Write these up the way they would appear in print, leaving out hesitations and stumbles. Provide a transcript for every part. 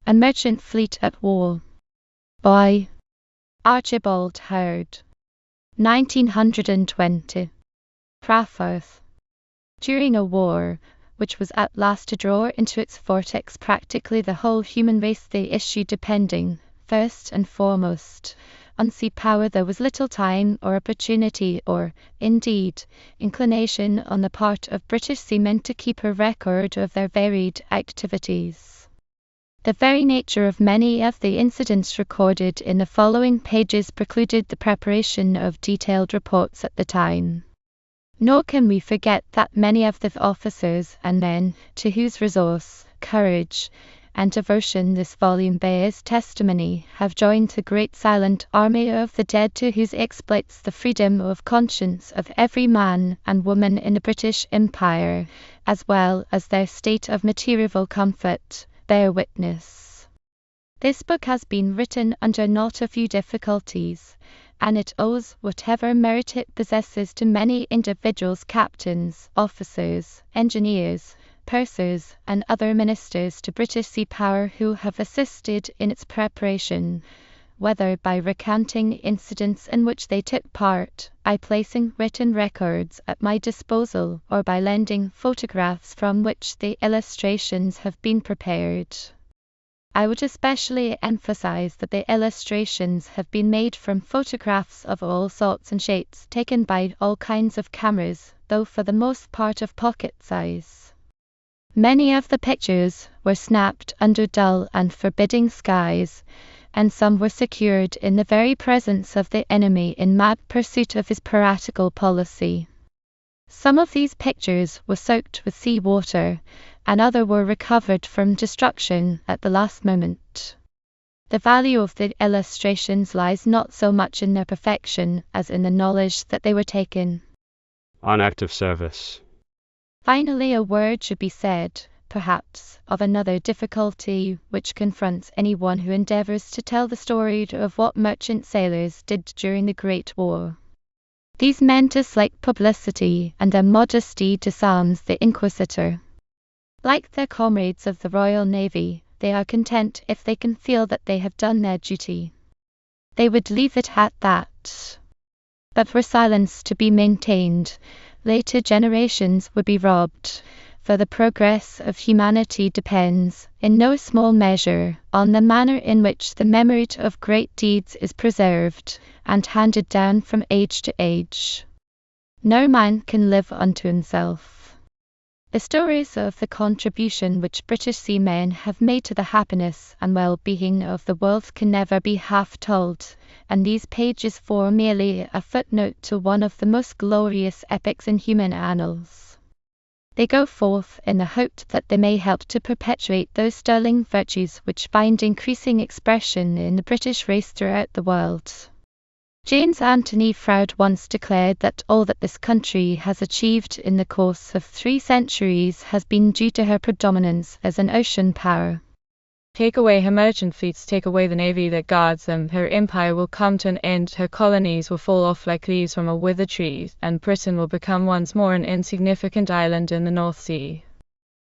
A Merchant Fleet at War by Archibald Howard, 1920. Preface. During a war, which was at last to draw into its vortex practically the whole human race, the issue depending, first and foremost, on sea power, there was little time or opportunity or, indeed, inclination on the part of British seamen to keep a record of their varied activities. The very nature of many of the incidents recorded in the following pages precluded the preparation of detailed reports at the time. Nor can we forget that many of the officers and men to whose resource, courage, and devotion this volume bears testimony have joined the great silent army of the dead, to whose exploits the freedom of conscience of every man and woman in the British Empire, as well as their state of material comfort, bear witness. This book has been written under not a few difficulties, and it owes whatever merit it possesses to many individuals, captains, officers, engineers, pursers, and other ministers to British sea power who have assisted in its preparation, whether by recounting incidents in which they took part, by placing written records at my disposal, or by lending photographs from which the illustrations have been prepared. I would especially emphasize that the illustrations have been made from photographs of all sorts and shapes, taken by all kinds of cameras, though for the most part of pocket size. Many of the pictures were snapped under dull and forbidding skies, and some were secured in the very presence of the enemy in mad pursuit of his piratical policy. Some of these pictures were soaked with sea water, and others were recovered from destruction at the last moment. The value of the illustrations lies not so much in their perfection as in the knowledge that they were taken on active service. Finally, a word should be said, perhaps, of another difficulty which confronts anyone who endeavors to tell the story of what merchant sailors did during the Great War. These men dislike publicity, and their modesty disarms the inquisitor. Like their comrades of the Royal Navy, they are content if they can feel that they have done their duty. They would leave it at that. But were silence to be maintained, later generations would be robbed, for the progress of humanity depends, in no small measure, on the manner in which the memory of great deeds is preserved and handed down from age to age. No man can live unto himself. The stories of the contribution which British seamen have made to the happiness and well-being of the world can never be half told, and these pages form merely a footnote to one of the most glorious epochs in human annals. They go forth in the hope that they may help to perpetuate those sterling virtues which find increasing expression in the British race throughout the world. James Anthony Froude once declared that all that this country has achieved in the course of 3 centuries has been due to her predominance as an ocean power. Take away her merchant fleets, take away the navy that guards them, her empire will come to an end, her colonies will fall off like leaves from a withered tree, and Britain will become once more an insignificant island in the North Sea.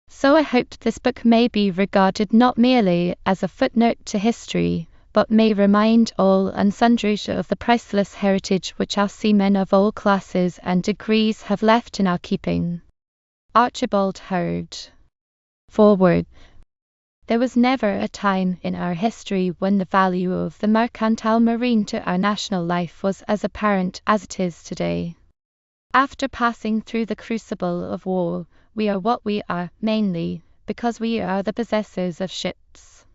So I hope this book may be regarded not merely as a footnote to history, but may remind all and sundry of the priceless heritage which our seamen of all classes and degrees have left in our keeping. Archibald Howard. Forward. There was never a time in our history when the value of the mercantile marine to our national life was as apparent as it is today. After passing through the crucible of war, we are what we are, mainly because we are the possessors of ships.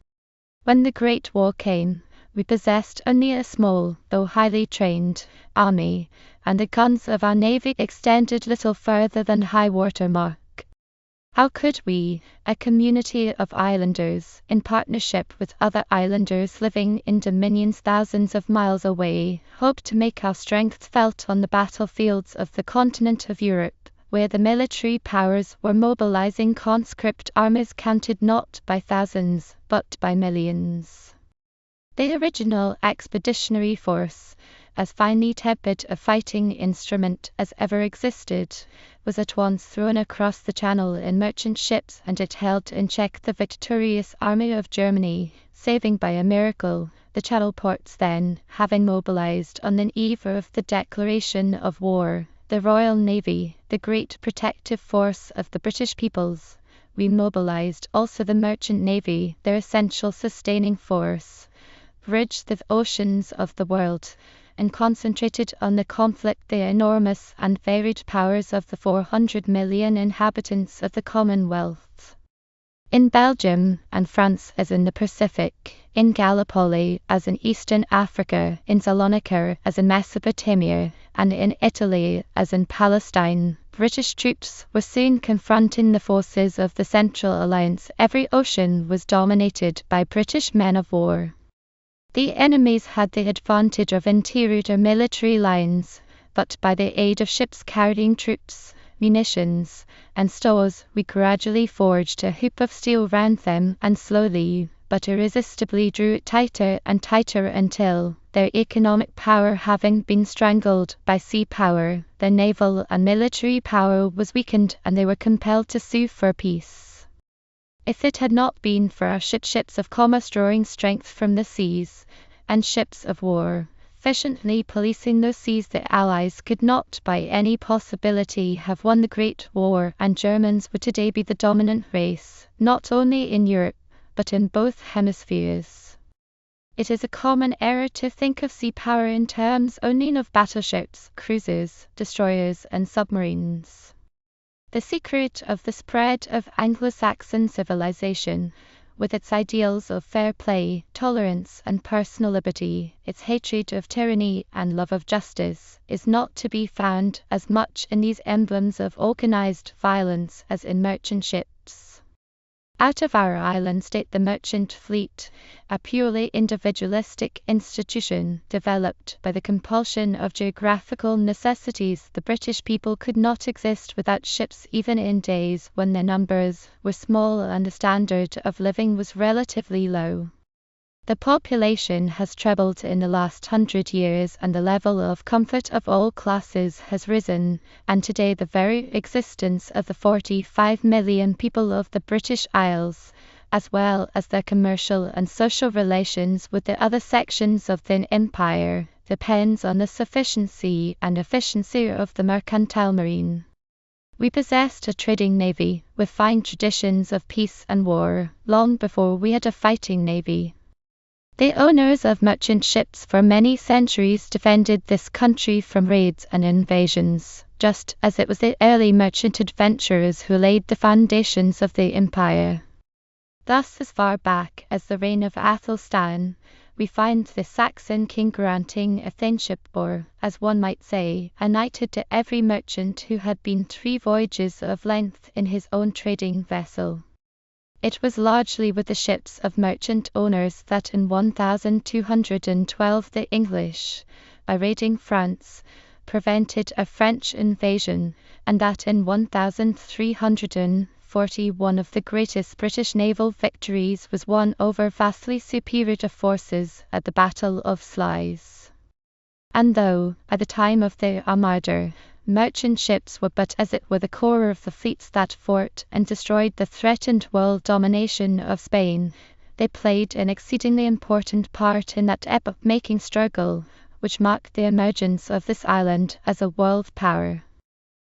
When the Great War came, we possessed only a small, though highly trained, army, and the guns of our navy extended little further than high water mark. How could we, a community of islanders, in partnership with other islanders living in dominions thousands of miles away, hope to make our strength felt on the battlefields of the continent of Europe, where the military powers were mobilizing conscript armies counted not by thousands, but by millions? The original expeditionary force, as finely tempered a fighting instrument as ever existed, was at once thrown across the Channel in merchant ships, and it held in check the victorious army of Germany, saving by a miracle the Channel ports. Then, having mobilized on the eve of the declaration of war the Royal Navy, the great protective force of the British peoples, we mobilized also the merchant navy, their essential sustaining force, bridged the oceans of the world, and concentrated on the conflict the enormous and varied powers of the 400 million inhabitants of the Commonwealth. In Belgium and France as in the Pacific, in Gallipoli as in Eastern Africa, in Salonika as in Mesopotamia, and in Italy as in Palestine, British troops were soon confronting the forces of the Central Alliance. Every ocean was dominated by British men of war. The enemies had the advantage of interior military lines, but by the aid of ships carrying troops, munitions, and stores, we gradually forged a hoop of steel round them, and slowly but irresistibly drew it tighter and tighter until, their economic power having been strangled by sea power, their naval and military power was weakened, and they were compelled to sue for peace. If it had not been for our ships of commerce drawing strength from the seas, and ships of war efficiently policing those seas, the Allies could not by any possibility have won the Great War, and Germans would today be the dominant race, not only in Europe, but in both hemispheres. It is a common error to think of sea power in terms only of battleships, cruisers, destroyers, and submarines. The secret of the spread of Anglo-Saxon civilization, with its ideals of fair play, tolerance, and personal liberty, its hatred of tyranny and love of justice, is not to be found as much in these emblems of organized violence as in merchant ships. Out of our island state the merchant fleet, a purely individualistic institution developed by the compulsion of geographical necessities, the British people could not exist without ships even in days when their numbers were small and the standard of living was relatively low. The population has trebled in the last 100 years, and the level of comfort of all classes has risen, and today the very existence of the 45 million people of the British Isles, as well as their commercial and social relations with the other sections of the empire, depends on the sufficiency and efficiency of the mercantile marine. We possessed a trading navy, with fine traditions of peace and war, long before we had a fighting navy. The owners of merchant ships for many centuries defended this country from raids and invasions, just as it was the early merchant adventurers who laid the foundations of the empire. Thus, as far back as the reign of Athelstan, we find the Saxon king granting a thainship, or, as one might say, a knighthood to every merchant who had been 3 voyages of length in his own trading vessel. It was largely with the ships of merchant owners that in 1212 the English, by raiding France, prevented a French invasion, and that in 1340 one of the greatest British naval victories was won over vastly superior forces at the Battle of Sluys. And though, at the time of the Armada, merchant ships were but as it were the core of the fleets that fought and destroyed the threatened world domination of Spain, they played an exceedingly important part in that epoch-making struggle which marked the emergence of this island as a world power.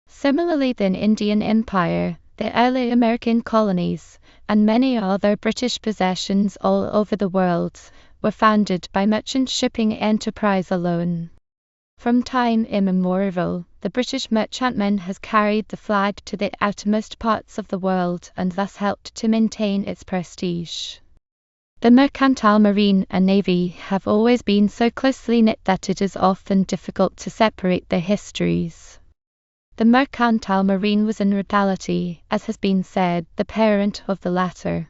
Similarly, the Indian Empire, the early American colonies, and many other British possessions all over the world were founded by merchant shipping enterprise alone. From time immemorial, the British merchantman has carried the flag to the outermost parts of the world and thus helped to maintain its prestige. The mercantile marine and navy have always been so closely knit that it is often difficult to separate their histories. The mercantile marine was in reality, as has been said, the parent of the latter.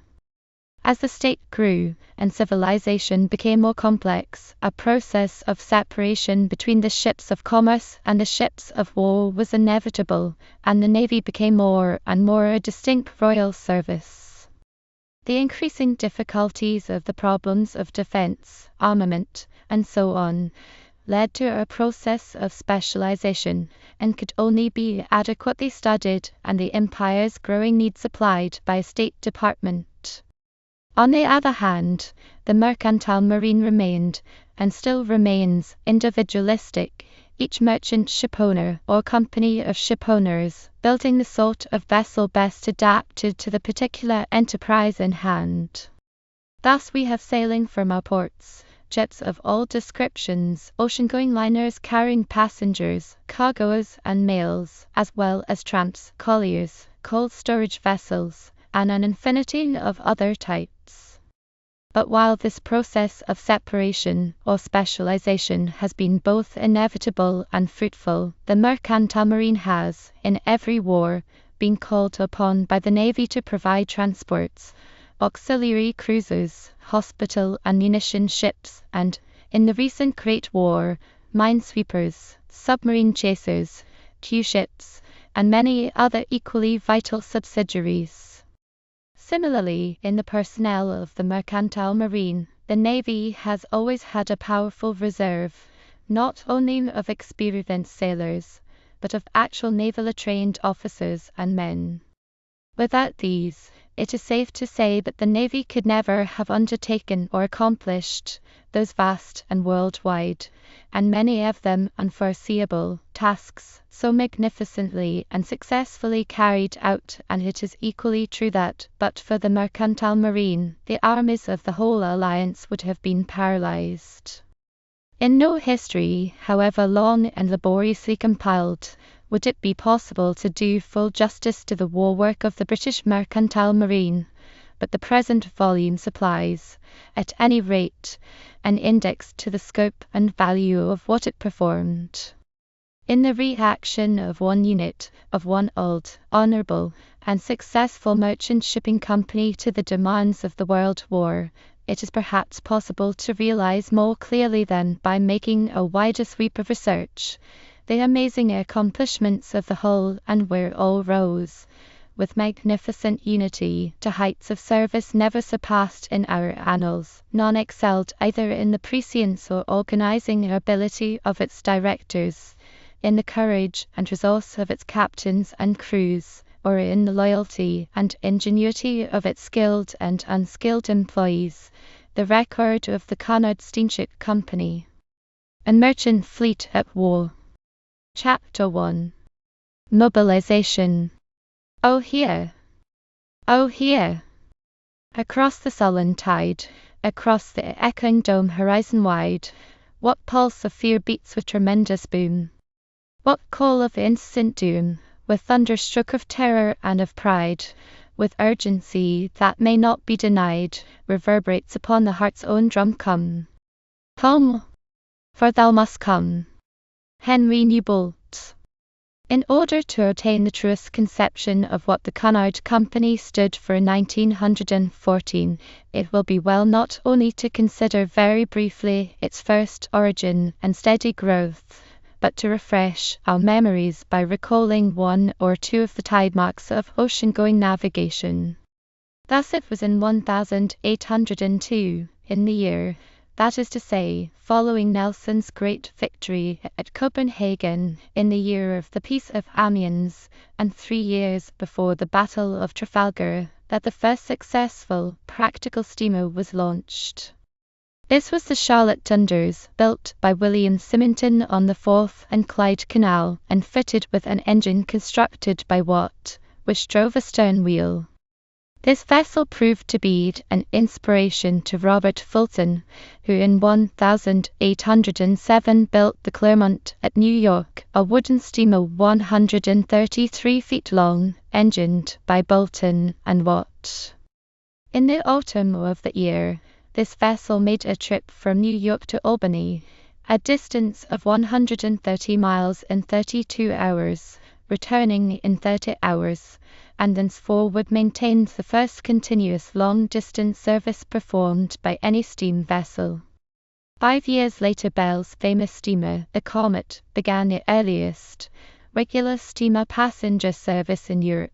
As the state grew and civilization became more complex, a process of separation between the ships of commerce and the ships of war was inevitable, and the navy became more and more a distinct royal service. The increasing difficulties of the problems of defense, armament, and so on, led to a process of specialization and could only be adequately studied and the empire's growing need supplied by a State Department. On the other hand, the mercantile marine remained, and still remains, individualistic, each merchant shipowner or company of shipowners building the sort of vessel best adapted to the particular enterprise in hand. Thus we have sailing from our ports, ships of all descriptions, ocean-going liners carrying passengers, cargoes and mails, as well as tramps, colliers, cold storage vessels, and an infinity of other types. But while this process of separation or specialization has been both inevitable and fruitful, the mercantile marine has, in every war, been called upon by the Navy to provide transports, auxiliary cruisers, hospital and munition ships, and, in the recent Great War, minesweepers, submarine chasers, Q-ships, and many other equally vital subsidiaries. Similarly, in the personnel of the mercantile marine, the Navy has always had a powerful reserve, not only of experienced sailors, but of actual navally trained officers and men. Without these, it is safe to say that the Navy could never have undertaken or accomplished those vast and worldwide, and many of them unforeseeable, tasks so magnificently and successfully carried out, and it is equally true that, but for the mercantile marine, the armies of the whole alliance would have been paralyzed. In no history, however long and laboriously compiled, would it be possible to do full justice to the war work of the British mercantile marine, but the present volume supplies, at any rate, an index to the scope and value of what it performed. In the reaction of one unit, of one old, honorable, and successful merchant shipping company to the demands of the World War, it is perhaps possible to realize more clearly than by making a wider sweep of research the amazing accomplishments of the whole, and where all rose, with magnificent unity, to heights of service never surpassed in our annals, none excelled either in the prescience or organizing ability of its directors, in the courage and resource of its captains and crews, or in the loyalty and ingenuity of its skilled and unskilled employees. The record of the Cunard Steamship Company. A merchant fleet at war. Chapter 1. Mobilization. Oh here! Oh here! Across the sullen tide, across the echoing dome horizon wide, what pulse of fear beats with tremendous boom? What call of instant doom, with thunderstroke of terror and of pride, with urgency that may not be denied, reverberates upon the heart's own drum? Come! Come! For thou must come! Henry Newbolt. In order to attain the truest conception of what the Cunard Company stood for in 1914, it will be well not only to consider very briefly its first origin and steady growth, but to refresh our memories by recalling one or two of the tide marks of ocean-going navigation. Thus it was in 1802, in the year, that is to say, following Nelson's great victory at Copenhagen, in the year of the Peace of Amiens, and 3 years before the Battle of Trafalgar, that the first successful, practical steamer was launched. This was the Charlotte Dundas, built by William Symington on the Forth and Clyde Canal, and fitted with an engine constructed by Watt, which drove a stern wheel. This vessel proved to be an inspiration to Robert Fulton, who in 1807 built the Clermont at New York, a wooden steamer 133 feet long, engined by Boulton and Watt. In the autumn of the year, this vessel made a trip from New York to Albany, a distance of 130 miles in 32 hours, returning in 30 hours, and thenceforward maintained the first continuous long-distance service performed by any steam vessel. 5 years later Bell's famous steamer, the Comet, began the earliest regular steamer passenger service in Europe.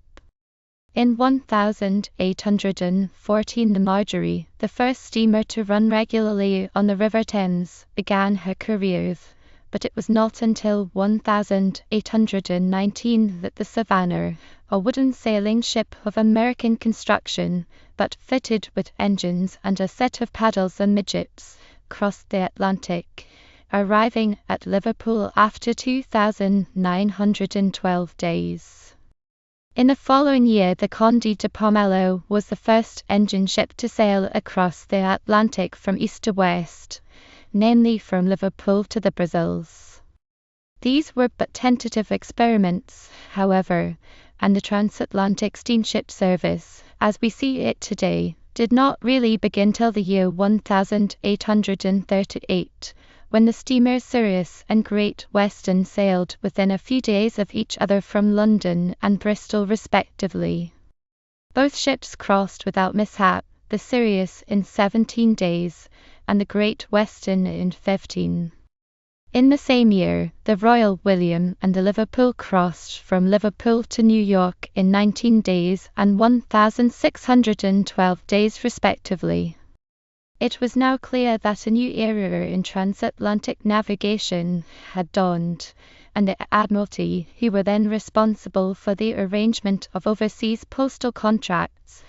In 1814 the Marjorie, the first steamer to run regularly on the River Thames, began her career, but it was not until 1819 that the Savannah, a wooden sailing ship of American construction, but fitted with engines and a set of paddles amidships, crossed the Atlantic, arriving at Liverpool after 2,912 days. In the following year, the Conde de Pomelo was the first engine ship to sail across the Atlantic from east to west, namely from Liverpool to the Brazils. These were but tentative experiments, however, and the transatlantic steamship service, as we see it today, did not really begin till the year 1838, when the steamers Sirius and Great Western sailed within a few days of each other from London and Bristol respectively. Both ships crossed without mishap, the Sirius in 17 days, and the Great Western in 15. In the same year, the Royal William and the Liverpool crossed from Liverpool to New York in 19 days and 1,612 days respectively. It was now clear that a new era in transatlantic navigation had dawned, and the Admiralty, who were then responsible for the arrangement of overseas postal contracts,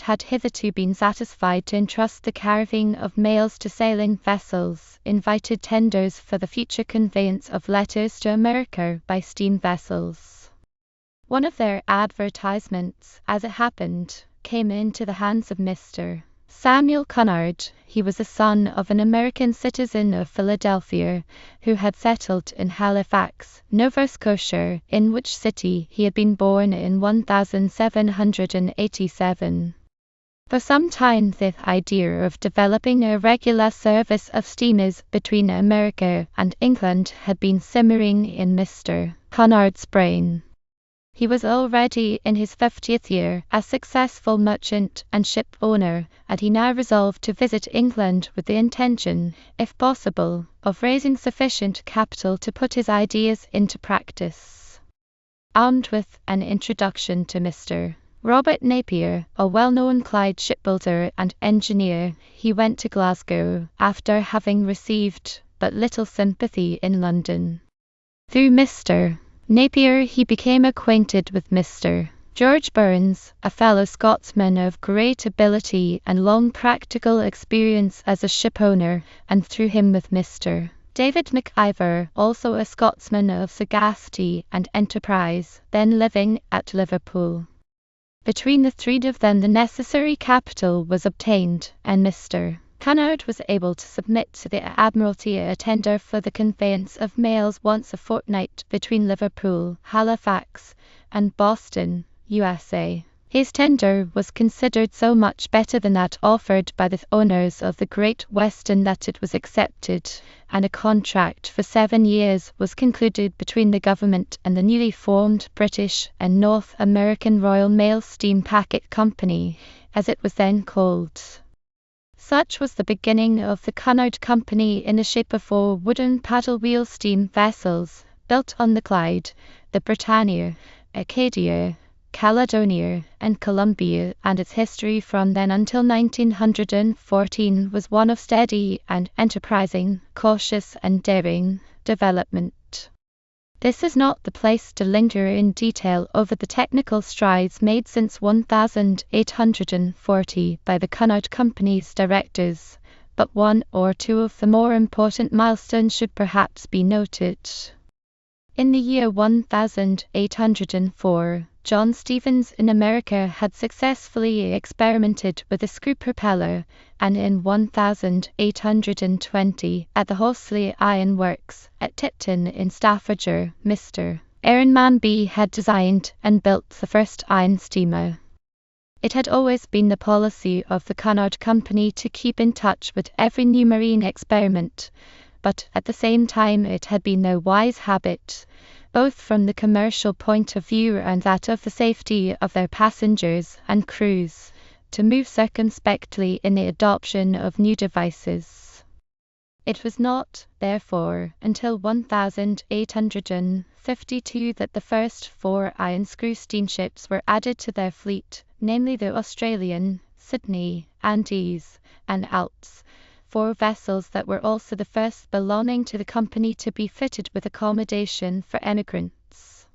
had hitherto been satisfied to entrust the carrying of mails to sailing vessels, invited tenders for the future conveyance of letters to America by steam vessels. One of their advertisements, as it happened, came into the hands of Mr. Samuel Cunard. He was the son of an American citizen of Philadelphia who had settled in Halifax, Nova Scotia, in which city he had been born in 1787. For some time the idea of developing a regular service of steamers between America and England had been simmering in Mr. Cunard's brain. He was already in his 50th year, a successful merchant and ship owner, and he now resolved to visit England with the intention, if possible, of raising sufficient capital to put his ideas into practice. Armed with an introduction to Mr. Robert Napier, a well-known Clyde shipbuilder and engineer, he went to Glasgow, after having received but little sympathy in London. Through Mr. Napier he became acquainted with Mr. George Burns, a fellow Scotsman of great ability and long practical experience as a shipowner, and through him with Mr. David McIver, also a Scotsman of sagacity and enterprise, then living at Liverpool. Between the three of them the necessary capital was obtained, and Mr. Cunard was able to submit to the Admiralty a tender for the conveyance of mails once a fortnight between Liverpool, Halifax, and Boston, USA. His tender was considered so much better than that offered by the owners of the Great Western that it was accepted, and a contract for 7 years was concluded between the government and the newly formed British and North American Royal Mail Steam Packet Company, as it was then called. Such was the beginning of the Cunard Company in the shape of 4 wooden paddle-wheel steam vessels, built on the Clyde, the Britannia, Acadia, Caledonia, and Columbia, and its history from then until 1914 was one of steady and enterprising, cautious and daring development. This is not the place to linger in detail over the technical strides made since 1840 by the Cunard Company's directors, but one or two of the more important milestones should perhaps be noted. In the year 1804, John Stevens in America had successfully experimented with a screw propeller, and in 1820, at the Horsley Iron Works at Tipton in Staffordshire, Mr. Aaron Manby had designed and built the first iron steamer. It had always been the policy of the Cunard Company to keep in touch with every new marine experiment, but at the same time it had been their wise habit, both from the commercial point of view and that of the safety of their passengers and crews, to move circumspectly in the adoption of new devices. It was not, therefore, until 1852 that the first 4 iron screw steamships were added to their fleet, namely the Australian, Sydney, Andes, and Alps, 4 vessels that were also the first belonging to the company to be fitted with accommodation for emigrants.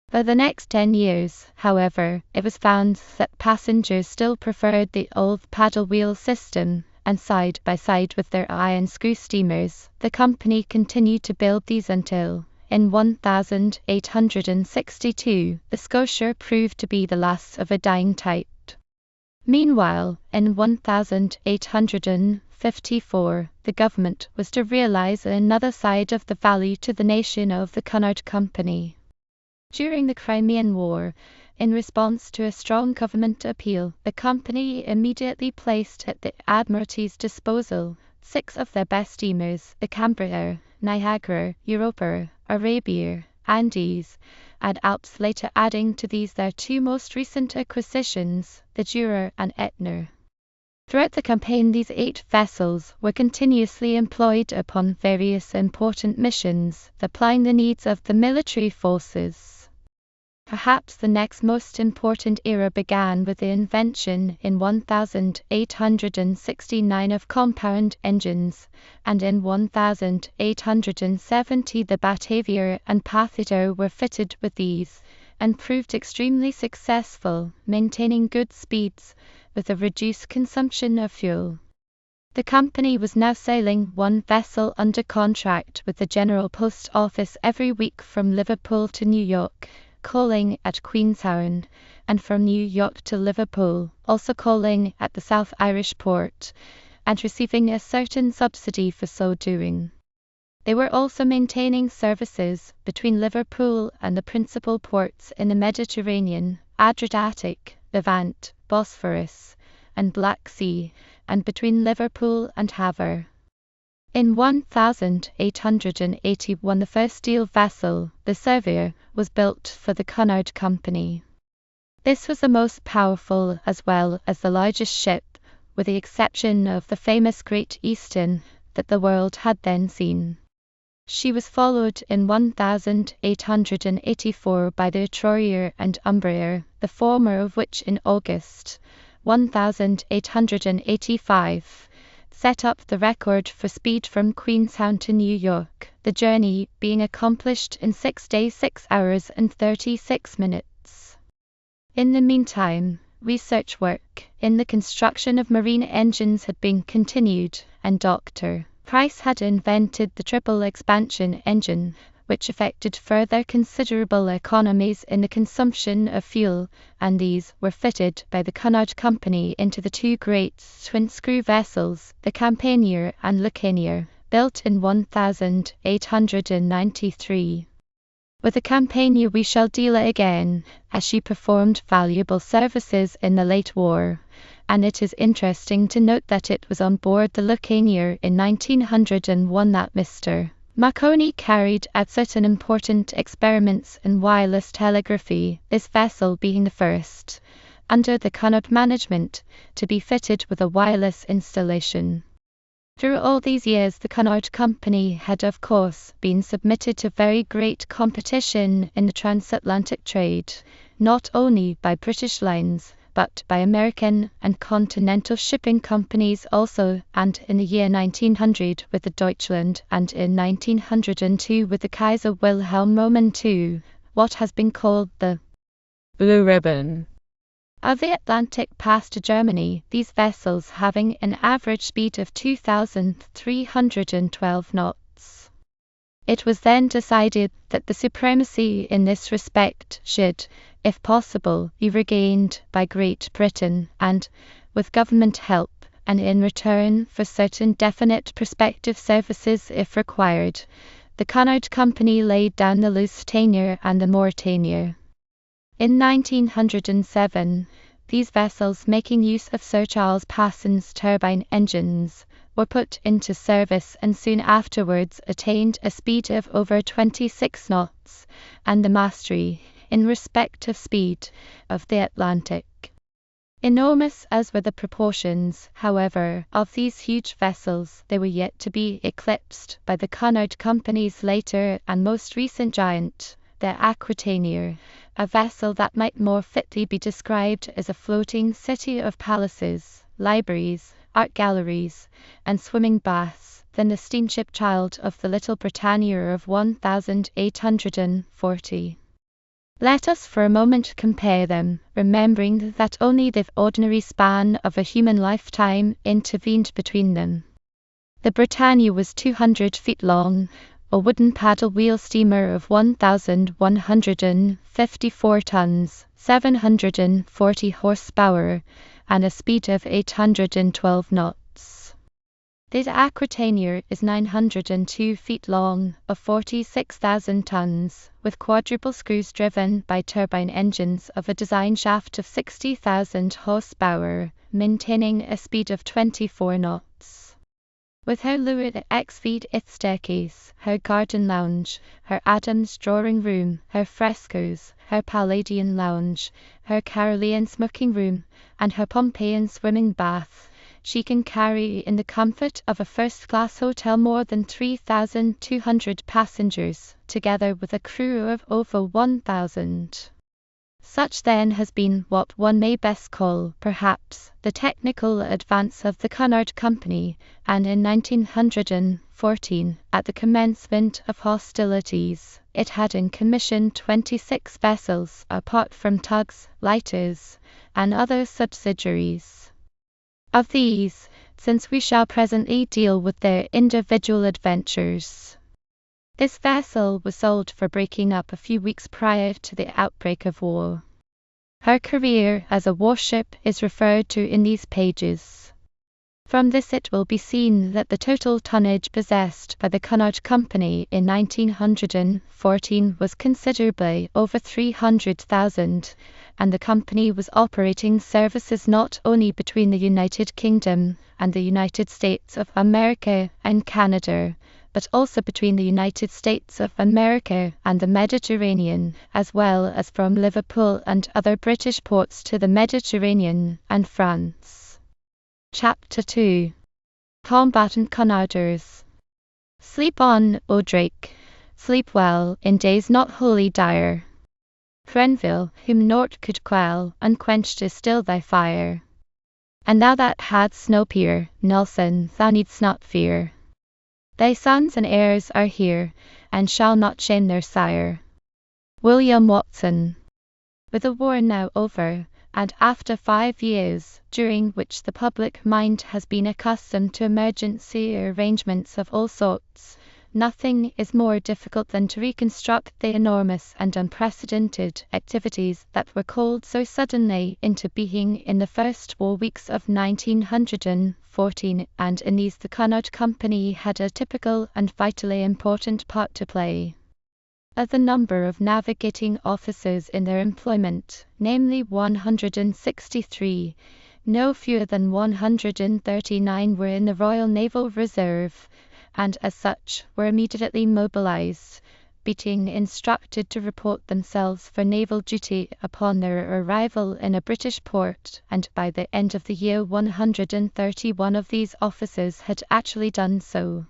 For the next 10 years, however, it was found that passengers still preferred the old paddle wheel system, and side by side with their iron screw steamers, the company continued to build these until, in 1862, the Scotia proved to be the last of a dying type. Meanwhile, in 1854, the government was to realize another side of the value to the nation of the Cunard Company. During the Crimean War, in response to a strong government appeal, the company immediately placed at the Admiralty's disposal 6 of their best steamers, the Cambria, Niagara, Europa, Arabia, Andes, and Alps, later adding to these their 2 most recent acquisitions, the Jura and Etna. Throughout the campaign, these 8 vessels were continuously employed upon various important missions, supplying the needs of the military forces. Perhaps the next most important era began with the invention in 1869 of compound engines, and in 1870 the Batavia and Pathfinder were fitted with these, and proved extremely successful, maintaining good speeds with a reduced consumption of fuel. The company was now sailing 1 vessel under contract with the General Post Office every week from Liverpool to New York, calling at Queenstown, and from New York to Liverpool, also calling at the South Irish port, and receiving a certain subsidy for so doing. They were also maintaining services between Liverpool and the principal ports in the Mediterranean, Adriatic, Levant, Bosphorus, and Black Sea, and between Liverpool and Havre. In 1881, the first steel vessel, the Surveyor, was built for the Cunard Company. This was the most powerful as well as the largest ship, with the exception of the famous Great Eastern, that the world had then seen. She was followed in 1884 by the Troyer and Umbrier, the former of which in August 1885 set up the record for speed from Queenstown to New York, the journey being accomplished in 6 days 6 hours and 36 minutes. In the meantime, research work in the construction of marine engines had been continued, and Dr. Price had invented the triple expansion engine, which effected further considerable economies in the consumption of fuel, and these were fitted by the Cunard Company into the 2 great twin-screw vessels, the Campania and Lucania, built in 1893. With the Campania we shall deal again, as she performed valuable services in the late war, and it is interesting to note that it was on board the Lucania in 1901 that Mr. Marconi carried out certain important experiments in wireless telegraphy, this vessel being the first, under the Cunard management, to be fitted with a wireless installation. Through all these years the Cunard Company had of course been submitted to very great competition in the transatlantic trade, not only by British lines, but by American and continental shipping companies also, and in the year 1900 with the Deutschland, and in 1902 with the Kaiser Wilhelm II, what has been called the Blue Ribbon of the Atlantic passed to Germany, these vessels having an average speed of 2,312 knots. It was then decided that the supremacy in this respect should, if possible, be regained by Great Britain, and, with government help, and in return for certain definite prospective services if required, the Cunard Company laid down the Lusitania and the Mauretania. In 1907, these vessels, making use of Sir Charles Parsons' turbine engines, were put into service and soon afterwards attained a speed of over 26 knots, and the mastery, in respect of speed, of the Atlantic. Enormous as were the proportions, however, of these huge vessels, they were yet to be eclipsed by the Cunard Company's later and most recent giant, the Aquitania, a vessel that might more fitly be described as a floating city of palaces, libraries, art galleries, and swimming baths than the steamship Child of the Little Britannia of 1840. Let us for a moment compare them, remembering that only the ordinary span of a human lifetime intervened between them. The Britannia was 200 feet long, a wooden paddle wheel steamer of 1,154 tons, 740 horsepower, and a speed of 812 knots. The Aquitania is 902 feet long, of 46,000 tons, with quadruple screws driven by turbine engines of a design shaft of 60,000 horsepower, maintaining a speed of 24 knots. With her Louis X-feet staircase, her garden lounge, her Adams drawing room, her frescoes, her Palladian lounge, her Carolean smoking room, and her Pompeian swimming bath, she can carry in the comfort of a first-class hotel more than 3,200 passengers, together with a crew of over 1,000. Such then has been what one may best call, perhaps, the technical advance of the Cunard Company, and in 1914, at the commencement of hostilities, it had in commission 26 vessels, apart from tugs, lighters, and other subsidiaries. Of these, since we shall presently deal with their individual adventures, this vessel was sold for breaking up a few weeks prior to the outbreak of war. Her career as a warship is referred to in these pages. From this it will be seen that the total tonnage possessed by the Cunard Company in 1914 was considerably over 300,000, and the company was operating services not only between the United Kingdom and the United States of America and Canada, but also between the United States of America and the Mediterranean, as well as from Liverpool and other British ports to the Mediterranean and France. Chapter 2. Combatant Cunarders. Sleep on, O Drake, sleep well, in days not wholly dire. Grenville, whom naught could quell, unquenched is still thy fire. And thou that hadst no peer, Nelson, thou needst not fear. Thy sons and heirs are here, and shall not shame their sire. William Watson. With the war now over, and after 5 years, during which the public mind has been accustomed to emergency arrangements of all sorts, nothing is more difficult than to reconstruct the enormous and unprecedented activities that were called so suddenly into being in the first war weeks of 1914, and in these the Cunard Company had a typical and vitally important part to play. Of the number of navigating officers in their employment, namely 163, no fewer than 139 were in the Royal Naval Reserve, and as such were immediately mobilized, being instructed to report themselves for naval duty upon their arrival in a British port, and by the end of the year 131 of these officers had actually done so.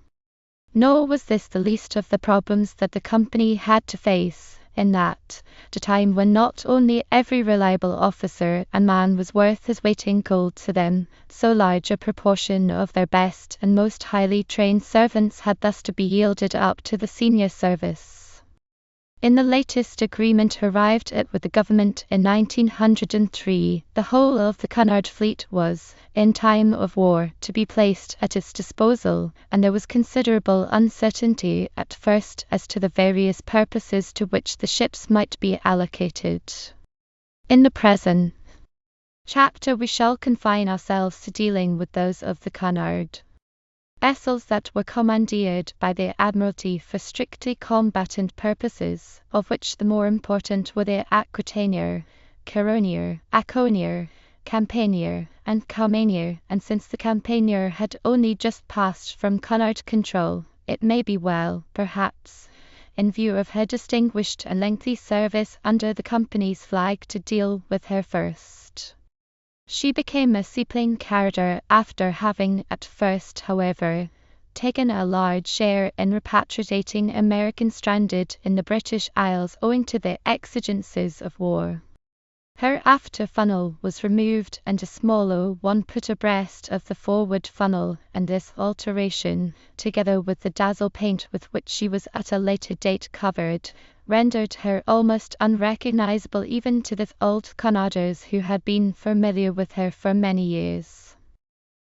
Nor was this the least of the problems that the company had to face, in that, at a time when not only every reliable officer and man was worth his weight in gold to them, so large a proportion of their best and most highly trained servants had thus to be yielded up to the senior service. In the latest agreement arrived at with the government in 1903, the whole of the Cunard fleet was, in time of war, to be placed at its disposal, and there was considerable uncertainty at first as to the various purposes to which the ships might be allocated. In the present chapter we shall confine ourselves to dealing with those of the Cunard. Vessels that were commandeered by the Admiralty for strictly combatant purposes, of which the more important were the Aquitania, Caronia, Aconia, Campania, and Carmania, and since the Campania had only just passed from Cunard control, it may be well, perhaps, in view of her distinguished and lengthy service under the company's flag, to deal with her first. She became a seaplane carrier after having at first, however, taken a large share in repatriating Americans stranded in the British Isles owing to the exigencies of war. Her after funnel was removed and a smaller one put abreast of the forward funnel, and this alteration, together with the dazzle paint with which she was at a later date covered, rendered her almost unrecognizable even to the old Canadas who had been familiar with her for many years.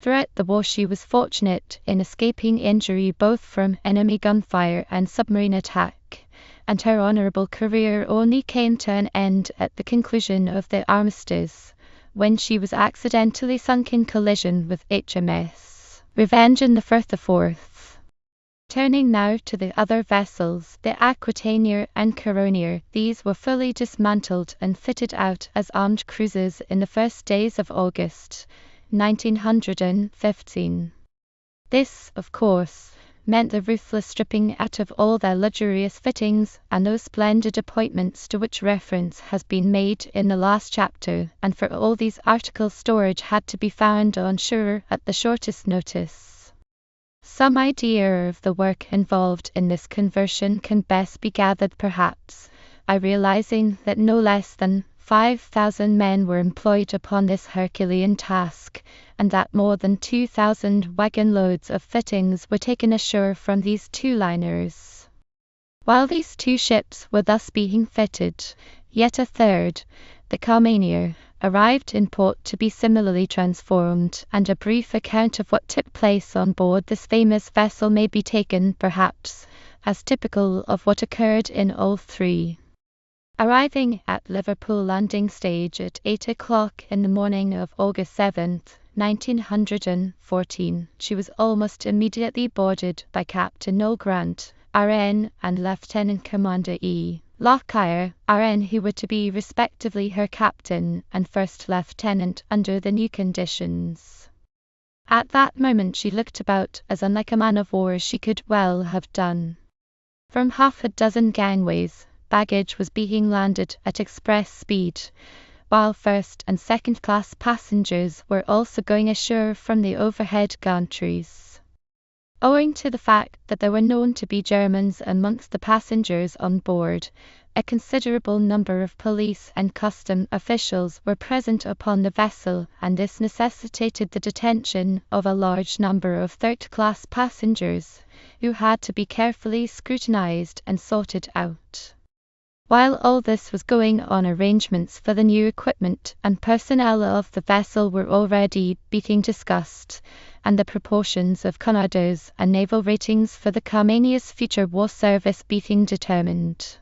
Throughout the war she was fortunate in escaping injury both from enemy gunfire and submarine attack, and her honourable career only came to an end at the conclusion of the armistice, when she was accidentally sunk in collision with HMS Revenge in the Firth of Forth. Turning now to the other vessels, the Aquitania and Caronier, these were fully dismantled and fitted out as armed cruisers in the first days of August 1915. This, of course, meant the ruthless stripping out of all their luxurious fittings and those splendid appointments to which reference has been made in the last chapter, and for all these articles storage had to be found on shore at the shortest notice. Some idea of the work involved in this conversion can best be gathered perhaps by realizing that no less than 5,000 men were employed upon this Herculean task, and that more than 2,000 wagon loads of fittings were taken ashore from these two liners. While these two ships were thus being fitted, yet a third, the Carmania, arrived in port to be similarly transformed, and a brief account of what took place on board this famous vessel may be taken, perhaps, as typical of what occurred in all three. Arriving at Liverpool landing stage at 8 o'clock in the morning of August 7th, 1914, she was almost immediately boarded by Captain Noel Grant, RN, and Lieutenant Commander E. Lockyer, RN, who were to be respectively her captain and first lieutenant under the new conditions. At that moment she looked about as unlike a man of war as she could well have done. From half a dozen gangways, baggage was being landed at express speed, while first and second class passengers were also going ashore from the overhead gantries. Owing to the fact that there were known to be Germans amongst the passengers on board, a considerable number of police and custom officials were present upon the vessel, and this necessitated the detention of a large number of third-class passengers, who had to be carefully scrutinized and sorted out. While all this was going on, arrangements for the new equipment and personnel of the vessel were already being discussed, and the proportions of Canadas and naval ratings for the Carmania's future war service being determined.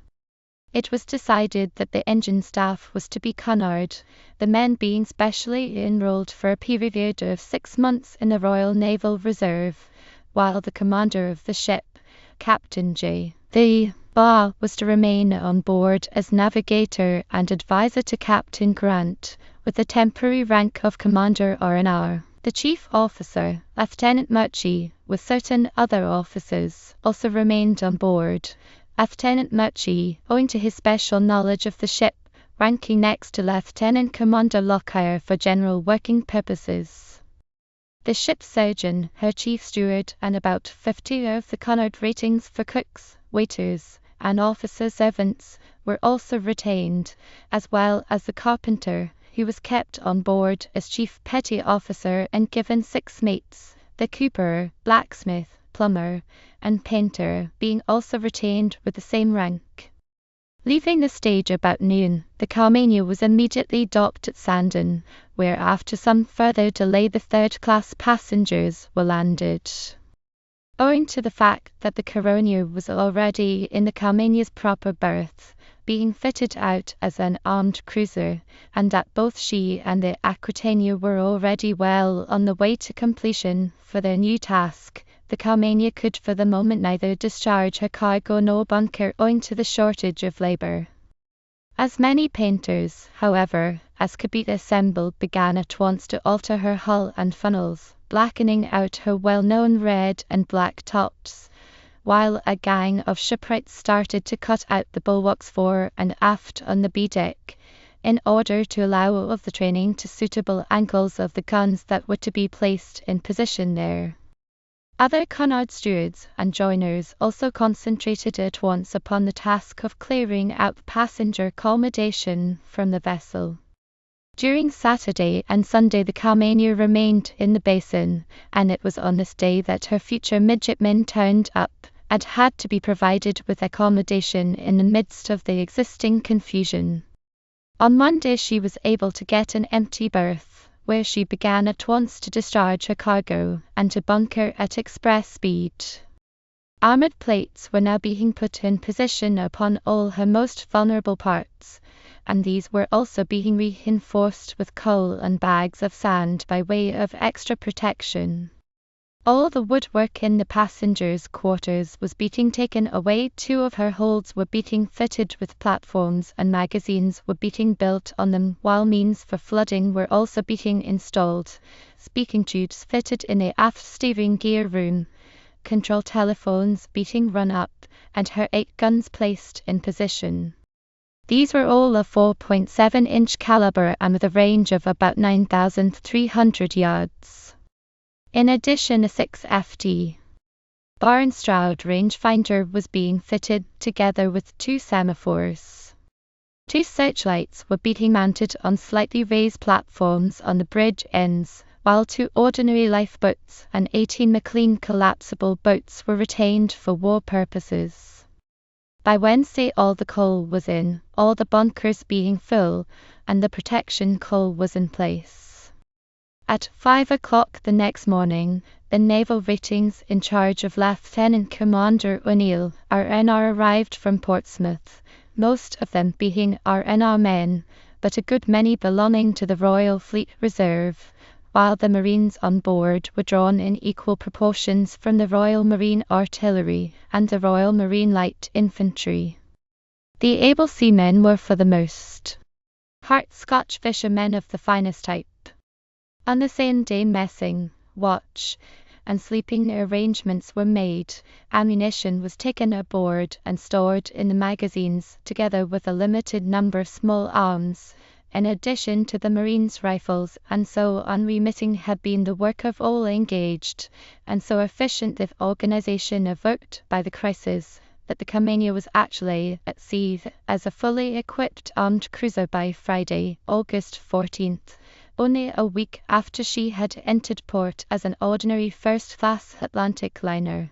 It was decided that the engine staff was to be Cunard, the men being specially enrolled for a period of 6 months in the Royal Naval Reserve, while the commander of the ship, Captain J. The Baugh, was to remain on board as navigator and advisor to Captain Grant, with the temporary rank of Commander R&R. The chief officer, Lieutenant Murchie, with certain other officers, also remained on board. Lieutenant Murchie, owing to his special knowledge of the ship, ranking next to Lieutenant Commander Lockyer for general working purposes. The ship's surgeon, her chief steward, and about 50 of the Cunard ratings for cooks, waiters, and officer servants were also retained, as well as the carpenter, who was kept on board as chief petty officer and given 6 mates, the cooper, blacksmith, plumber, and painter being also retained with the same rank. Leaving the stage about noon, the Carmania was immediately docked at Sandon, where after some further delay the third-class passengers were landed. Owing to the fact that the Caronier was already in the Carmania's proper berth, being fitted out as an armed cruiser, and that both she and the Aquitania were already well on the way to completion for their new task, the Carmania could for the moment neither discharge her cargo nor bunker owing to the shortage of labour. As many painters, however, as could be assembled began at once to alter her hull and funnels, blackening out her well-known red and black tops, while a gang of shipwrights started to cut out the bulwarks fore and aft on the B-deck, in order to allow of the training to suitable angles of the guns that were to be placed in position there. Other Cunard stewards and joiners also concentrated at once upon the task of clearing out passenger accommodation from the vessel. During Saturday and Sunday the Carmania remained in the basin, and it was on this day that her future midshipmen turned up, and had to be provided with accommodation in the midst of the existing confusion. On Monday she was able to get an empty berth, where she began at once to discharge her cargo, and to bunker at express speed. Armoured plates were now being put in position upon all her most vulnerable parts, and these were also being reinforced with coal and bags of sand by way of extra protection. All the woodwork in the passengers' quarters was being taken away. 2 of her holds were being fitted with platforms, and magazines were being built on them, while means for flooding were also being installed, speaking tubes fitted in the aft steering gear room, control telephones being run up, and her 8 guns placed in position. These were all of 4.7-inch caliber and with a range of about 9,300 yards. In addition, a 6 ft. Barnstroud rangefinder was being fitted, together with 2 semaphores. 2 searchlights were being mounted on slightly raised platforms on the bridge ends, while 2 ordinary lifeboats and 18 McLean collapsible boats were retained for war purposes. By Wednesday all the coal was in, all the bunkers being full, and the protection coal was in place. At 5 o'clock the next morning, the naval ratings in charge of Lieutenant Commander O'Neill, R.N.R., arrived from Portsmouth, most of them being R.N.R. men, but a good many belonging to the Royal Fleet Reserve, while the Marines on board were drawn in equal proportions from the Royal Marine Artillery and the Royal Marine Light Infantry. The able seamen were for the most part Scotch fishermen of the finest type. On the same day messing, watch, and sleeping arrangements were made. Ammunition was taken aboard and stored in the magazines, together with a limited number of small arms, in addition to the Marines' rifles, and so unremitting had been the work of all engaged, and so efficient the organization evoked by the crisis, that the Carmania was actually at sea as a fully equipped armed cruiser by Friday, August 14th. Only a week after she had entered port as an ordinary first-class Atlantic liner.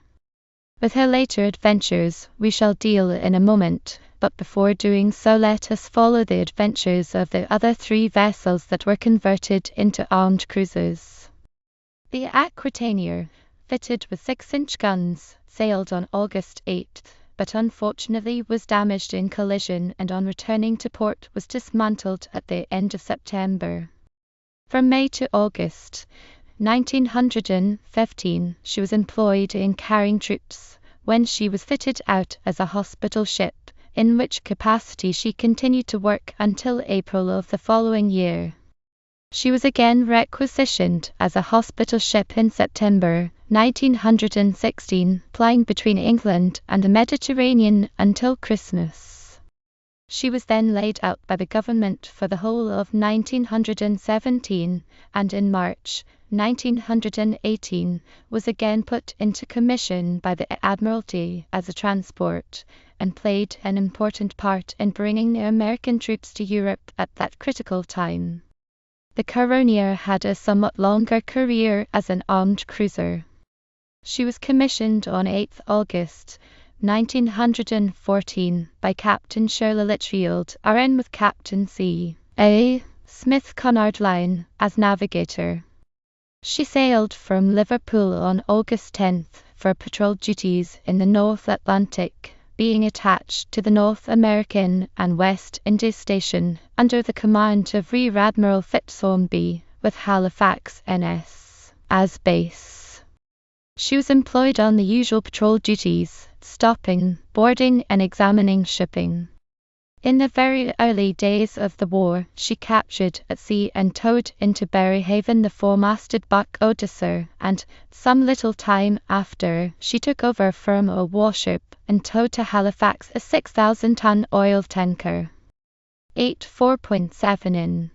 With her later adventures we shall deal in a moment, but before doing so let us follow the adventures of the other 3 vessels that were converted into armed cruisers. The Aquitania, fitted with 6-inch guns, sailed on August 8th, but unfortunately was damaged in collision, and on returning to port was dismantled at the end of September. From May to August 1915 she was employed in carrying troops, when she was fitted out as a hospital ship, in which capacity she continued to work until April of the following year. She was again requisitioned as a hospital ship in September 1916, plying between England and the Mediterranean until Christmas. She was then laid out by the government for the whole of 1917, and in March 1918 was again put into commission by the Admiralty as a transport, and played an important part in bringing the American troops to Europe at that critical time. The Carmania had a somewhat longer career as an armed cruiser. She was commissioned on 8 August 1914 by Captain Shirley Litchfield, RN, with Captain C.A. Smith Cunard Line as navigator. She sailed from Liverpool on August 10th for patrol duties in the North Atlantic, being attached to the North American and West Indies Station under the command of Rear Admiral Fitzhornby, with Halifax, NS, as base. She was employed on the usual patrol duties, stopping, boarding and examining shipping. In the very early days of the war, she captured at sea and towed into Berryhaven the 4-masted bark Odessa, and, some little time after, she took over from a warship and towed to Halifax a 6,000-ton oil tanker. 8 4.7-in.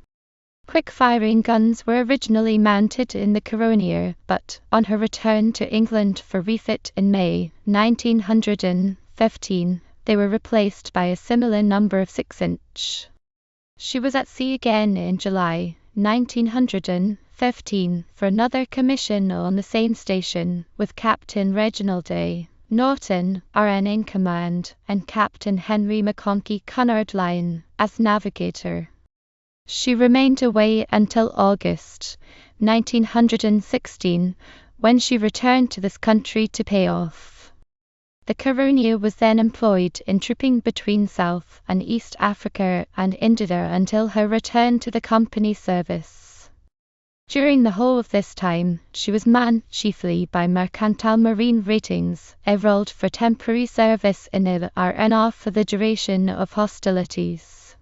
Quick-firing guns were originally mounted in the Carmania, but, on her return to England for refit in May 1915, they were replaced by a similar number of 6-inch She was at sea again in July 1915 for another commission on the same station, with Captain Reginald A. Norton, RN in command, and Captain Henry McConkie Cunard Line as navigator. She remained away until August 1916, when she returned to this country to pay off. The Caronia was then employed in trooping between South and East Africa and India until her return to the company service. During the whole of this time, she was manned chiefly by mercantile marine ratings, enrolled for temporary service in the RNR for the duration of hostilities.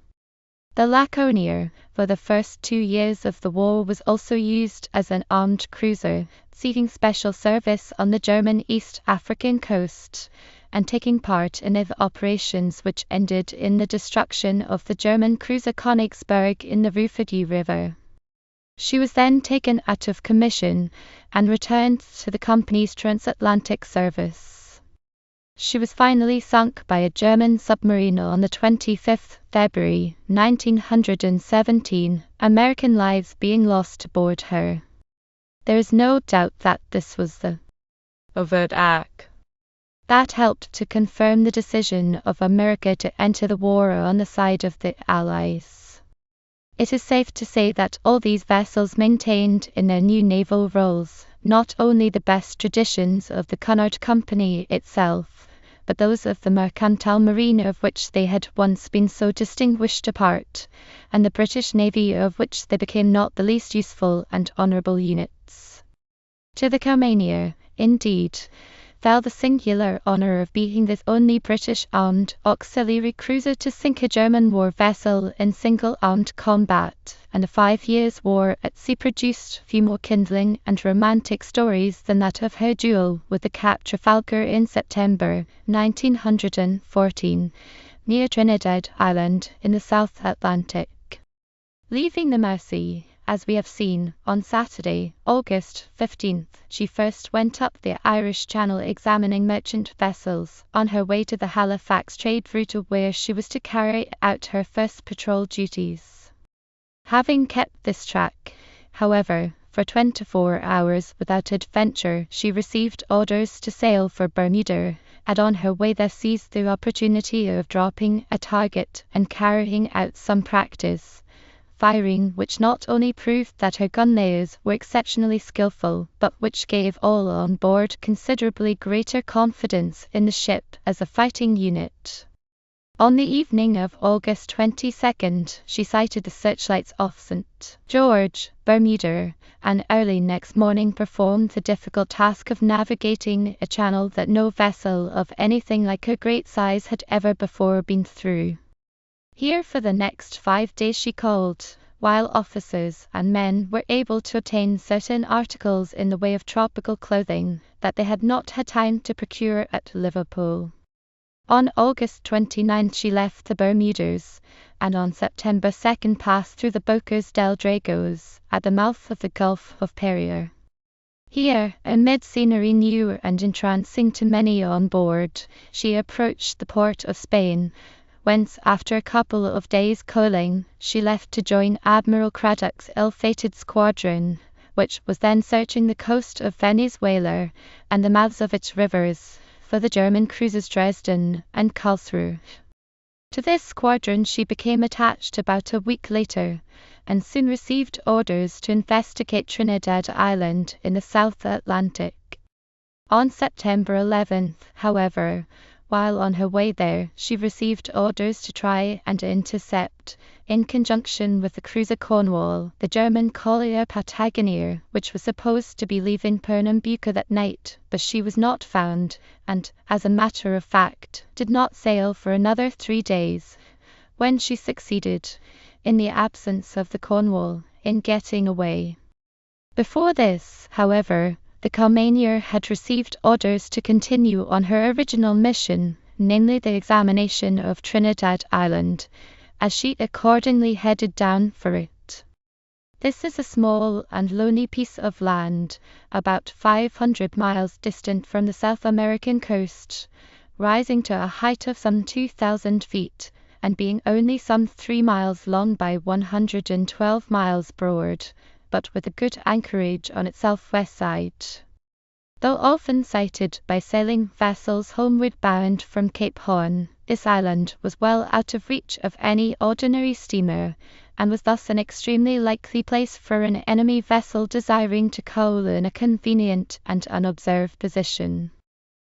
The Laconia, for the first 2 years of the war, was also used as an armed cruiser, seeking special service on the German East African coast, and taking part in the operations which ended in the destruction of the German cruiser Königsberg in the Rufiji River. She was then taken out of commission and returned to the company's transatlantic service. She was finally sunk by a German submarine on the 25th February 1917, American lives being lost aboard her. There is no doubt that this was the overt act that helped to confirm the decision of America to enter the war on the side of the Allies. It is safe to say that all these vessels maintained in their new naval roles not only the best traditions of the Cunard Company itself, but those of the mercantile marine of which they had once been so distinguished a part, and the British Navy of which they became not the least useful and honourable units. To the Caronia, indeed, fell the singular honour of being the only British armed auxiliary cruiser to sink a German war vessel in single-armed combat, and the 5 Years' War at sea produced few more kindling and romantic stories than that of her duel with the Cap Trafalgar in September 1914, near Trinidad Island in the South Atlantic. Leaving the Mersey, as we have seen, on Saturday, August 15th, she first went up the Irish Channel examining merchant vessels, on her way to the Halifax trade route where she was to carry out her first patrol duties. Having kept this track, however, for 24 hours without adventure, she received orders to sail for Bermuda, and on her way there seized the opportunity of dropping a target and carrying out some practice firing, which not only proved that her gun layers were exceptionally skillful, but which gave all on board considerably greater confidence in the ship as a fighting unit. On the evening of August 22nd, she sighted the searchlights off St. George, Bermuda, and early next morning performed the difficult task of navigating a channel that no vessel of anything like her great size had ever before been through. Here for the next 5 days she called, while officers and men were able to obtain certain articles in the way of tropical clothing that they had not had time to procure at Liverpool. On August 29th she left the Bermudas, and on September 2nd passed through the Bocas del Dragos, at the mouth of the Gulf of Paria. Here, amid scenery new and entrancing to many on board, she approached the port of Spain, whence, after a couple of days' coaling, she left to join Admiral Craddock's ill-fated squadron, which was then searching the coast of Venezuela and the mouths of its rivers for the German cruisers Dresden and Karlsruhe. To this squadron she became attached about a week later, and soon received orders to investigate Trinidad Island in the South Atlantic. On September 11th, however, while on her way there, she received orders to try and intercept, in conjunction with the cruiser Cornwall, the German collier Patagonia, which was supposed to be leaving Pernambuco that night, but she was not found, and, as a matter of fact, did not sail for another 3 days, when she succeeded, in the absence of the Cornwall, in getting away. Before this, however, the Caronia had received orders to continue on her original mission, namely the examination of Trinidad Island, as she accordingly headed down for it. This is a small and lonely piece of land, about 500 miles distant from the South American coast, rising to a height of some 2,000 feet, and being only some 3 miles long by 112 miles broad, but with a good anchorage on its southwest side. Though often sighted by sailing vessels homeward bound from Cape Horn, this island was well out of reach of any ordinary steamer, and was thus an extremely likely place for an enemy vessel desiring to coal in a convenient and unobserved position.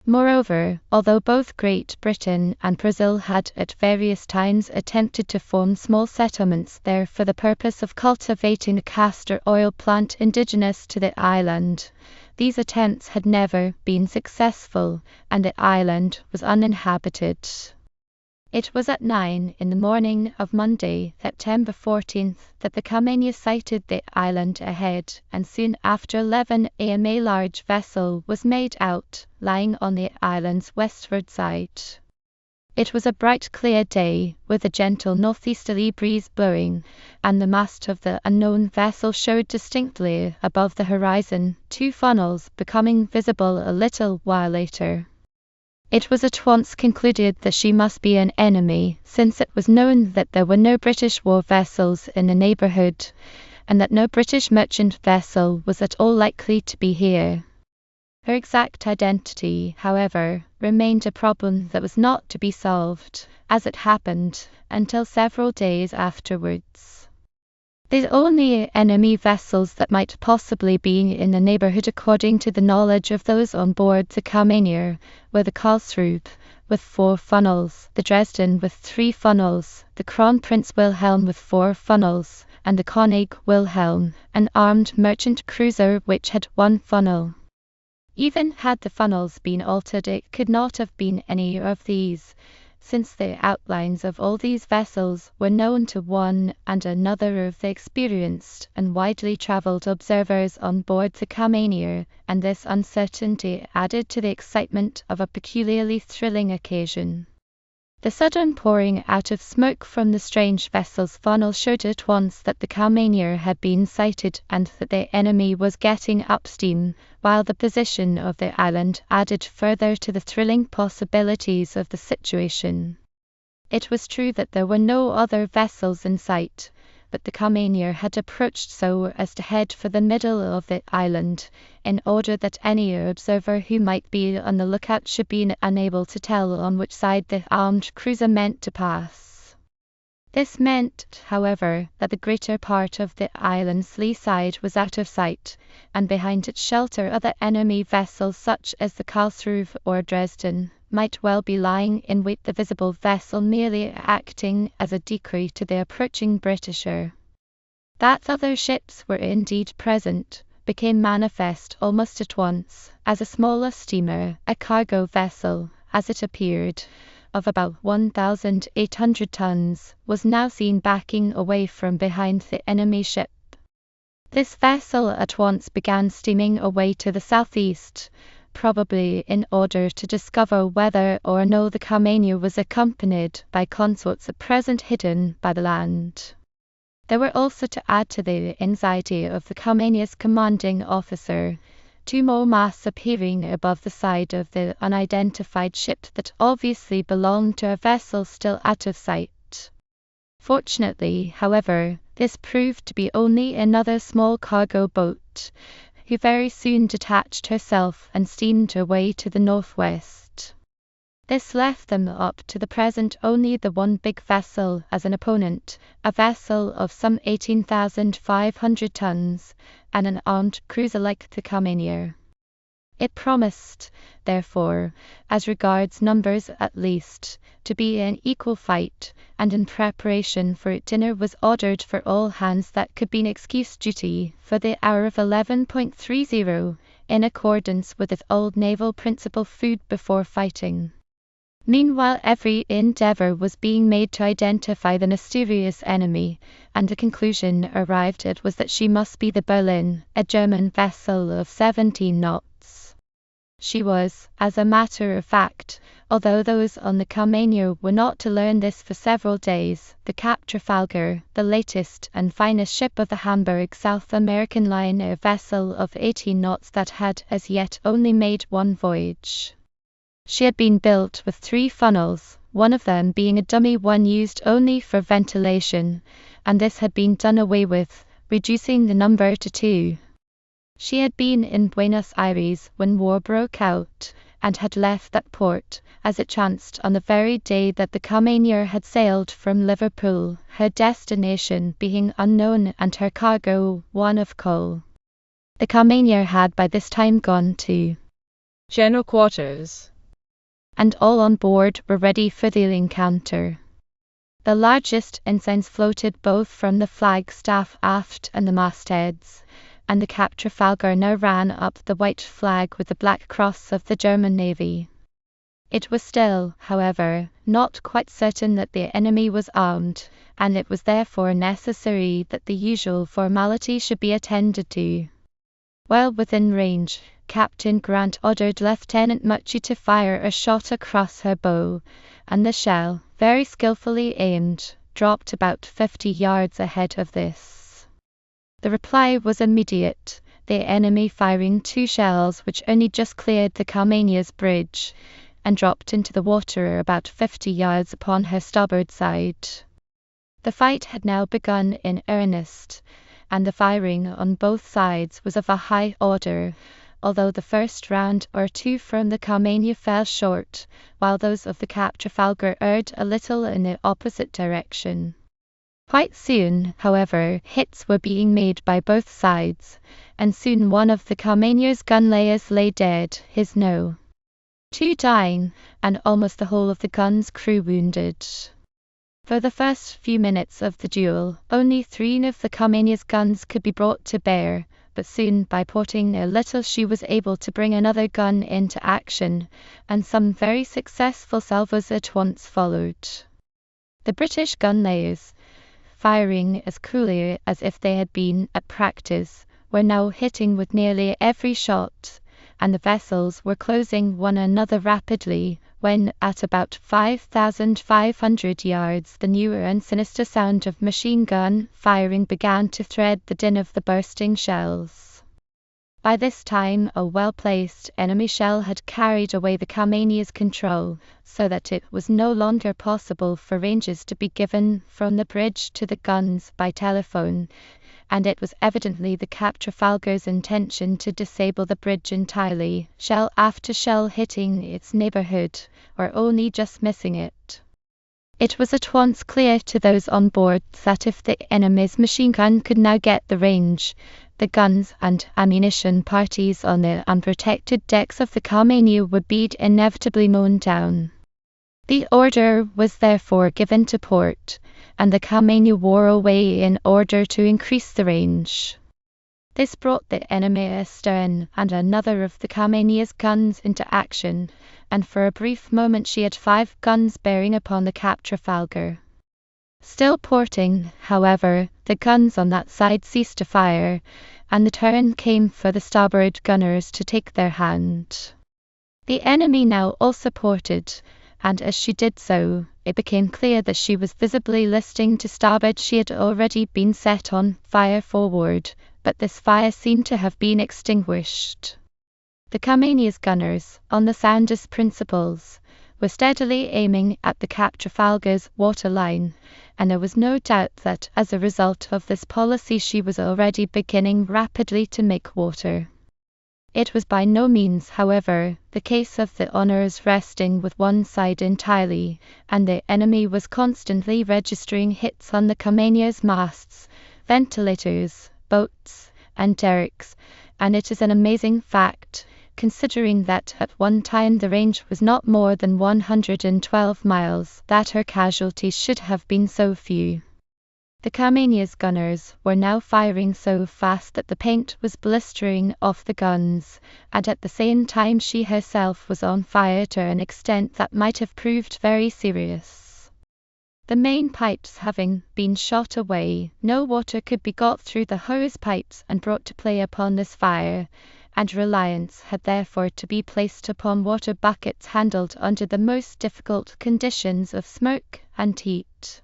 Moreover, although both Great Britain and Brazil had at various times attempted to form small settlements there for the purpose of cultivating a castor oil plant indigenous to the island, these attempts had never been successful, and the island was uninhabited. It was at 9 in the morning of Monday, September 14th, that the Carmania sighted the island ahead, and soon after 11 a.m. a large vessel was made out, lying on the island's westward side. It was a bright clear day, with a gentle northeasterly breeze blowing, and the mast of the unknown vessel showed distinctly above the horizon, 2 funnels becoming visible a little while later. It was at once concluded that she must be an enemy, since it was known that there were no British war vessels in the neighbourhood, and that no British merchant vessel was at all likely to be here. Her exact identity, however, remained a problem that was not to be solved, as it happened, until several days afterwards. The only enemy vessels that might possibly be in the neighbourhood, according to the knowledge of those on board the Carmania, were the Karlsruhe, with 4 funnels, the Dresden with 3 funnels, the Kronprinz Wilhelm with 4 funnels, and the König Wilhelm, an armed merchant cruiser which had 1 funnel. Even had the funnels been altered, it could not have been any of these, since the outlines of all these vessels were known to one and another of the experienced and widely travelled observers on board the Carmania, and this uncertainty added to the excitement of a peculiarly thrilling occasion. The sudden pouring out of smoke from the strange vessel's funnel showed at once that the Carmania had been sighted and that the enemy was getting up steam, while the position of the island added further to the thrilling possibilities of the situation. It was true that there were no other vessels in sight, but the Carmania had approached so as to head for the middle of the island, in order that any observer who might be on the lookout should be unable to tell on which side the armed cruiser meant to pass. This meant, however, that the greater part of the island's lee side was out of sight, and behind its shelter other enemy vessels such as the Karlsruhe or Dresden might well be lying in wait, the visible vessel merely acting as a decoy to the approaching Britisher. That other ships were indeed present became manifest almost at once, as a smaller steamer, a cargo vessel, as it appeared, of about 1,800 tons, was now seen backing away from behind the enemy ship. This vessel at once began steaming away to the southeast, probably in order to discover whether or no the Carmania was accompanied by consorts at present hidden by the land. There were also, to add to the anxiety of the Carmania's commanding officer, 2 more masts appearing above the side of the unidentified ship that obviously belonged to a vessel still out of sight. Fortunately, however, this proved to be only another small cargo boat, who very soon detached herself and steamed away to the northwest. This left them up to the present only the one big vessel as an opponent, a vessel of some 18,500 tons, and an armed cruiser like the Carmania. It promised, therefore, as regards numbers at least, to be an equal fight, and in preparation for it dinner was ordered for all hands that could be excuse duty for the hour of 11:30, in accordance with its old naval principle, food before fighting. Meanwhile every endeavour was being made to identify the mysterious enemy, and the conclusion arrived at was that she must be the Berlin, a German vessel of 17 knots. She was, as a matter of fact, although those on the Carmania were not to learn this for several days, the Cap Trafalgar, the latest and finest ship of the Hamburg South American Line, a vessel of 18 knots that had as yet only made one voyage. She had been built with 3 funnels, one of them being a dummy one used only for ventilation, and this had been done away with, reducing the number to 2. She had been in Buenos Aires when war broke out, and had left that port, as it chanced, on the very day that the Carmanier had sailed from Liverpool, her destination being unknown and her cargo one of coal. The Carmanier had by this time gone to General Quarters, and all on board were ready for the encounter. The largest ensigns floated both from the flagstaff aft and the mastheads, and the Cap Trafalgar now ran up the white flag with the black cross of the German Navy. It was still, however, not quite certain that the enemy was armed, and it was therefore necessary that the usual formality should be attended to. While within range, Captain Grant ordered Lieutenant Mucci to fire a shot across her bow, and the shell, very skillfully aimed, dropped about 50 yards ahead of this. The reply was immediate, the enemy firing 2 shells which only just cleared the Carmania's bridge, and dropped into the water about 50 yards upon her starboard side. The fight had now begun in earnest, and the firing on both sides was of a high order, although the first round or 2 from the Carmania fell short, while those of the Cap Trafalgar erred a little in the opposite direction. Quite soon, however, hits were being made by both sides, and soon one of the Carmanier's gunlayers lay dead, his No. 2 dying, and almost the whole of the gun's crew wounded. For the first few minutes of the duel, only 3 of the Carmania's guns could be brought to bear, but soon by porting a little she was able to bring another gun into action, and some very successful salvos at once followed. The British gunlayers, firing as coolly as if they had been at practice, were now hitting with nearly every shot, and the vessels were closing one another rapidly, when, at about 5,500 yards, the new and sinister sound of machine gun firing began to thread the din of the bursting shells. By this time a well-placed enemy shell had carried away the Carmania's control, so that it was no longer possible for ranges to be given from the bridge to the guns by telephone, and it was evidently the Cap Trafalgar's intention to disable the bridge entirely, shell after shell hitting its neighbourhood, or only just missing it. It was at once clear to those on board that if the enemy's machine gun could now get the range, the guns and ammunition parties on the unprotected decks of the Carmania would be inevitably mown down. The order was therefore given to port, and the Carmania wore away in order to increase the range. This brought the enemy astern and another of the Carmania's guns into action, and for a brief moment she had 5 guns bearing upon the Cap Trafalgar. Still porting, however, the guns on that side ceased to fire, and the turn came for the starboard gunners to take their hand. The enemy now also ported, and as she did so, it became clear that she was visibly listing to starboard. She had already been set on fire forward, but this fire seemed to have been extinguished. The Carmania's gunners, on the soundest principles, were steadily aiming at the Cap Trafalgar's waterline, and there was no doubt that as a result of this policy she was already beginning rapidly to make water. It was by no means, however, the case of the honours resting with one side entirely, and the enemy was constantly registering hits on the Carmania's masts, ventilators, boats, and derricks, and it is an amazing fact, considering that at one time the range was not more than 112 miles, that her casualties should have been so few. The Carmania's gunners were now firing so fast that the paint was blistering off the guns, and at the same time she herself was on fire to an extent that might have proved very serious. The main pipes having been shot away, no water could be got through the hose pipes and brought to play upon this fire, and reliance had therefore to be placed upon water buckets handled under the most difficult conditions of smoke and heat.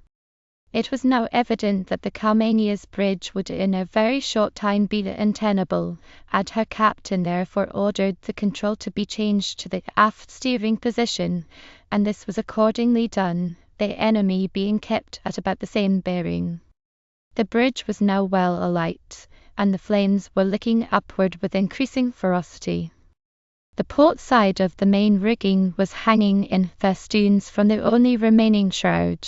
It was now evident that the Carmania's bridge would in a very short time be untenable, and her captain therefore ordered the control to be changed to the aft steering position, and this was accordingly done, the enemy being kept at about the same bearing. The bridge was now well alight, and the flames were licking upward with increasing ferocity. The port side of the main rigging was hanging in festoons from the only remaining shroud.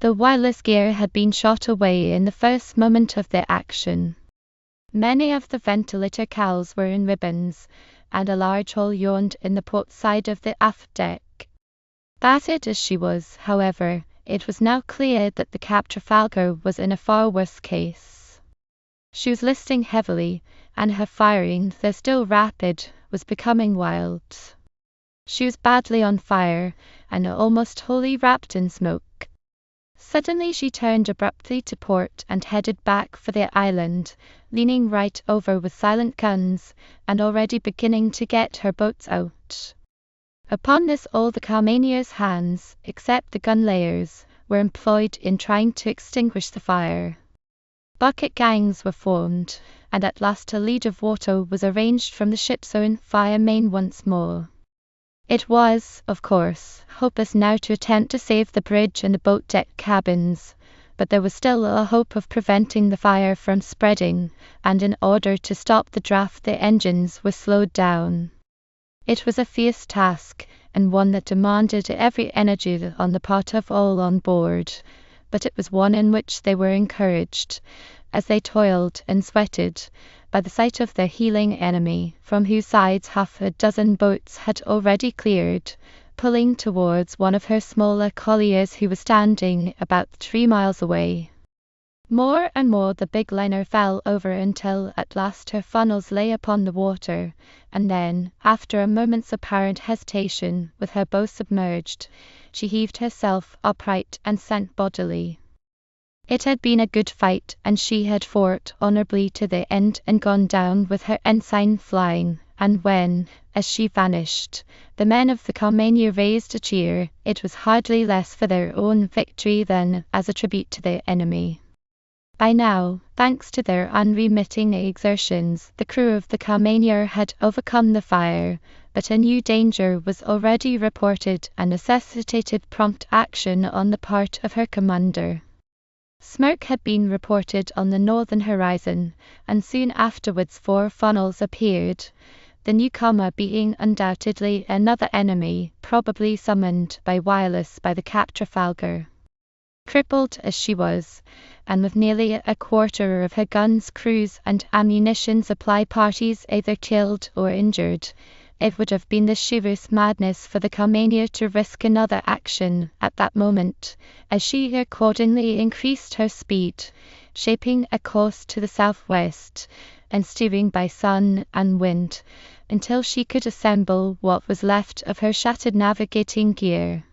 The wireless gear had been shot away in the first moment of the action. Many of the ventilator cowls were in ribbons, and a large hole yawned in the port side of the aft deck. Battered as she was, however, it was now clear that the Cap Trafalgar was in a far worse case. She was listing heavily, and her firing, though still rapid, was becoming wild. She was badly on fire, and almost wholly wrapped in smoke. Suddenly she turned abruptly to port and headed back for the island, leaning right over with silent guns, and already beginning to get her boats out. Upon this all the Carmania's hands, except the gun layers, were employed in trying to extinguish the fire. Bucket gangs were formed, and at last a lead of water was arranged from the ship's own fire main once more. It was, of course, hopeless now to attempt to save the bridge and the boat deck cabins, but there was still a hope of preventing the fire from spreading, and in order to stop the draught the engines were slowed down. It was a fierce task, and one that demanded every energy on the part of all on board, but it was one in which they were encouraged, as they toiled and sweated, by the sight of their heeling enemy, from whose sides half a dozen boats had already cleared, pulling towards one of her smaller colliers who was standing about 3 miles away. More and more the big liner fell over until at last her funnels lay upon the water, and then, after a moment's apparent hesitation, with her bow submerged, she heaved herself upright and sank bodily. It had been a good fight, and she had fought honourably to the end and gone down with her ensign flying, and when, as she vanished, the men of the Carmania raised a cheer, it was hardly less for their own victory than as a tribute to the enemy. By now, thanks to their unremitting exertions, the crew of the Carmania had overcome the fire, but a new danger was already reported and necessitated prompt action on the part of her commander. Smoke had been reported on the northern horizon, and soon afterwards 4 funnels appeared, the newcomer being undoubtedly another enemy, probably summoned by wireless by the Cap Trafalgar. Crippled as she was, and with nearly a quarter of her guns, crews, and ammunition supply parties either killed or injured, it would have been the sheerest madness for the Carmania to risk another action at that moment, as she accordingly increased her speed, shaping a course to the southwest, and steering by sun and wind, until she could assemble what was left of her shattered navigating gear.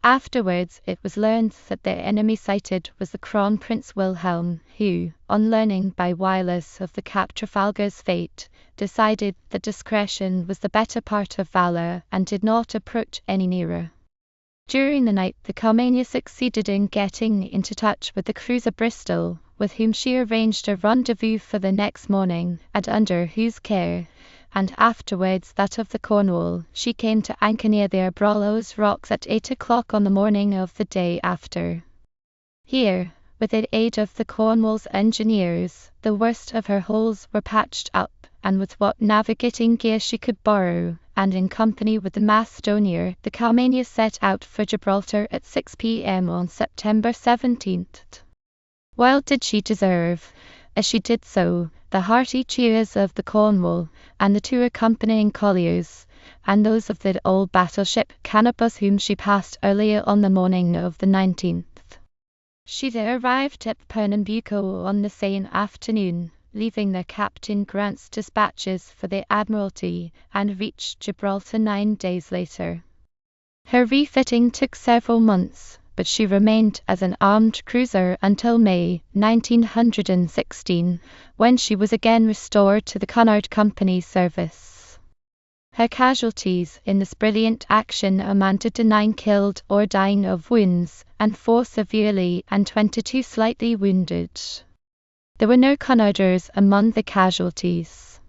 Afterwards it was learned that the enemy sighted was the Crown Prince Wilhelm, who, on learning by wireless of the Cap Trafalgar's fate, decided that discretion was the better part of valour and did not approach any nearer. During the night the Carmania succeeded in getting into touch with the cruiser Bristol, with whom she arranged a rendezvous for the next morning, and under whose care, and afterwards that of the Cornwall, she came to anchor near the Abrolhos rocks at 8 o'clock on the morning of the day after. Here, with the aid of the Cornwall's engineers, the worst of her holes were patched up, and with what navigating gear she could borrow, and in company with the Macedonia, the Carmania set out for Gibraltar at 6 p.m. on September 17th. Well did she deserve, as she did so, the hearty cheers of the Cornwall, and the 2 accompanying colliers, and those of the old battleship Canopus whom she passed earlier on the morning of the 19th. She there arrived at Pernambuco on the same afternoon, leaving their captain Grant's dispatches for the Admiralty, and reached Gibraltar 9 days later. Her refitting took several months, but she remained as an armed cruiser until May 1916, when she was again restored to the Cunard Company's service. Her casualties in this brilliant action amounted to 9 killed or dying of wounds, and 4 severely and 22 slightly wounded. There were no Cunarders among the casualties.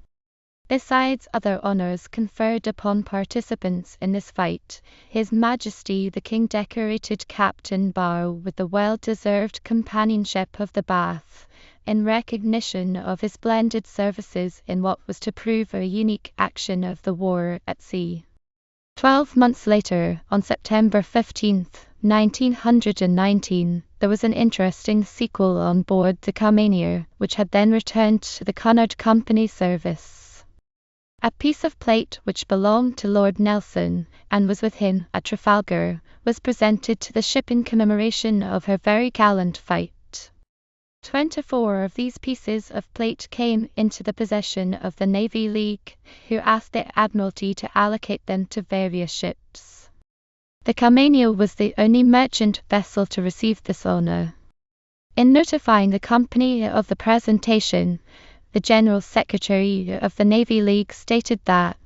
Besides other honours conferred upon participants in this fight, His Majesty the King decorated Captain Barr with the well-deserved Companionship of the Bath, in recognition of his splendid services in what was to prove a unique action of the war at sea. 12 months later, on September 15, 1919, there was an interesting sequel on board the Carmania, which had then returned to the Cunard Company service. A piece of plate which belonged to Lord Nelson, and was with him at Trafalgar, was presented to the ship in commemoration of her very gallant fight. 24 of these pieces of plate came into the possession of the Navy League, who asked the Admiralty to allocate them to various ships. The Carmania was the only merchant vessel to receive this honour. In notifying the company of the presentation, the General Secretary of the Navy League stated that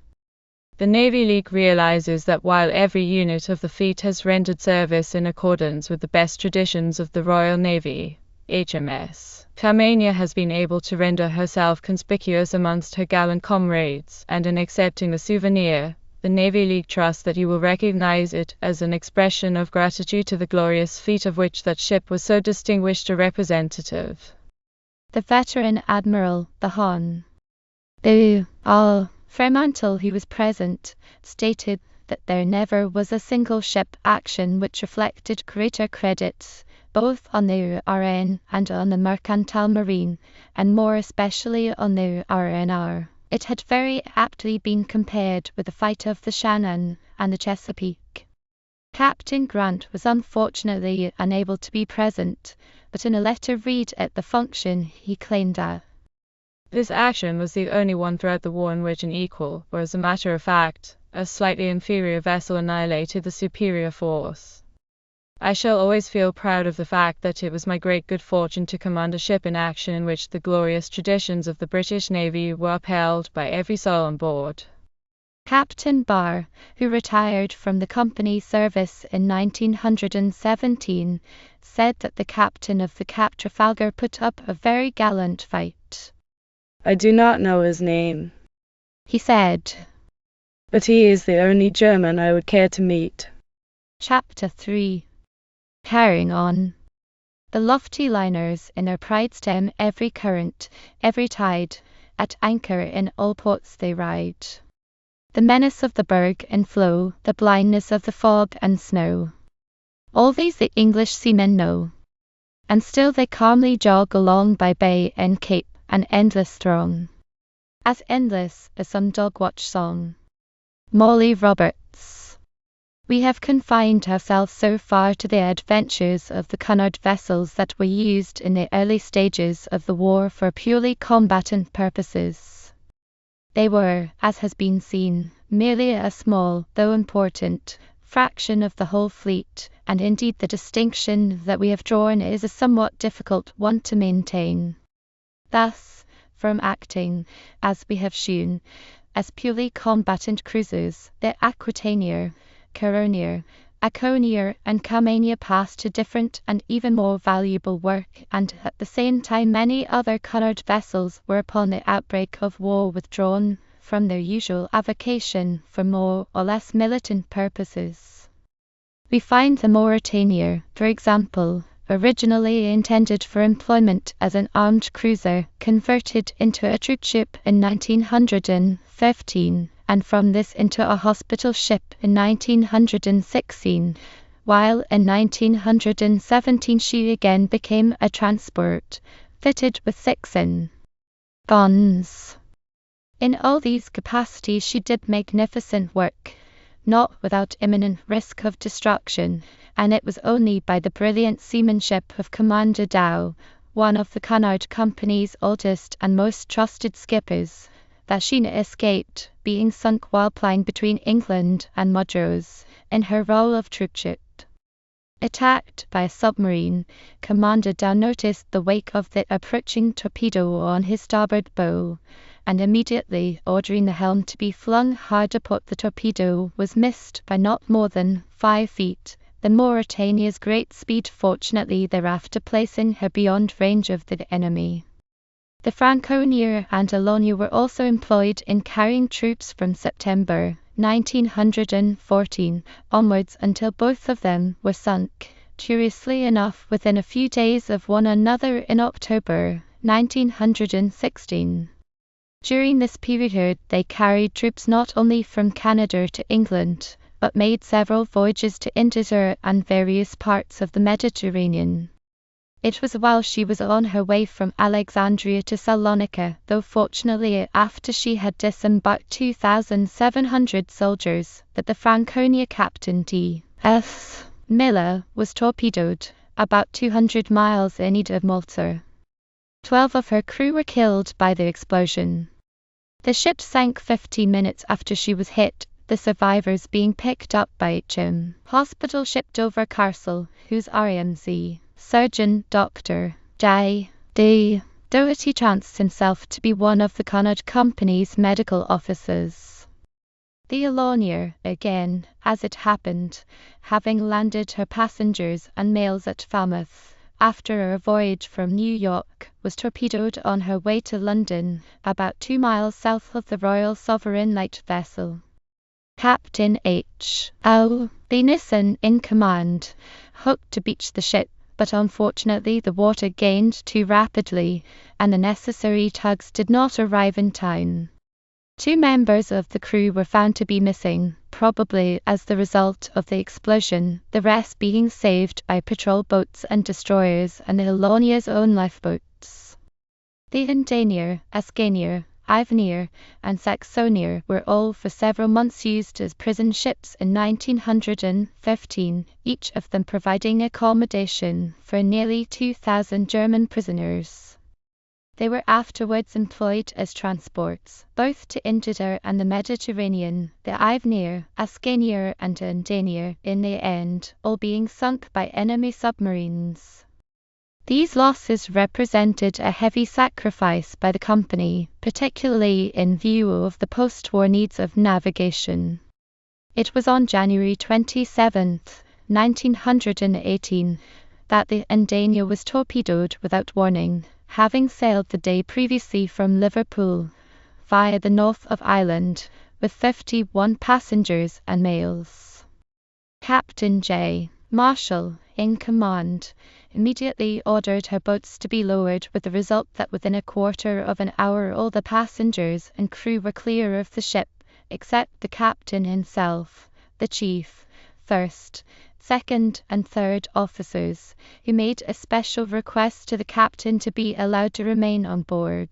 the Navy League realizes that while every unit of the fleet has rendered service in accordance with the best traditions of the Royal Navy, HMS Carmania has been able to render herself conspicuous amongst her gallant comrades, and in accepting the souvenir, the Navy League trusts that you will recognize it as an expression of gratitude to the glorious feat of which that ship was so distinguished a representative. The veteran Admiral, the Hon. Fremantle, who was present, stated that there never was a single ship action which reflected greater credit, both on the RN and on the mercantile marine, and more especially on the RNR. It had very aptly been compared with the fight of the Shannon and the Chesapeake. Captain Grant was unfortunately unable to be present, but in a letter read at the function he claimed that this action was the only one throughout the war in which an equal, or as a matter of fact, a slightly inferior vessel annihilated the superior force. I shall always feel proud of the fact that it was my great good fortune to command a ship in action in which the glorious traditions of the British Navy were upheld by every soul on board. Captain Barr, who retired from the company service in 1917, said that the captain of the Cap Trafalgar put up a very gallant fight. I do not know his name, he said, but he is the only German I would care to meet. Chapter 3. Carrying on. The lofty liners in their pride stem every current, every tide, at anchor in all ports they ride. The menace of the berg and floe, the blindness of the fog and snow. All these the English seamen know. And still they calmly jog along by bay and cape, an endless throng. As endless as some dog-watch song. Molly Roberts. We have confined ourselves so far to the adventures of the Cunard vessels that were used in the early stages of the war for purely combatant purposes. They were, as has been seen, merely a small, though important, fraction of the whole fleet, and indeed the distinction that we have drawn is a somewhat difficult one to maintain. Thus, from acting, as we have shewn, as purely combatant cruisers, the Aquitania, Caronia, Aconia and Carmania passed to different and even more valuable work, and at the same time many other Cunard vessels were upon the outbreak of war withdrawn from their usual avocation for more or less militant purposes. We find the Mauretania, for example, originally intended for employment as an armed cruiser, converted into a troop ship in 1915, and from this into a hospital ship in 1916, while in 1917 she again became a transport, fitted with 6 guns. In all these capacities she did magnificent work, not without imminent risk of destruction, and it was only by the brilliant seamanship of Commander Dow, one of the Cunard Company's oldest and most trusted skippers, that she escaped being sunk while plying between England and Mudros, in her role of troopship. Attacked by a submarine, Commander Dow noticed the wake of the approaching torpedo on his starboard bow, and immediately ordering the helm to be flung hard aport. The torpedo was missed by not more than 5 feet, the Mauretania's great speed fortunately thereafter placing her beyond range of the enemy. The Franconia and Alonia were also employed in carrying troops from September 1914 onwards until both of them were sunk, curiously enough within a few days of one another in October 1916. During this period they carried troops not only from Canada to England, but made several voyages to India and various parts of the Mediterranean. It was while she was on her way from Alexandria to Salonika, though fortunately after she had disembarked 2,700 soldiers, that the Franconia Captain T.S. Miller was torpedoed, about 200 miles in east of Malta. 12 of her crew were killed by the explosion. The ship sank 15 minutes after she was hit, the survivors being picked up by HM Hospital ship Dover Castle, whose RMC surgeon Dr. J. D. Doherty chanced himself to be one of the Cunard Company's medical officers. The Alonia, again, as it happened, having landed her passengers and mails at Falmouth, after a voyage from New York, was torpedoed on her way to London, about 2 miles south of the Royal Sovereign light vessel. Captain H. L. Benison, in command, hoped to beach the ship, but unfortunately the water gained too rapidly, and the necessary tugs did not arrive in time. 2 members of the crew were found to be missing, probably as the result of the explosion, the rest being saved by patrol boats and destroyers and the Alonia's own lifeboats. The Indania, Ascania, Ivania, and Saxonia were all for several months used as prison ships in 1915, each of them providing accommodation for nearly 2,000 German prisoners. They were afterwards employed as transports, both to India and the Mediterranean, the Ivania, Ascania and Indania, in the end, all being sunk by enemy submarines. These losses represented a heavy sacrifice by the company, particularly in view of the post-war needs of navigation. It was on January 27, 1918, that the Indania was torpedoed without warning, having sailed the day previously from Liverpool, via the north of Ireland, with 51 passengers and mails. Captain J. Marshall, in command, immediately ordered her boats to be lowered, with the result that within a quarter of an hour all the passengers and crew were clear of the ship, except the captain himself, the chief, first, second and third officers, who made a special request to the captain to be allowed to remain on board.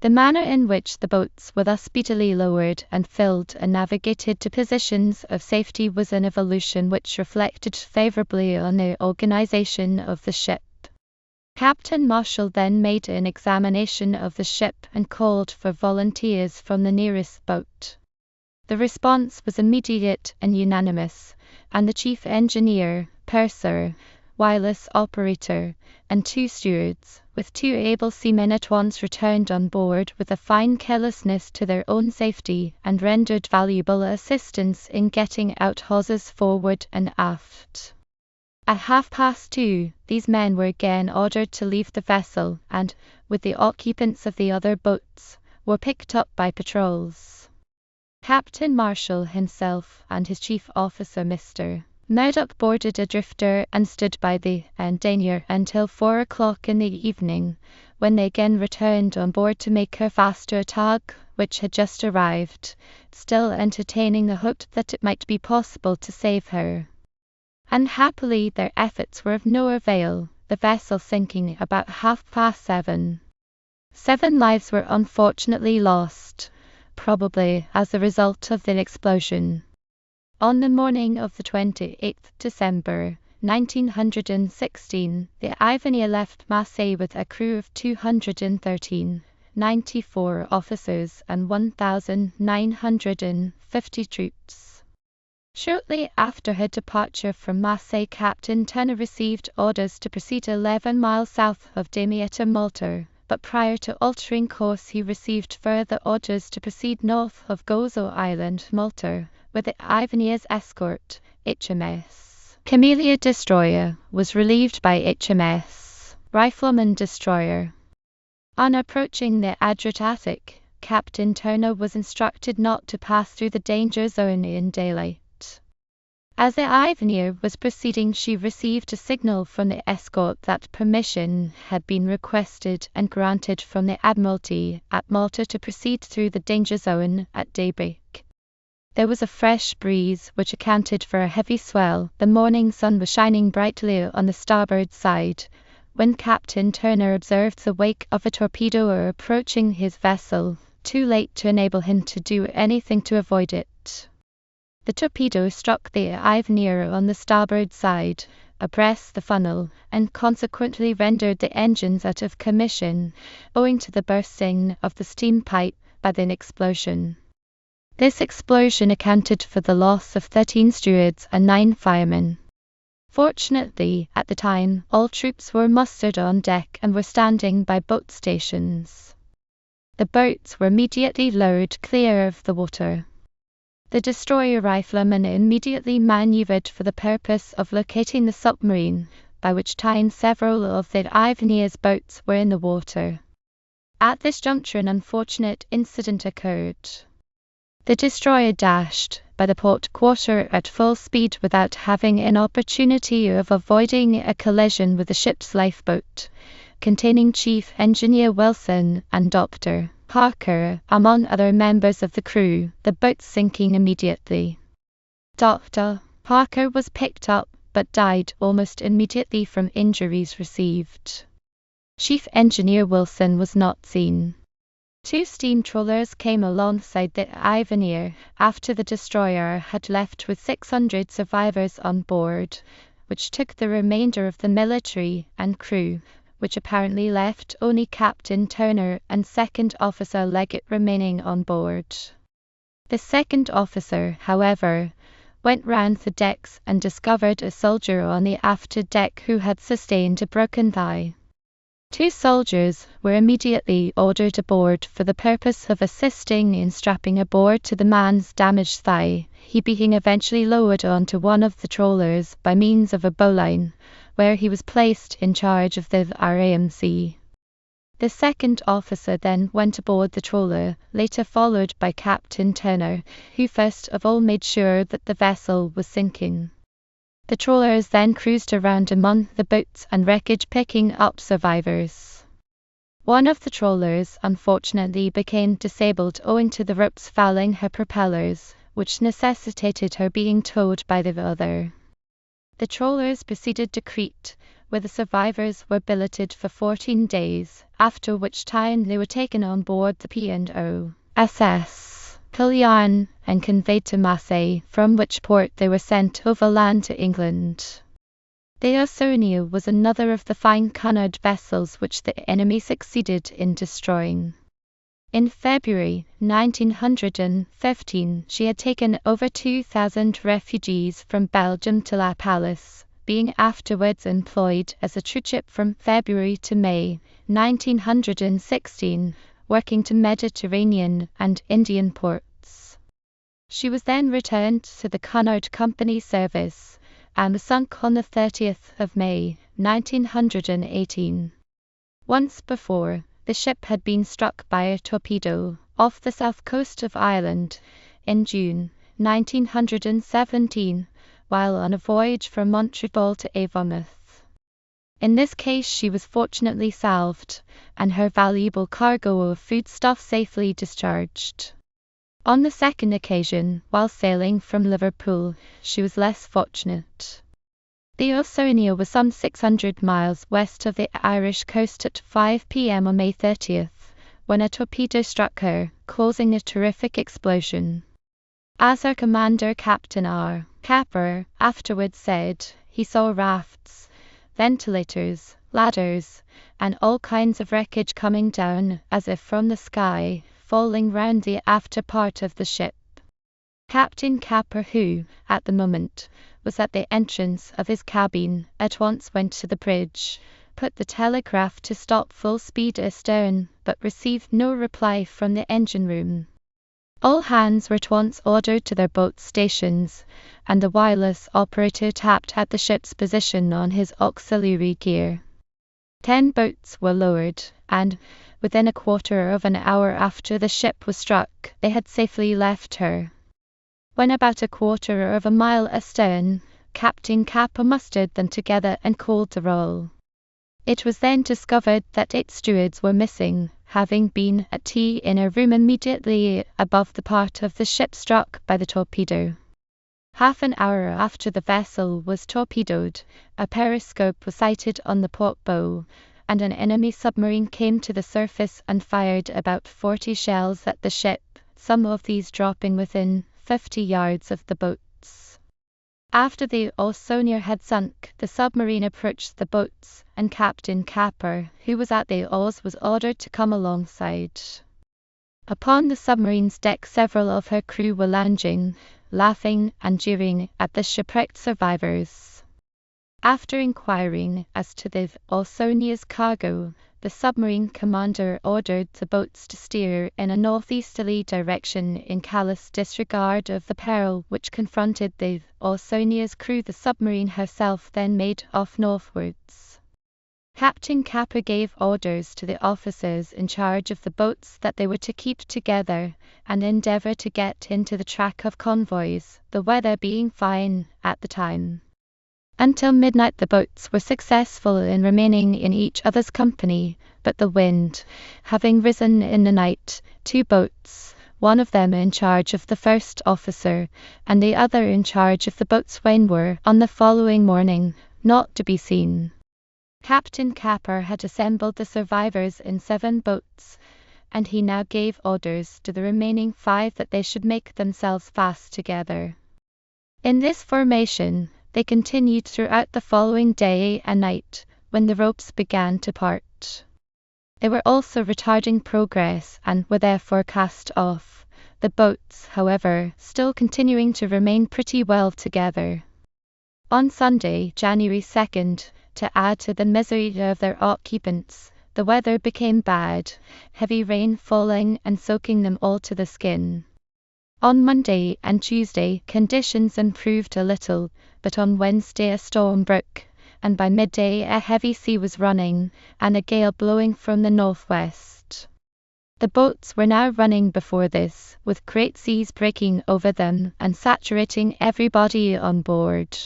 The manner in which the boats were thus speedily lowered and filled and navigated to positions of safety was an evolution which reflected favourably on the organisation of the ship. Captain Marshall then made an examination of the ship and called for volunteers from the nearest boat. The response was immediate and unanimous, and the chief engineer, purser, wireless operator, and 2 stewards, with 2 able seamen at once returned on board with a fine carelessness to their own safety, and rendered valuable assistance in getting out hawsers forward and aft. At 2:30, these men were again ordered to leave the vessel, and, with the occupants of the other boats, were picked up by patrols. Captain Marshall himself and his chief officer, Mr. Murdoch, boarded a drifter and stood by the Indania until 4 o'clock in the evening, when they again returned on board to make her fast to a tug which had just arrived, still entertaining the hope that it might be possible to save her. Unhappily their efforts were of no avail, the vessel sinking about 7:30. 7 lives were unfortunately lost, probably as a result of the explosion. On the morning of the 28th December, 1916, the Ivania left Marseille with a crew of 213, 94 officers and 1,950 troops. Shortly after her departure from Marseille, Captain Turner received orders to proceed 11 miles south of Damietta, Malta, but prior to altering course he received further orders to proceed north of Gozo Island, Malta, where the Ivanier's escort, HMS Camellia Destroyer, was relieved by HMS Rifleman Destroyer. On approaching the Adriatic, Captain Turner was instructed not to pass through the danger zone in daylight. As the Ivanier was proceeding, she received a signal from the escort that permission had been requested and granted from the Admiralty at Malta to proceed through the danger zone at daybreak. There was a fresh breeze which accounted for a heavy swell. The morning sun was shining brightly on the starboard side, when Captain Turner observed the wake of a torpedo approaching his vessel, too late to enable him to do anything to avoid it. The torpedo struck the Ivanier on the starboard side, abreast the funnel, and consequently rendered the engines out of commission, owing to the bursting of the steam pipe by the explosion. This explosion accounted for the loss of 13 stewards and 9 firemen. Fortunately, at the time, all troops were mustered on deck and were standing by boat stations. The boats were immediately lowered clear of the water. The destroyer riflemen immediately maneuvered for the purpose of locating the submarine, by which time several of the Ivanier's boats were in the water. At this juncture an unfortunate incident occurred. The destroyer dashed by the port quarter at full speed without having an opportunity of avoiding a collision with the ship's lifeboat, containing Chief Engineer Wilson and Dr. Parker, among other members of the crew, the boat sinking immediately. Dr. Parker was picked up, but died almost immediately from injuries received. Chief Engineer Wilson was not seen. 2 steam trawlers came alongside the Ivanier after the destroyer had left with 600 survivors on board, which took the remainder of the military and crew, which apparently left only Captain Turner and Second Officer Leggett remaining on board. The second officer, however, went round the decks and discovered a soldier on the after deck who had sustained a broken thigh. 2 soldiers were immediately ordered aboard for the purpose of assisting in strapping a board to the man's damaged thigh, he being eventually lowered onto one of the trawlers by means of a bowline, where he was placed in charge of the RAMC. The second officer then went aboard the trawler, later followed by Captain Turner, who first of all made sure that the vessel was sinking. The trawlers then cruised around among the boats and wreckage picking up survivors. One of the trawlers unfortunately became disabled owing to the ropes fouling her propellers, which necessitated her being towed by the other. The trawlers proceeded to Crete, where the survivors were billeted for 14 days, after which time they were taken on board the P&O SS Cullinan and conveyed to Marseille, from which port they were sent overland to England. The Ausonia was another of the fine Cunard vessels which the enemy succeeded in destroying. In February 1915, she had taken over 2,000 refugees from Belgium to La Pallice, being afterwards employed as a troopship from February to May 1916, working to Mediterranean and Indian ports. She was then returned to the Cunard Company service and was sunk on the 30th of May 1918. Once before, the ship had been struck by a torpedo off the south coast of Ireland in June 1917, while on a voyage from Montreal to Avonmouth. In this case she was fortunately salved, and her valuable cargo of foodstuff safely discharged. On the second occasion, while sailing from Liverpool, she was less fortunate. The Ausonia was some 600 miles west of the Irish coast at 5 p.m. on May 30th, when a torpedo struck her, causing a terrific explosion. As her commander, Captain R. Capper, afterwards said, he saw rafts, ventilators, ladders, and all kinds of wreckage coming down as if from the sky, falling round the after part of the ship. Captain Capper, who, at the moment, was at the entrance of his cabin, at once went to the bridge, put the telegraph to stop full speed astern, but received no reply from the engine room. All hands were at once ordered to their boat stations, and the wireless operator tapped at the ship's position on his auxiliary gear. 10 boats were lowered, and, within a quarter of an hour after the ship was struck, they had safely left her. When about a quarter of a mile astern, Captain Capper mustered them together and called the roll. It was then discovered that 8 stewards were missing, having been at tea in a room immediately above the part of the ship struck by the torpedo. Half an hour after the vessel was torpedoed, a periscope was sighted on the port bow, and an enemy submarine came to the surface and fired about 40 shells at the ship, some of these dropping within 50 yards of the boats. After the Ausonia had sunk, the submarine approached the boats, and Captain Capper, who was at the oars, was ordered to come alongside. Upon the submarine's deck several of her crew were lounging, laughing and jeering at the shipwrecked survivors. After inquiring as to the Ausonia's cargo, the submarine commander ordered the boats to steer in a northeasterly direction in callous disregard of the peril which confronted the Ausonia's crew. The submarine herself then made off northwards. Captain Capper gave orders to the officers in charge of the boats that they were to keep together and endeavour to get into the track of convoys, the weather being fine at the time. Until midnight the boats were successful in remaining in each other's company, but the wind having risen in the night, 2 boats, one of them in charge of the first officer, and the other in charge of the boatswain, were, on the following morning, not to be seen. Captain Capper had assembled the survivors in 7 boats, and he now gave orders to the remaining 5 that they should make themselves fast together. In this formation they continued throughout the following day and night, when the ropes began to part. They were also retarding progress and were therefore cast off, the boats, however, still continuing to remain pretty well together. On Sunday, January 2nd, to add to the misery of their occupants, the weather became bad, heavy rain falling and soaking them all to the skin. On Monday and Tuesday conditions improved a little, but on Wednesday a storm broke, and by midday a heavy sea was running, and a gale blowing from the northwest. The boats were now running before this, with great seas breaking over them and saturating everybody on board.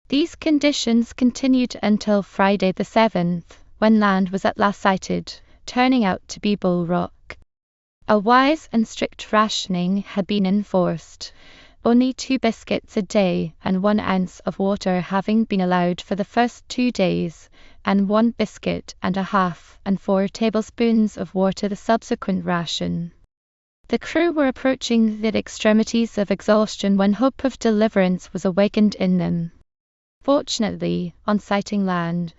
These conditions continued until Friday the 7th, when land was at last sighted, turning out to be Bull Rock. A wise and strict rationing had been enforced, only 2 biscuits a day and 1 ounce of water having been allowed for the first 2 days, and 1 biscuit and a half and 4 tablespoons of water the subsequent ration. The crew were approaching the extremities of exhaustion when hope of deliverance was awakened in them. Fortunately, on sighting land,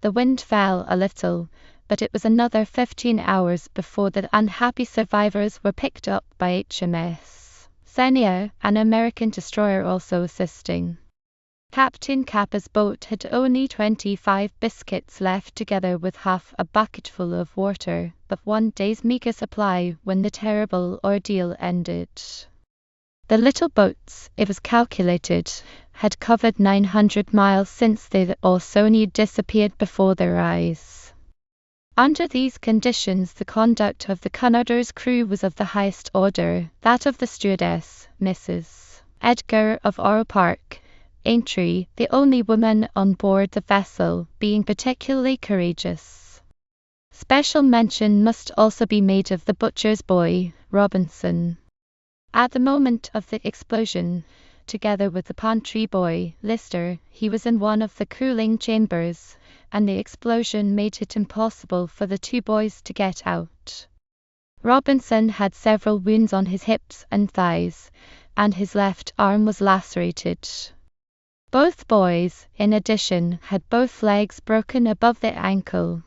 the wind fell a little, but it was another 15 hours before the unhappy survivors were picked up by HMS Xenia, an American destroyer, also assisting. Captain Capper's boat had only 25 biscuits left, together with half a bucketful of water, but 1 day's meagre supply when the terrible ordeal ended. The little boats, it was calculated, had covered 900 miles since the Ausonia disappeared before their eyes. Under these conditions the conduct of the Cunarder's crew was of the highest order, that of the stewardess, Mrs. Edgar of Orle Park, Aintree, the only woman on board the vessel, being particularly courageous. Special mention must also be made of the butcher's boy, Robinson. At the moment of the explosion, together with the pantry boy, Lister, he was in one of the cooling chambers, and the explosion made it impossible for the 2 boys to get out. Robinson had several wounds on his hips and thighs, and his left arm was lacerated. Both boys, in addition, had both legs broken above the ankle.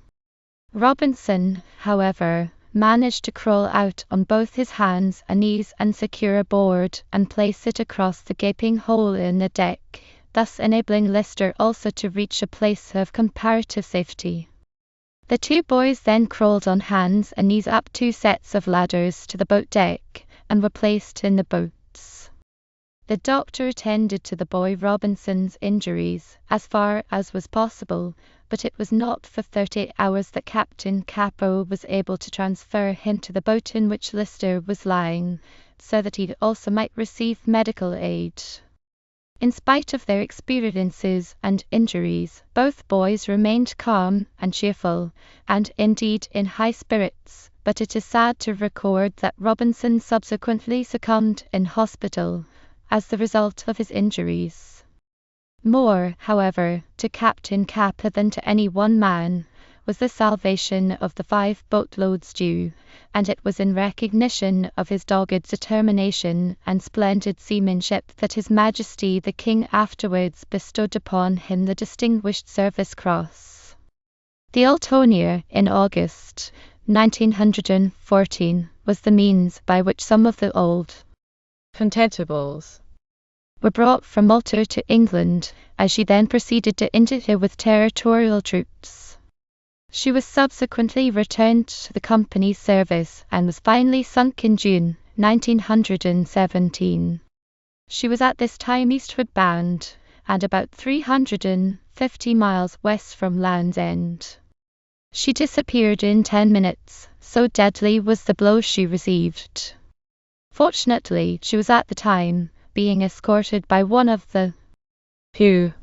Robinson, however, managed to crawl out on both his hands and knees and secure a board and place it across the gaping hole in the deck, thus enabling Lister also to reach a place of comparative safety. The two boys then crawled on hands and knees up 2 sets of ladders to the boat deck and were placed in the boats. The doctor attended to the boy Robinson's injuries as far as was possible, but it was not for 30 hours that Captain Capo was able to transfer him to the boat in which Lister was lying, so that he also might receive medical aid. In spite of their experiences and injuries, both boys remained calm and cheerful, and indeed in high spirits, but it is sad to record that Robinson subsequently succumbed in hospital as the result of his injuries. More, however, to Captain Capa than to any one man was the salvation of the 5 boatloads due, and it was in recognition of his dogged determination and splendid seamanship that His Majesty the King afterwards bestowed upon him the Distinguished Service Cross. The Altonia, in August 1914, was the means by which some of the old Contentables were brought from Malta to England, as she then proceeded to India with territorial troops. She was subsequently returned to the company's service and was finally sunk in June 1917. She was at this time eastward bound, and about 350 miles west from Land's End. She disappeared in 10 minutes, so deadly was the blow she received. Fortunately, she was at the time being escorted by one of the few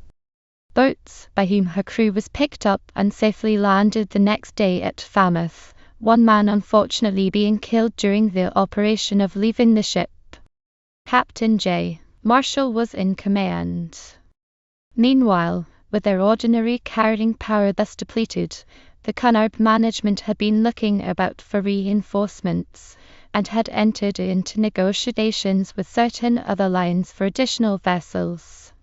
boats by whom her crew was picked up and safely landed the next day at Falmouth, one man unfortunately being killed during the operation of leaving the ship. Captain J. Marshall was in command. Meanwhile, with their ordinary carrying power thus depleted, the Cunard management had been looking about for reinforcements, and had entered into negotiations with certain other lines for additional vessels.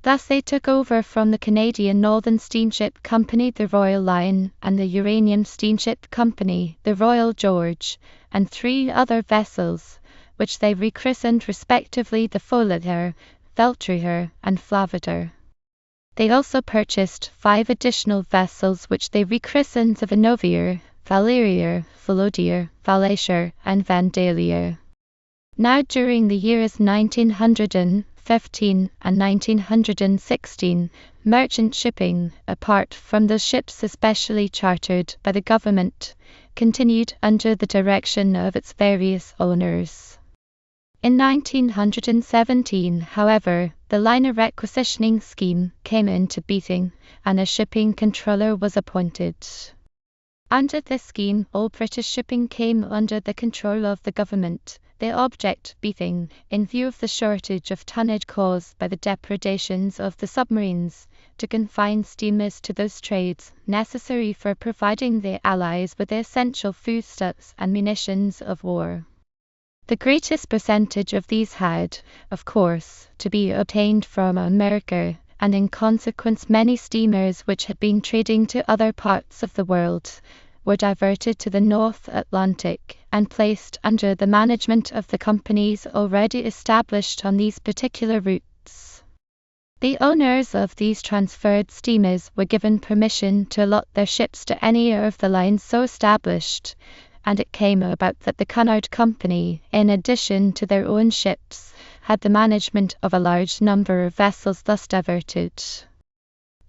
Thus they took over from the Canadian Northern Steamship Company the Royal Line and the Uranium Steamship Company the Royal George, and 3 other vessels, which they rechristened respectively the Folater, Veltrier, and Flavater. They also purchased 5 additional vessels which they rechristened the Vanovier, Valerier, Volodier, Valacher, and Vandalia. Now during the years 1915 and 1916, merchant shipping, apart from the ships especially chartered by the government, continued under the direction of its various owners. In 1917, however, the liner requisitioning scheme came into being, and a shipping controller was appointed. Under this scheme, all British shipping came under the control of the government, the object being, in view of the shortage of tonnage caused by the depredations of the submarines, to confine steamers to those trades necessary for providing the Allies with the essential foodstuffs and munitions of war. The greatest percentage of these had, of course, to be obtained from America, and in consequence many steamers which had been trading to other parts of the world were diverted to the North Atlantic and placed under the management of the companies already established on these particular routes. The owners of these transferred steamers were given permission to allot their ships to any of the lines so established, and it came about that the Cunard Company, in addition to their own ships, had the management of a large number of vessels thus diverted.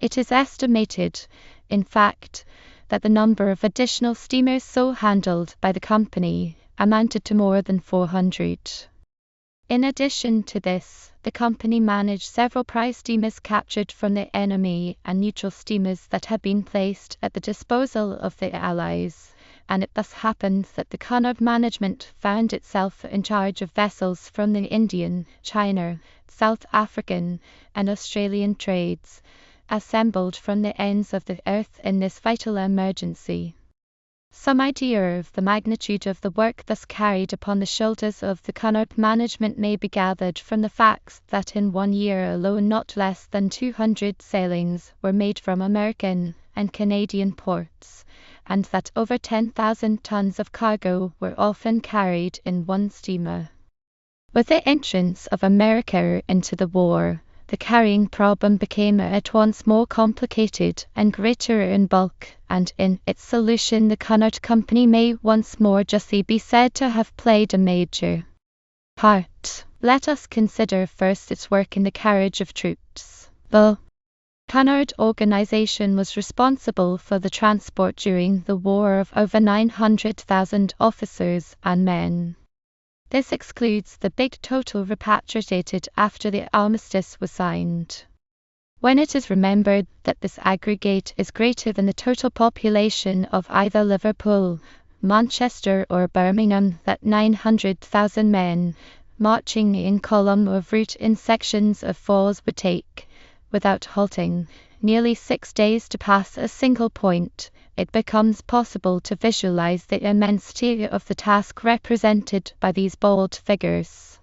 It is estimated, in fact, that the number of additional steamers so handled by the company amounted to more than 400. In addition to this, the company managed several prize steamers captured from the enemy and neutral steamers that had been placed at the disposal of the Allies, and it thus happened that the Cunard management found itself in charge of vessels from the Indian, China, South African, and Australian trades, assembled from the ends of the earth in this vital emergency. Some idea of the magnitude of the work thus carried upon the shoulders of the Cunard management may be gathered from the facts that in 1 year alone not less than 200 sailings were made from American and Canadian ports, and that over 10,000 tons of cargo were often carried in one steamer. With the entrance of America into the war, the carrying problem became at once more complicated and greater in bulk, and in its solution the Cunard Company may once more justly be said to have played a major part. Let us consider first its work in the carriage of troops. The Cunard organization was responsible for the transport during the war of over 900,000 officers and men. This excludes the big total repatriated after the armistice was signed. When it is remembered that this aggregate is greater than the total population of either Liverpool, Manchester or Birmingham, that 900,000 men, marching in column of route in sections of fours, would take, without halting, nearly 6 days to pass a single point, it becomes possible to visualize the immensity of the task represented by these bold figures.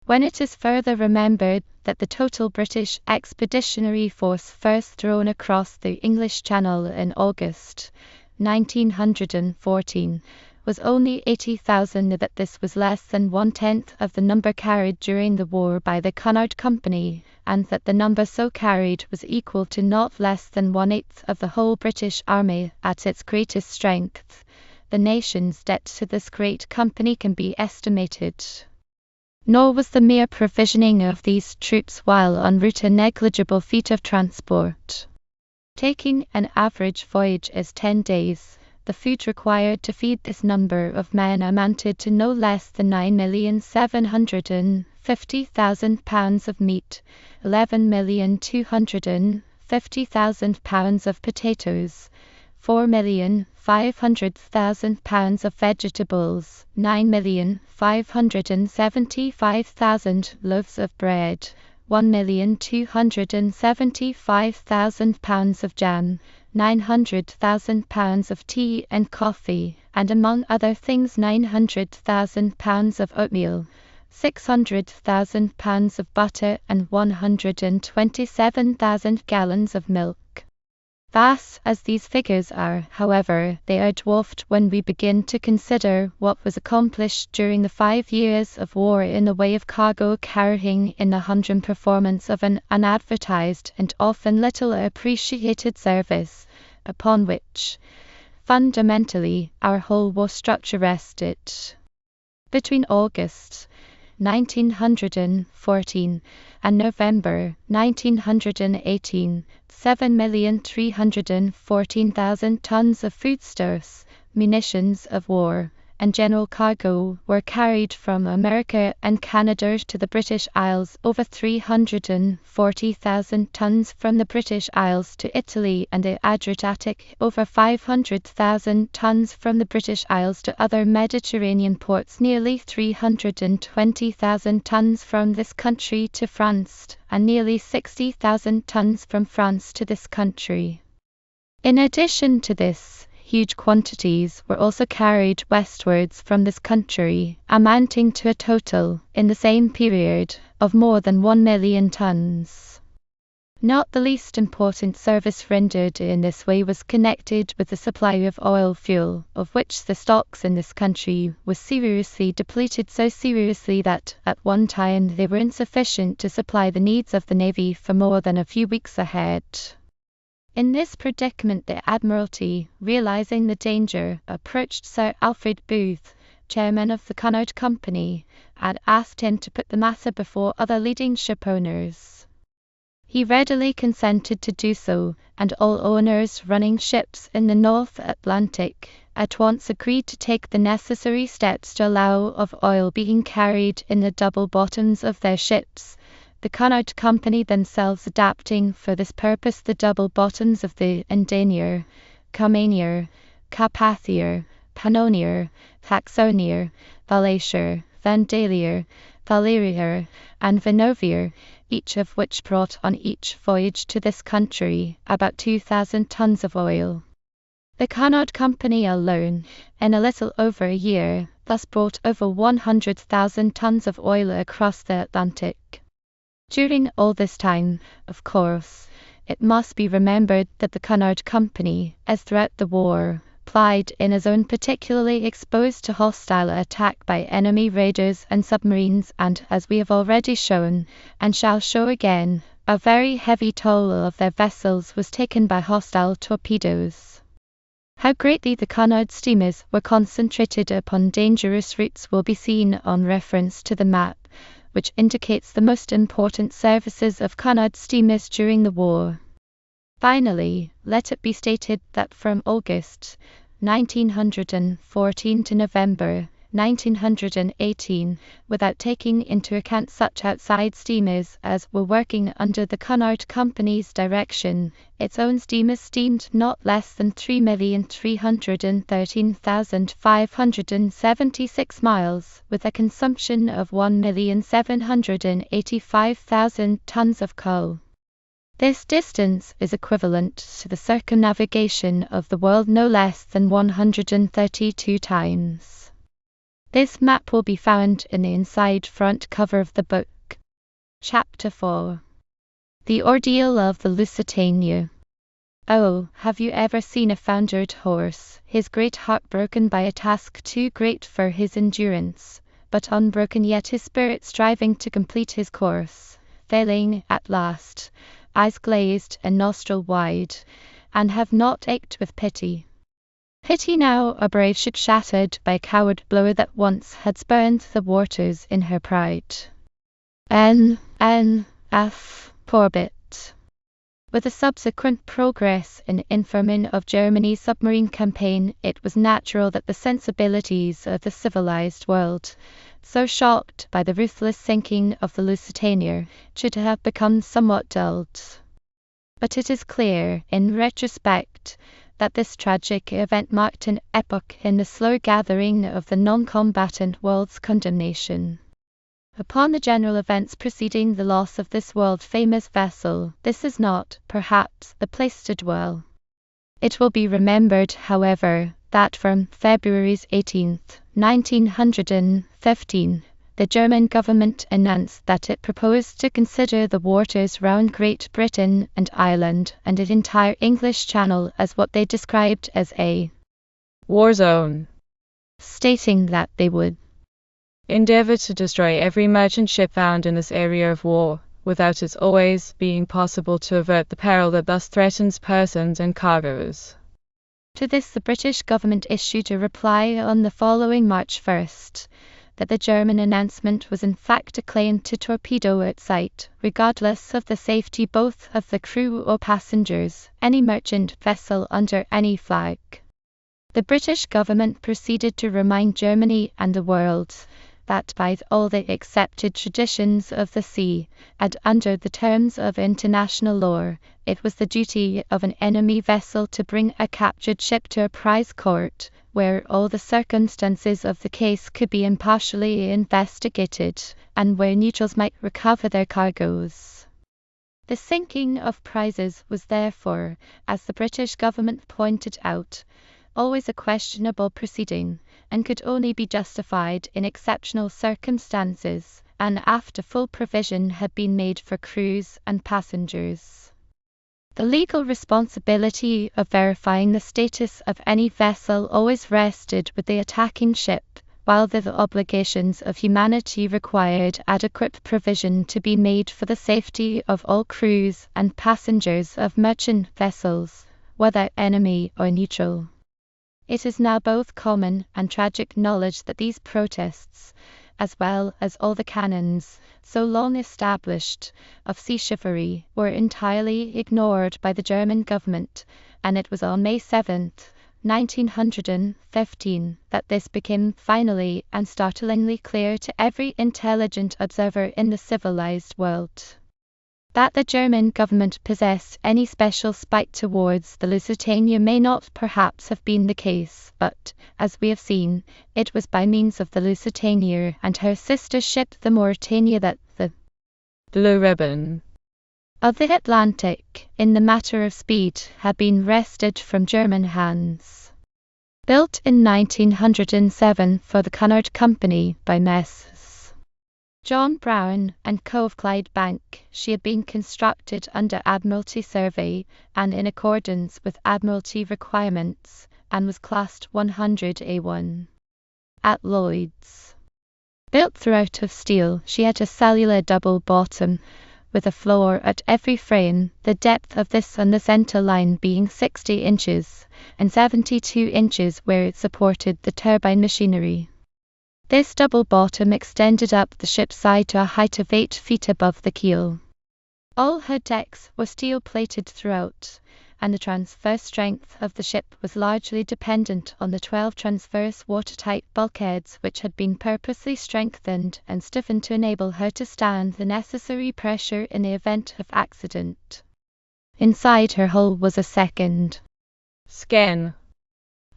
When it is further remembered that the total British expeditionary force first thrown across the English Channel in August 1914 was only 80,000, that this was less than 1/10 of the number carried during the war by the Cunard Company, and that the number so carried was equal to not less than 1/8 of the whole British Army at its greatest strength, the nation's debt to this great company can be estimated. Nor was the mere provisioning of these troops while en route a negligible feat of transport. Taking an average voyage as 10 days, the food required to feed this number of men amounted to no less than 9,750,000 pounds of meat, 11,250,000 pounds of potatoes, 4,500,000 pounds of vegetables, 9,575,000 loaves of bread, 1,275,000 pounds of jam, 900,000 pounds of tea and coffee, and among other things 900,000 pounds of oatmeal, 600,000 pounds of butter, and 127,000 gallons of milk. Vast as these figures are, however, they are dwarfed when we begin to consider what was accomplished during the 5 years of war in the way of cargo carrying in the humdrum performance of an unadvertised and often little appreciated service, upon which, fundamentally, our whole war structure rested. Between August 1914 and November 1918, 7,314,000 tons of foodstuffs, munitions of war, and general cargo were carried from America and Canada to the British Isles, over 340,000 tons from the British Isles to Italy and the Adriatic, over 500,000 tons from the British Isles to other Mediterranean ports, nearly 320,000 tons from this country to France, and nearly 60,000 tons from France to this country. In addition to this, huge quantities were also carried westwards from this country, amounting to a total, in the same period, of more than 1 million tons. Not the least important service rendered in this way was connected with the supply of oil fuel, of which the stocks in this country was seriously depleted, so seriously that, at one time, they were insufficient to supply the needs of the Navy for more than a few weeks ahead. In this predicament the Admiralty, realizing the danger, approached Sir Alfred Booth, chairman of the Cunard Company, and asked him to put the matter before other leading shipowners. He readily consented to do so, and all owners running ships in the North Atlantic at once agreed to take the necessary steps to allow of oil being carried in the double bottoms of their ships, the Cunard Company themselves adapting for this purpose the double bottoms of the Endennier, Carmanier, Carpathier, Pannonier, Saxonier, Valacier, Vandalier, Valerier, and Vinovier, each of which brought on each voyage to this country about 2,000 tons of oil. The Cunard Company alone, in a little over a year, thus brought over 100,000 tons of oil across the Atlantic. During all this time, of course, it must be remembered that the Cunard Company, as throughout the war, supplied in a zone particularly exposed to hostile attack by enemy raiders and submarines, and, as we have already shown, and shall show again, a very heavy toll of their vessels was taken by hostile torpedoes. How greatly the Cunard steamers were concentrated upon dangerous routes will be seen on reference to the map, which indicates the most important services of Cunard steamers during the war. Finally, let it be stated that from August 1914 to November 1918, without taking into account such outside steamers as were working under the Cunard Company's direction, its own steamers steamed not less than 3,313,576 miles, with a consumption of 1,785,000 tons of coal. This distance is equivalent to the circumnavigation of the world no less than 132 times. This map will be found in the inside front cover of the book. Chapter 4. The Ordeal of the Lusitania. Oh, have you ever seen a foundered horse, his great heart broken by a task too great for his endurance, but unbroken yet his spirit striving to complete his course, failing at last, eyes glazed and nostril wide, and have not ached with pity? Pity now a brave ship shattered by a coward blow that once had spurned the waters in her pride. N.F. Corbett. With the subsequent progress in information of Germany's submarine campaign, it was natural that the sensibilities of the civilized world, so shocked by the ruthless sinking of the Lusitania, should have become somewhat dulled. But it is clear, in retrospect, that this tragic event marked an epoch in the slow gathering of the non-combatant world's condemnation. Upon the general events preceding the loss of this world-famous vessel, this is not, perhaps, the place to dwell. It will be remembered, however, that from February 18, 1915, the German government announced that it proposed to consider the waters round Great Britain and Ireland and the entire English Channel as what they described as a war zone, stating that they would endeavor to destroy every merchant ship found in this area of war, without it always being possible to avert the peril that thus threatens persons and cargoes. To this the British government issued a reply on the following March 1st, that the German announcement was in fact a claim to torpedo at sight, regardless of the safety both of the crew or passengers, any merchant vessel under any flag. The British government proceeded to remind Germany and the world that by all the accepted traditions of the sea, and under the terms of international law, it was the duty of an enemy vessel to bring a captured ship to a prize court, where all the circumstances of the case could be impartially investigated, and where neutrals might recover their cargoes. The sinking of prizes was therefore, as the British government pointed out, always a questionable proceeding, and could only be justified in exceptional circumstances, and after full provision had been made for crews and passengers. The legal responsibility of verifying the status of any vessel always rested with the attacking ship, while the obligations of humanity required adequate provision to be made for the safety of all crews and passengers of merchant vessels, whether enemy or neutral. It is now both common and tragic knowledge that these protests, as well as all the canons, so long established, of sea chivalry, were entirely ignored by the German government, and it was on May 7, 1915, that this became finally and startlingly clear to every intelligent observer in the civilized world. That the German government possessed any special spite towards the Lusitania may not perhaps have been the case, but, as we have seen, it was by means of the Lusitania and her sister ship the Mauretania that the Blue Ribbon of the Atlantic, in the matter of speed, had been wrested from German hands. Built in 1907 for the Cunard Company by Messrs. John Brown and Co. of Clydebank, she had been constructed under Admiralty survey and in accordance with Admiralty requirements, and was classed 100A1. At Lloyd's. Built throughout of steel, she had a cellular double bottom, with a floor at every frame, the depth of this and the center line being 60 inches, and 72 inches where it supported the turbine machinery. This double bottom extended up the ship's side to a height of 8 feet above the keel. All her decks were steel-plated throughout, and the transverse strength of the ship was largely dependent on the 12 transverse watertight bulkheads which had been purposely strengthened and stiffened to enable her to stand the necessary pressure in the event of accident. Inside her hull was a second skin,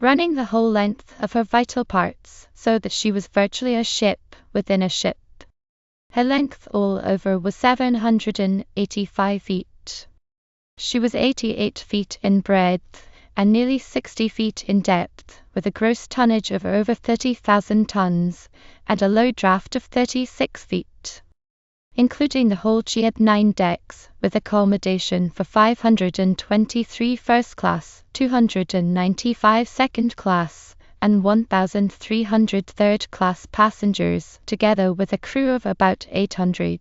running the whole length of her vital parts, so that she was virtually a ship within a ship. Her length all over was 785 feet. She was 88 feet in breadth and nearly 60 feet in depth, with a gross tonnage of over 30,000 tons and a load draft of 36 feet. Including the hold, she had 9 decks, with accommodation for 523 first class, 295 second class, and 1,300 third-class passengers, together with a crew of about 800.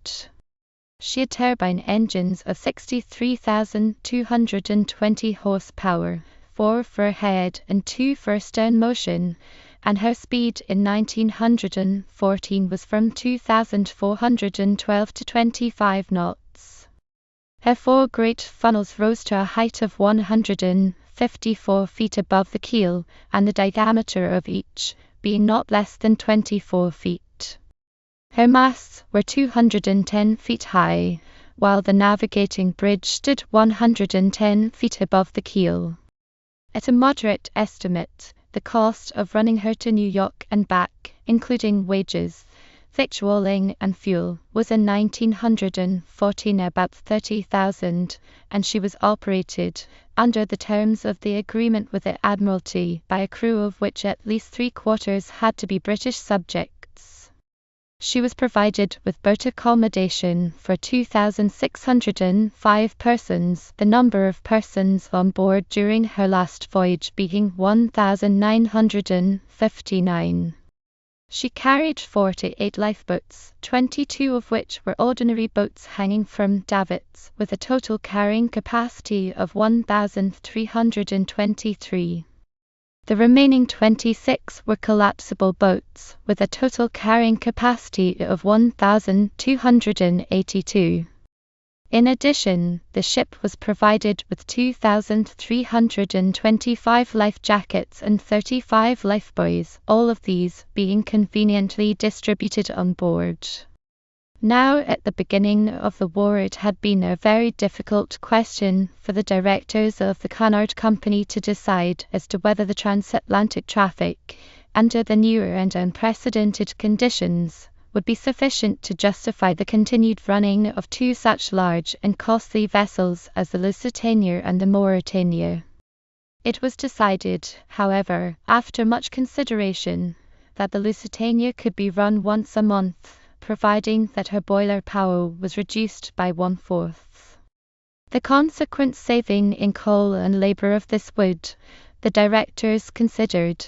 She had turbine engines of 63,220 horsepower, 4 for head and 2 for stern motion, and her speed in 1914 was from 2,412 to 25 knots. Her 4 great funnels rose to a height of 154 feet above the keel, and the diameter of each being not less than 24 feet. Her masts were 210 feet high, while the navigating bridge stood 110 feet above the keel. At a moderate estimate, the cost of running her to New York and back, including wages, victualling and fuel, was in 1914 about $30,000, and she was operated, under the terms of the agreement with the Admiralty, by a crew of which at least 3/4 had to be British subjects. She was provided with boat accommodation for 2,605 persons, the number of persons on board during her last voyage being 1,959. She carried 48 lifeboats, 22 of which were ordinary boats hanging from davits, with a total carrying capacity of 1,323. The remaining 26 were collapsible boats, with a total carrying capacity of 1,282. In addition, the ship was provided with 2,325 life jackets and 35 lifebuoys, all of these being conveniently distributed on board. Now, at the beginning of the war, it had been a very difficult question for the directors of the Cunard Company to decide as to whether the transatlantic traffic, under the newer and unprecedented conditions, would be sufficient to justify the continued running of 2 such large and costly vessels as the Lusitania and the Mauretania. It was decided, however, after much consideration, that the Lusitania could be run once a month, providing that her boiler power was reduced by 1/4. The consequent saving in coal and labor of this would, the directors considered,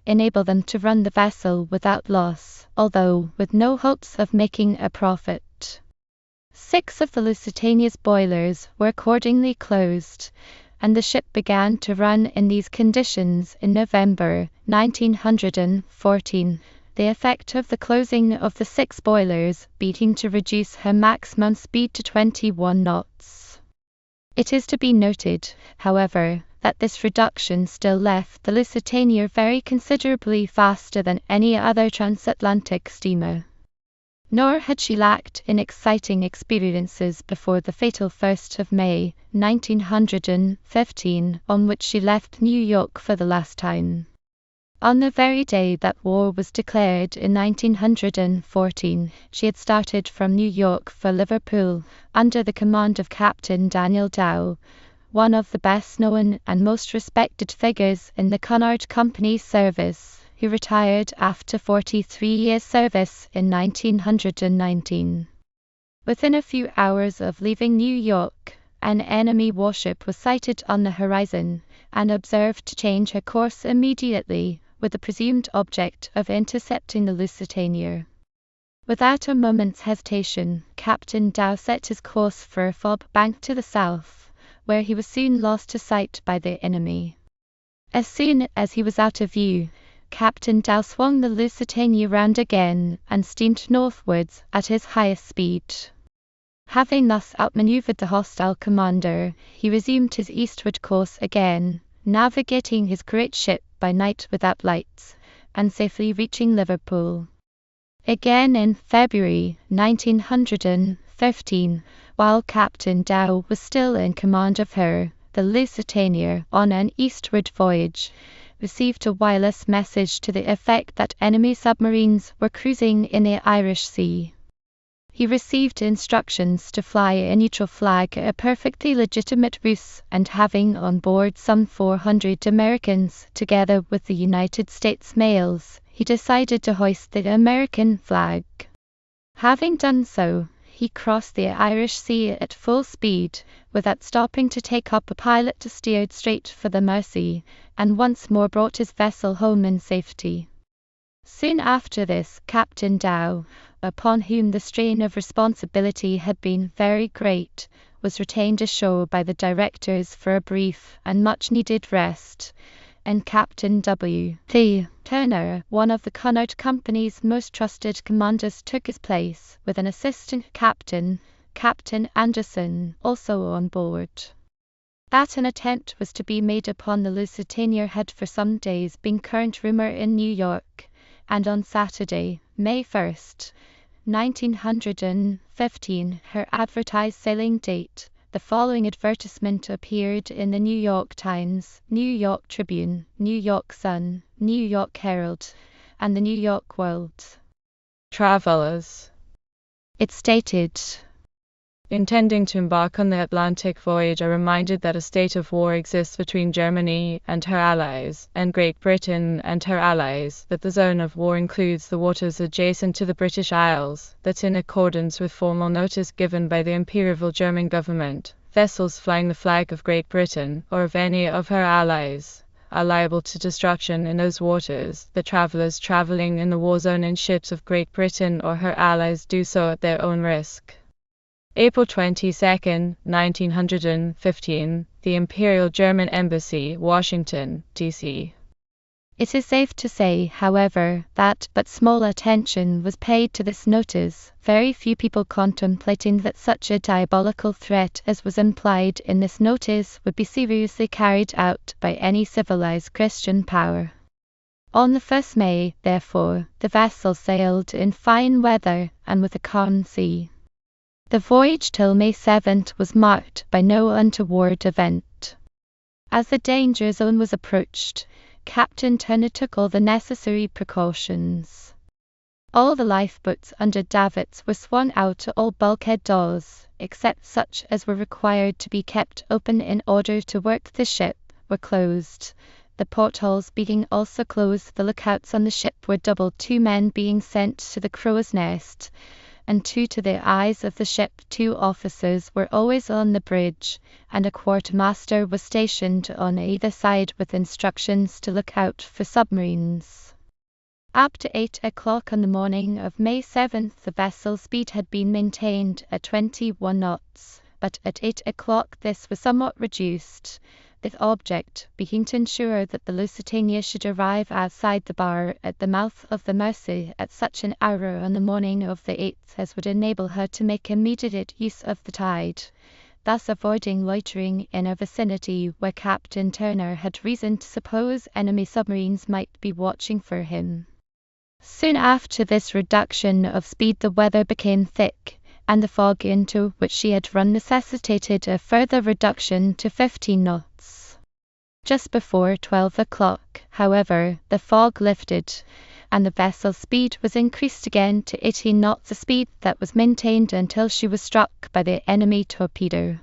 enable them to run the vessel without loss, although with no hopes of making a profit. 6 of the Lusitania's boilers were accordingly closed, and the ship began to run in these conditions in November 1914. The effect of the closing of the 6 boilers being to reduce her maximum speed to 21 knots. It is to be noted, however, that this reduction still left the Lusitania very considerably faster than any other transatlantic steamer. Nor had she lacked in exciting experiences before the fatal 1st of May, 1915, on which she left New York for the last time. On the very day that war was declared in 1914, she had started from New York for Liverpool, under the command of Captain Daniel Dow, one of the best known and most respected figures in the Cunard Company's service, who retired after 43 years' service in 1919. Within a few hours of leaving New York, an enemy warship was sighted on the horizon and observed to change her course immediately, with the presumed object of intercepting the Lusitania. Without a moment's hesitation, Captain Dow set his course for a fog bank to the south, where he was soon lost to sight by the enemy. As soon as he was out of view, Captain Dow swung the Lusitania round again and steamed northwards at his highest speed. Having thus outmanoeuvred the hostile commander, he resumed his eastward course again, navigating his great ship by night without lights, and safely reaching Liverpool. Again in February 1915, while Captain Dow was still in command of her, the Lusitania, on an eastward voyage, received a wireless message to the effect that enemy submarines were cruising in the Irish Sea. He received instructions to fly a neutral flag, a perfectly legitimate ruse, and having on board some 400 Americans, together with the United States mails, he decided to hoist the American flag. Having done so, he crossed the Irish Sea at full speed, without stopping to take up a pilot, steered straight for the Mersey, and once more brought his vessel home in safety. Soon after this, Captain Dow, upon whom the strain of responsibility had been very great, was retained ashore by the directors for a brief and much-needed rest, and Captain W. T. Turner, one of the Cunard Company's most trusted commanders, took his place, with an assistant captain, Captain Anderson, also on board. That an attempt was to be made upon the Lusitania had for some days been current rumour in New York, and on Saturday, May 1st, 1915, her advertised sailing date, the following advertisement appeared in the New York Times, New York Tribune, New York Sun, New York Herald, and the New York World. Travelers. It stated, Intending to embark on the Atlantic voyage are reminded that a state of war exists between Germany and her allies, and Great Britain and her allies, that the zone of war includes the waters adjacent to the British Isles, that in accordance with formal notice given by the Imperial German government, vessels flying the flag of Great Britain, or of any of her allies, are liable to destruction in those waters, that travelers traveling in the war zone in ships of Great Britain or her allies do so at their own risk. April 22, 1915, the Imperial German Embassy, Washington, D.C. It is safe to say, however, that but small attention was paid to this notice, very few people contemplating that such a diabolical threat as was implied in this notice would be seriously carried out by any civilized Christian power. On the 1st May, therefore, the vessel sailed in fine weather and with a calm sea. The voyage till May 7th was marked by no untoward event. As the danger zone was approached, Captain Turner took all the necessary precautions. All the lifeboats under davits were swung out, all bulkhead doors, except such as were required to be kept open in order to work the ship, were closed, the portholes being also closed. The lookouts on the ship were doubled, 2 men being sent to the crow's nest, and 2 to the eyes of the ship. 2 officers were always on the bridge, and a quartermaster was stationed on either side with instructions to look out for submarines. Up to 8 o'clock on the morning of May 7th, the vessel's speed had been maintained at 21 knots, but at 8 o'clock this was somewhat reduced, the object being to ensure that the Lusitania should arrive outside the bar at the mouth of the Mersey at such an hour on the morning of the 8th as would enable her to make immediate use of the tide, thus avoiding loitering in a vicinity where Captain Turner had reason to suppose enemy submarines might be watching for him. Soon after this reduction of speed the weather became thick, and the fog into which she had run necessitated a further reduction to 15 knots. Just before 12 o'clock, however, the fog lifted, and the vessel's speed was increased again to 18 knots, a speed that was maintained until she was struck by the enemy torpedo.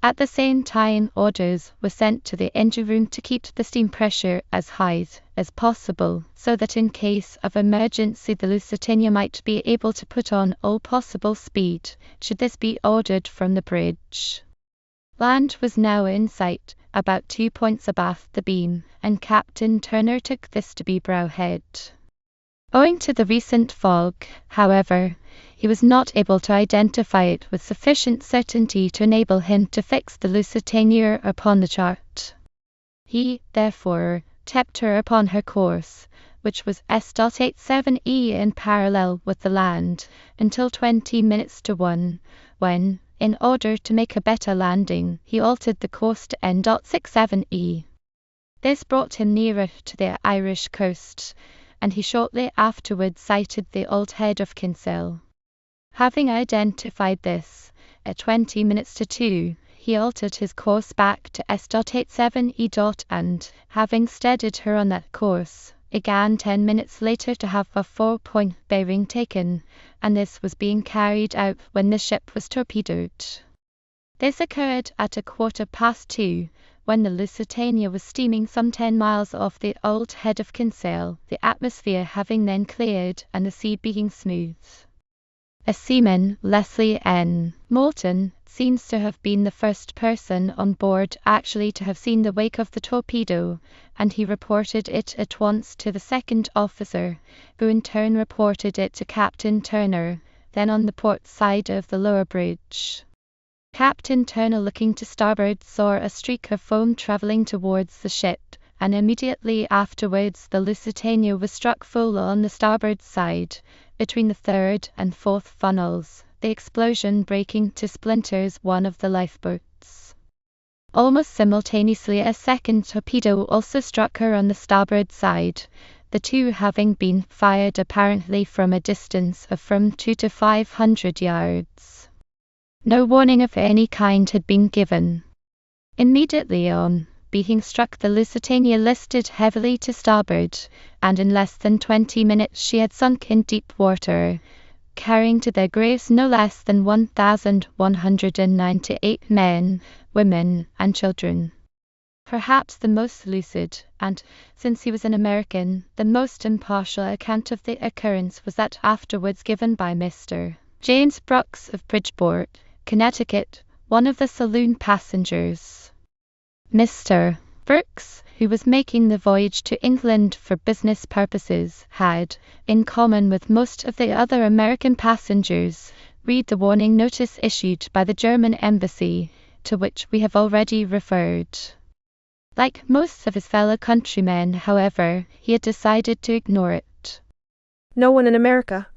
At the same time, orders were sent to the engine room to keep the steam pressure as high as possible, so that in case of emergency the Lusitania might be able to put on all possible speed, should this be ordered from the bridge. Land was now in sight, about 2 points abaft the beam, and Captain Turner took this to be Brow Head. Owing to the recent fog, however, he was not able to identify it with sufficient certainty to enable him to fix the Lusitania upon the chart. He, therefore, kept her upon her course, which was S.87E in parallel with the land, until 20 minutes to 1, when, in order to make a better landing, he altered the course to N.67E. This brought him nearer to the Irish coast, and he shortly afterwards sighted the old head of Kinsale. Having identified this, at 20 minutes to 2, he altered his course back to S.87E. and, having steadied her on that course, began 10 minutes later to have a 4-point bearing taken, and this was being carried out when the ship was torpedoed. This occurred at 2:15, when the Lusitania was steaming some 10 miles off the old head of Kinsale, the atmosphere having then cleared and the sea being smooth. A seaman, Leslie N. Moulton, seems to have been the first person on board actually to have seen the wake of the torpedo, and he reported it at once to the second officer, who in turn reported it to Captain Turner, then on the port side of the lower bridge. Captain Turner, looking to starboard, saw a streak of foam travelling towards the ship, and immediately afterwards the Lusitania was struck full on the starboard side, between the third and fourth funnels, the explosion breaking to splinters one of the lifeboats. Almost simultaneously a second torpedo also struck her on the starboard side, the two having been fired apparently from a distance of from 200 to 500 yards. No warning of any kind had been given. Immediately on being struck, the Lusitania listed heavily to starboard, and in less than 20 minutes she had sunk in deep water, carrying to their graves no less than 1,198 men, women, and children. Perhaps the most lucid, and, since he was an American, the most impartial account of the occurrence was that afterwards given by Mr. James Brooks of Bridgeport, Connecticut, one of the saloon passengers. Mr. Brooks, who was making the voyage to England for business purposes, had, in common with most of the other American passengers, read the warning notice issued by the German embassy, to which we have already referred. Like most of his fellow countrymen, however, he had decided to ignore it. "No one in America,"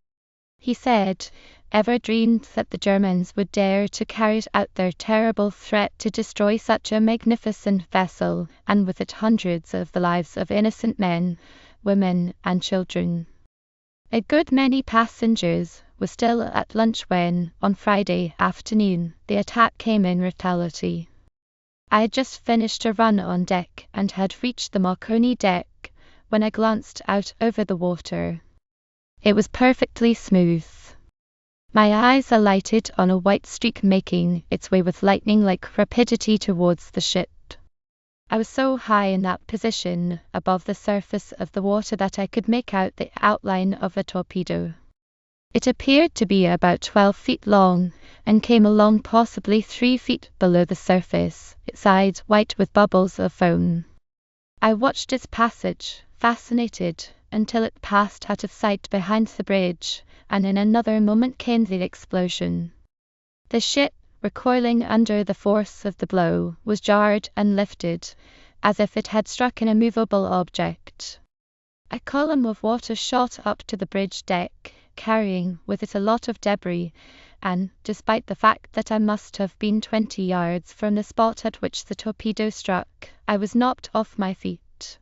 he said, ever dreamed that the Germans would dare to carry out their terrible threat to destroy such a magnificent vessel, and with it hundreds of the lives of innocent men, women, and children. A good many passengers were still at lunch when, on Friday afternoon, the attack came in retaliatory. I had just finished a run on deck and had reached the Marconi deck when I glanced out over the water. It was perfectly smooth. My eyes alighted on a white streak making its way with lightning-like rapidity towards the ship. I was so high in that position above the surface of the water that I could make out the outline of a torpedo. It appeared to be about 12 feet long, and came along possibly 3 feet below the surface, its sides white with bubbles of foam. I watched its passage, fascinated, until it passed out of sight behind the bridge, and in another moment came the explosion. The ship, recoiling under the force of the blow, was jarred and lifted, as if it had struck an immovable object. A column of water shot up to the bridge deck, carrying with it a lot of debris, and, despite the fact that I must have been 20 yards from the spot at which the torpedo struck, I was knocked off my feet.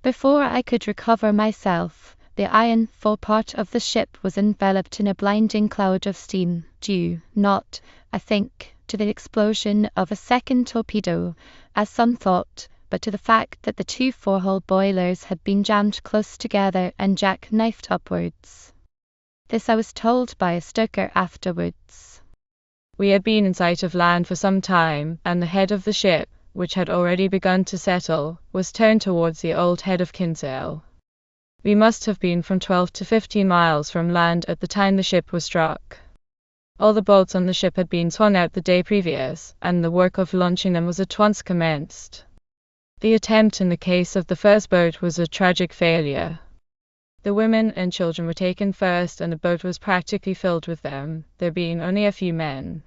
Before I could recover myself, the iron forepart of the ship was enveloped in a blinding cloud of steam, due, not, I think, to the explosion of a second torpedo, as some thought, but to the fact that the two forehull boilers had been jammed close together and jack-knifed upwards. This I was told by a stoker afterwards. We had been in sight of land for some time, and the head of the ship, which had already begun to settle, was turned towards the old head of Kinsale. We must have been from 12 to 15 miles from land at the time the ship was struck. All the boats on the ship had been swung out the day previous, and the work of launching them was at once commenced. The attempt in the case of the first boat was a tragic failure. The women and children were taken first, and the boat was practically filled with them, there being only a few men.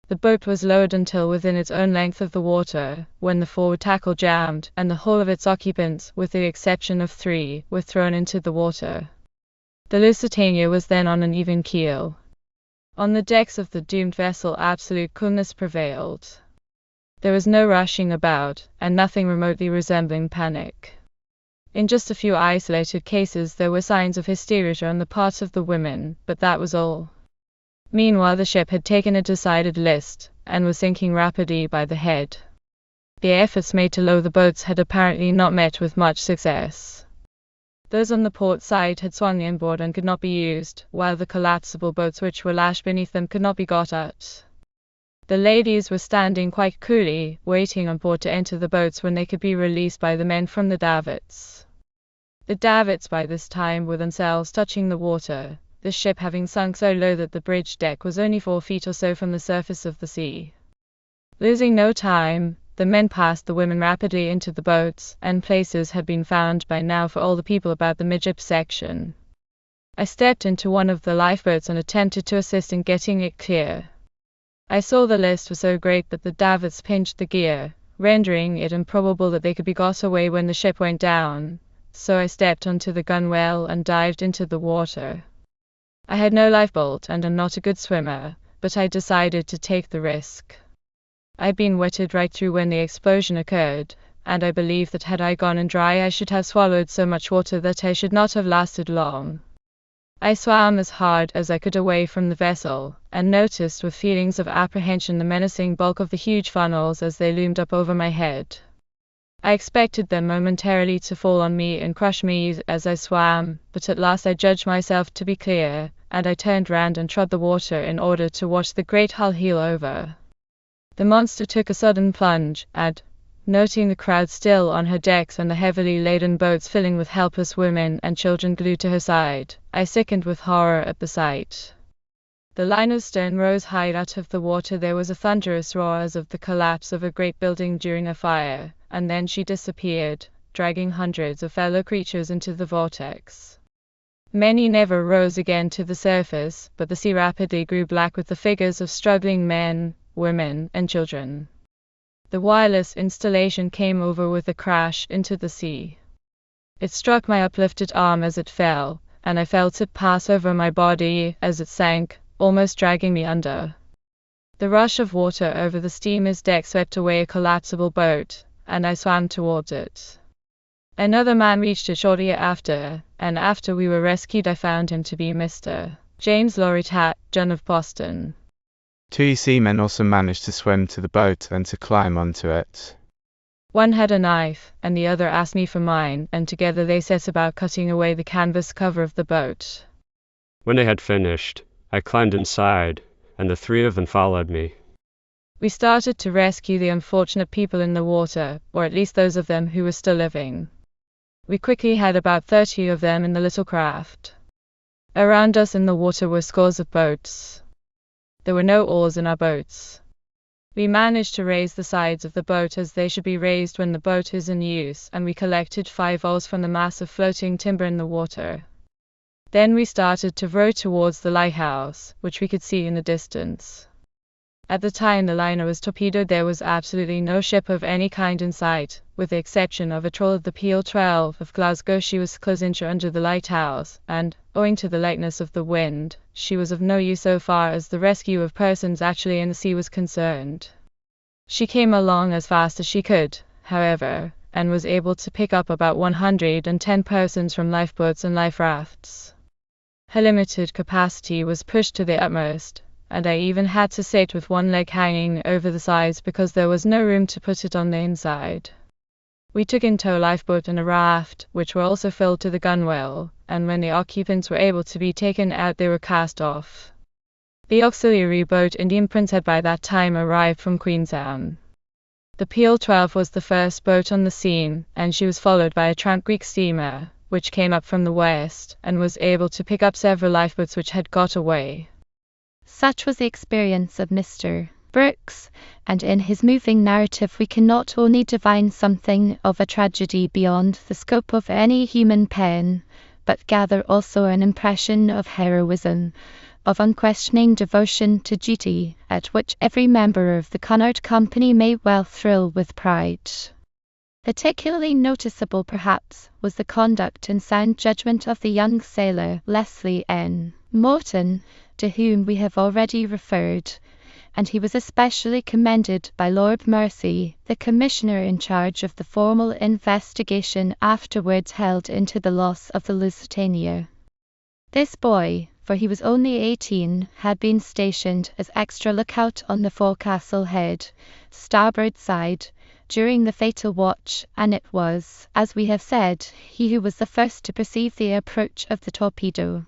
The boat was lowered until within its own length of the water, when the forward tackle jammed, and the whole of its occupants, with the exception of 3, were thrown into the water. The Lusitania was then on an even keel. On the decks of the doomed vessel absolute coolness prevailed. There was no rushing about, and nothing remotely resembling panic. In just a few isolated cases there were signs of hysteria on the part of the women, but that was all. Meanwhile the ship had taken a decided list, and was sinking rapidly by the head. The efforts made to lower the boats had apparently not met with much success. Those on the port side had swung inboard and could not be used, while the collapsible boats which were lashed beneath them could not be got at. The ladies were standing quite coolly, waiting on board to enter the boats when they could be released by the men from the davits. The davits by this time were themselves touching the water, the ship having sunk so low that the bridge deck was only 4 feet or so from the surface of the sea. Losing no time, the men passed the women rapidly into the boats, and places had been found by now for all the people about the midship section. I stepped into one of the lifeboats and attempted to assist in getting it clear. I saw the list was so great that the davits pinched the gear, rendering it improbable that they could be got away when the ship went down, so I stepped onto the gunwale and dived into the water. I had no lifeboat and am not a good swimmer, but I decided to take the risk. I'd been wetted right through when the explosion occurred, and I believe that had I gone in dry I should have swallowed so much water that I should not have lasted long. I swam as hard as I could away from the vessel, and noticed with feelings of apprehension the menacing bulk of the huge funnels as they loomed up over my head. I expected them momentarily to fall on me and crush me as I swam, but at last I judged myself to be clear, and I turned round and trod the water in order to watch the great hull heel over. The monster took a sudden plunge, and, noting the crowd still on her decks and the heavily laden boats filling with helpless women and children glued to her side, I sickened with horror at the sight. The liner's stern rose high out of the water. There was a thunderous roar as of the collapse of a great building during a fire, and then she disappeared, dragging hundreds of fellow creatures into the vortex. Many never rose again to the surface, but the sea rapidly grew black with the figures of struggling men, women, and children. The wireless installation came over with a crash into the sea. It struck my uplifted arm as it fell, and I felt it pass over my body as it sank, almost dragging me under. The rush of water over the steamer's deck swept away a collapsible boat, and I swam towards it. Another man reached it shortly after, and after we were rescued I found him to be Mr. James Loritat, John of Boston. 2 seamen also managed to swim to the boat and to climb onto it. One had a knife, and the other asked me for mine, and together they set about cutting away the canvas cover of the boat. When they had finished, I climbed inside, and the 3 of them followed me. We started to rescue the unfortunate people in the water, or at least those of them who were still living. We quickly had about 30 of them in the little craft. Around us in the water were scores of boats. There were no oars in our boats. We managed to raise the sides of the boat as they should be raised when the boat is in use, and we collected 5 oars from the mass of floating timber in the water. Then we started to row towards the lighthouse, which we could see in the distance. At the time the liner was torpedoed there was absolutely no ship of any kind in sight, with the exception of a trawl of the PL-12 of Glasgow. She was close inshore under the lighthouse, and, owing to the lightness of the wind, she was of no use so far as the rescue of persons actually in the sea was concerned. She came along as fast as she could, however, and was able to pick up about 110 persons from lifeboats and life rafts. Her limited capacity was pushed to the utmost, and I even had to sit with one leg hanging over the sides because there was no room to put it on the inside. We took in tow a lifeboat and a raft, which were also filled to the gunwale, and when the occupants were able to be taken out they were cast off. The auxiliary boat Indian Prince had by that time arrived from Queenstown. The PL-12 was the first boat on the scene, and she was followed by a tramp Greek steamer, which came up from the west, and was able to pick up several lifeboats which had got away. Such was the experience of Mr. Brooks, and in his moving narrative we can not only divine something of a tragedy beyond the scope of any human pen, but gather also an impression of heroism, of unquestioning devotion to duty, at which every member of the Cunard Company may well thrill with pride. Particularly noticeable, perhaps, was the conduct and sound judgment of the young sailor Leslie N. Morton, to whom we have already referred, and he was especially commended by Lord Mersey, the commissioner in charge of the formal investigation afterwards held into the loss of the Lusitania. This boy, for he was only 18, had been stationed as extra lookout on the forecastle head, starboard side, during the fatal watch, and it was, as we have said, he who was the first to perceive the approach of the torpedo.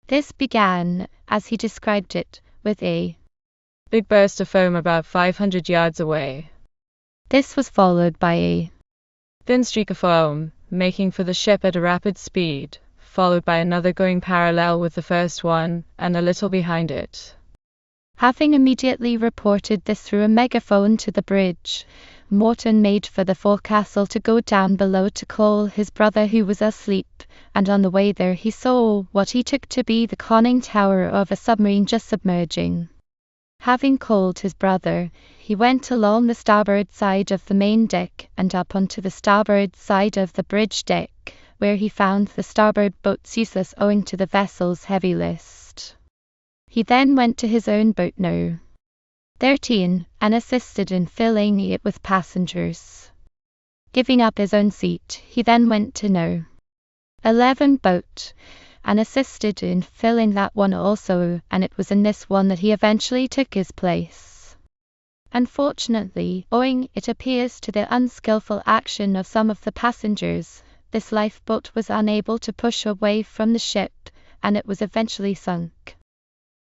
This began, as he described it, with a big burst of foam about 500 yards away. This was followed by a thin streak of foam, making for the ship at a rapid speed, followed by another going parallel with the first one, and a little behind it. Having immediately reported this through a megaphone to the bridge, Morton made for the forecastle to go down below to call his brother who was asleep, and on the way there he saw what he took to be the conning tower of a submarine just submerging. Having called his brother, he went along the starboard side of the main deck and up onto the starboard side of the bridge deck, where he found the starboard boats useless owing to the vessel's heavy list. He then went to his own boat No. 13 and assisted in filling it with passengers. Giving up his own seat, he then went to No. 11 boat and assisted in filling that one also, and it was in this one that he eventually took his place. Unfortunately, owing it appears to the unskillful action of some of the passengers, this lifeboat was unable to push away from the ship, and it was eventually sunk.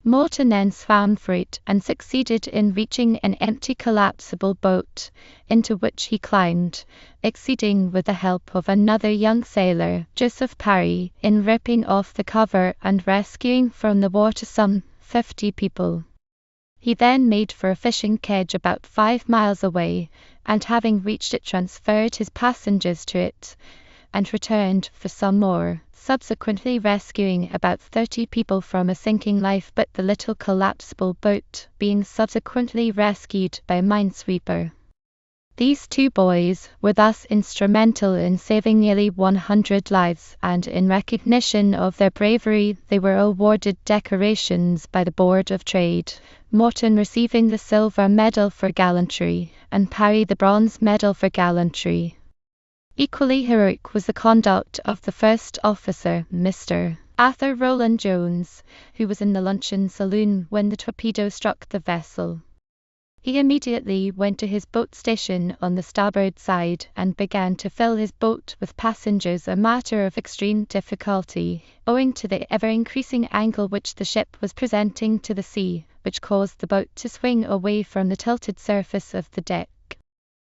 Morton then swam for it and succeeded in reaching an empty collapsible boat, into which he climbed, succeeding with the help of another young sailor, Joseph Parry, in ripping off the cover and rescuing from the water some 50 people. He then made for a fishing kedge about 5 miles away, and having reached it transferred his passengers to it, and returned for some more, subsequently rescuing about 30 people from a sinking lifeboat, the little collapsible boat being subsequently rescued by a minesweeper. These 2 boys were thus instrumental in saving nearly 100 lives, and in recognition of their bravery they were awarded decorations by the Board of Trade, Morton receiving the silver medal for gallantry, and Parry the bronze medal for gallantry. Equally heroic was the conduct of the first officer, Mr. Arthur Rowland Jones, who was in the luncheon saloon when the torpedo struck the vessel. He immediately went to his boat station on the starboard side and began to fill his boat with passengers, a matter of extreme difficulty, owing to the ever-increasing angle which the ship was presenting to the sea, which caused the boat to swing away from the tilted surface of the deck.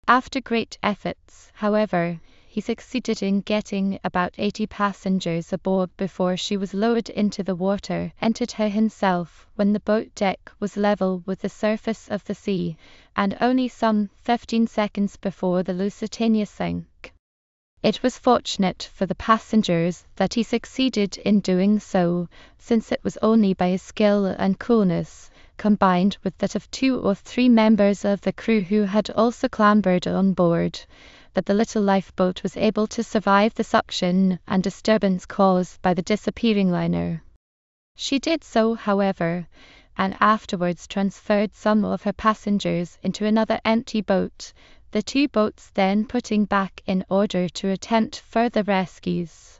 After great efforts, however, he succeeded in getting about 80 passengers aboard before she was lowered into the water, entered her himself when the boat deck was level with the surface of the sea, and only some 15 seconds before the Lusitania sank. It was fortunate for the passengers that he succeeded in doing so, since it was only by his skill and coolness, combined with that of 2 or 3 members of the crew who had also clambered on board, that the little lifeboat was able to survive the suction and disturbance caused by the disappearing liner. She did so, however, and afterwards transferred some of her passengers into another empty boat, the 2 boats then putting back in order to attempt further rescues.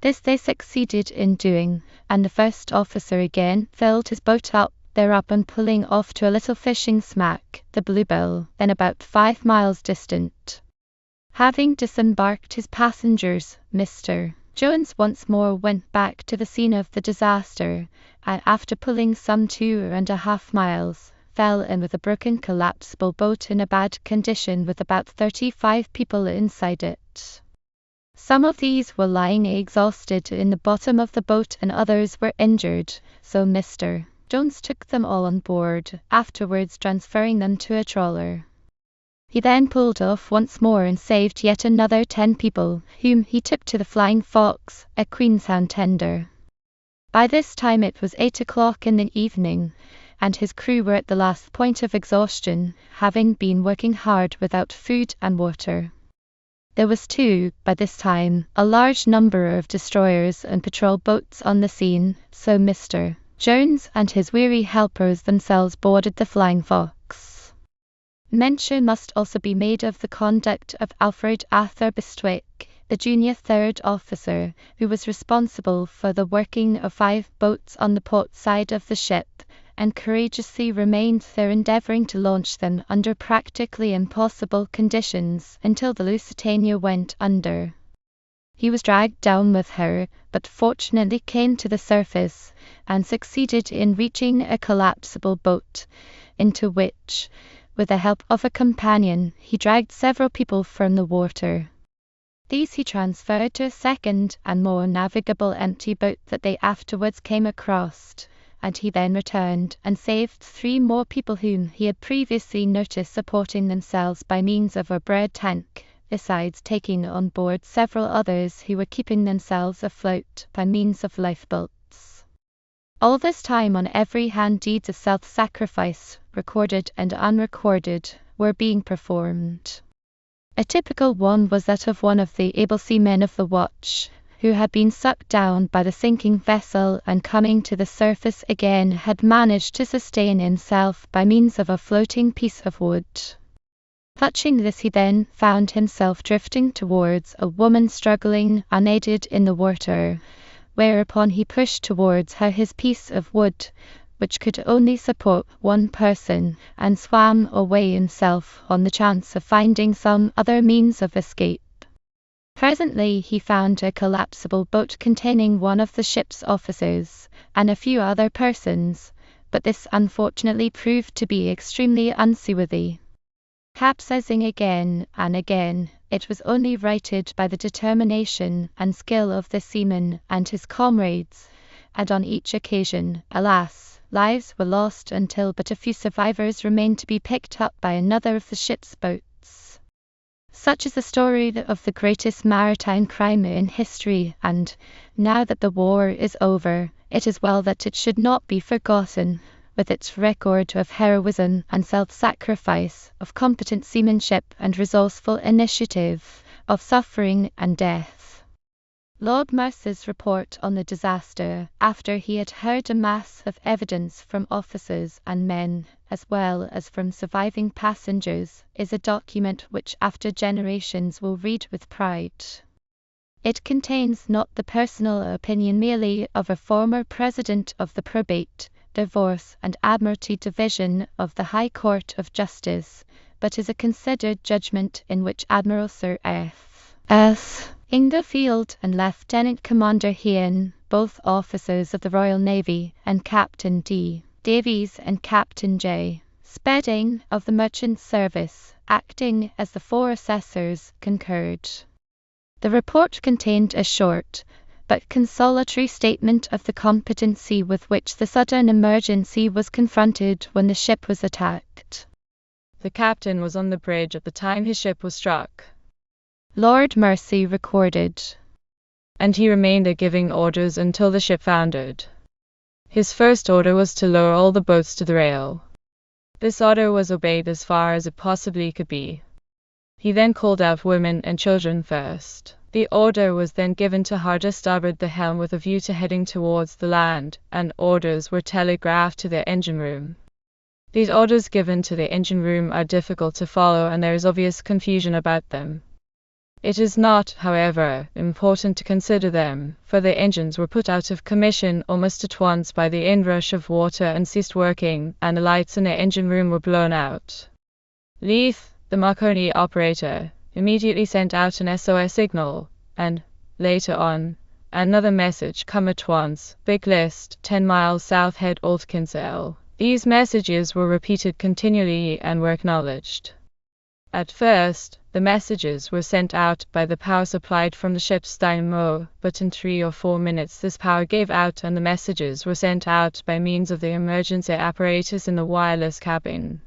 This they succeeded in doing, and the first officer again filled his boat up thereupon and pulling off to a little fishing smack, the Bluebell, then about 5 miles distant. Having disembarked his passengers, Mr. Jones once more went back to the scene of the disaster, and after pulling some 2.5 miles, fell in with a broken collapsible boat in a bad condition with about 35 people inside it. Some of these were lying exhausted in the bottom of the boat and others were injured, so Mr. Jones took them all on board, afterwards transferring them to a trawler. He then pulled off once more and saved yet another 10 people, whom he took to the Flying Fox, a Queenstown tender. By this time it was 8 o'clock in the evening, and his crew were at the last point of exhaustion, having been working hard without food and water. There was too, by this time, a large number of destroyers and patrol boats on the scene, so Mr. Jones and his weary helpers themselves boarded the Flying Fox. Mention must also be made of the conduct of Alfred Arthur Bistwick, the junior third officer, who was responsible for the working of 5 boats on the port side of the ship, and courageously remained there endeavouring to launch them under practically impossible conditions until the Lusitania went under. He was dragged down with her, but fortunately came to the surface, and succeeded in reaching a collapsible boat, into which, with the help of a companion, he dragged several people from the water. These he transferred to a second and more navigable empty boat that they afterwards came across, and he then returned and saved 3 more people whom he had previously noticed supporting themselves by means of a bread tank, besides taking on board several others who were keeping themselves afloat by means of lifeboats. All this time on every hand deeds of self-sacrifice, recorded and unrecorded, were being performed. A typical one was that of one of the able seamen of the watch, who had been sucked down by the sinking vessel and coming to the surface again had managed to sustain himself by means of a floating piece of wood. Touching this he then found himself drifting towards a woman struggling unaided in the water, whereupon he pushed towards her his piece of wood, which could only support 1 person, and swam away himself on the chance of finding some other means of escape. Presently he found a collapsible boat containing one of the ship's officers, and a few other persons, but this unfortunately proved to be extremely unseaworthy. Capsizing again and again, it was only righted by the determination and skill of the seaman and his comrades, and on each occasion, alas, lives were lost until but a few survivors remained to be picked up by another of the ship's boats. Such is the story of the greatest maritime crime in history, and, now that the war is over, it is well that it should not be forgotten, with its record of heroism and self-sacrifice, of competent seamanship and resourceful initiative, of suffering and death. Lord Mercer's report on the disaster, after he had heard a mass of evidence from officers and men, as well as from surviving passengers, is a document which after generations will read with pride. It contains not the personal opinion merely of a former president of the Probate, Divorce and Admiralty Division of the High Court of Justice, but is a considered judgment in which Admiral Sir F.S. Inglefield and Lieutenant Commander Hearn, both officers of the Royal Navy, and Captain D. Davies and Captain J. Spedding of the Merchant Service, acting as the 4 assessors, concurred. The report contained a short but consolatory statement of the competency with which the sudden emergency was confronted when the ship was attacked. The captain was on the bridge at the time his ship was struck, Lord Mercy recorded, and he remained there giving orders until the ship foundered. His first order was to lower all the boats to the rail. This order was obeyed as far as it possibly could be. He then called out women and children first. The order was then given to hard a starboard the helm with a view to heading towards the land, and orders were telegraphed to the engine room. These orders given to the engine room are difficult to follow and there is obvious confusion about them. It is not, however, important to consider them, for the engines were put out of commission almost at once by the inrush of water and ceased working, and the lights in the engine room were blown out. Leith, the Marconi operator, immediately sent out an SOS signal, and, later on, another message come at once, big list, 10 miles south head Old Kinsale. These messages were repeated continually and were acknowledged. At first, the The messages were sent out by the power supplied from the ship's dynamo, but in 3 or 4 minutes this power gave out and the messages were sent out by means of the emergency apparatus in the wireless cabin.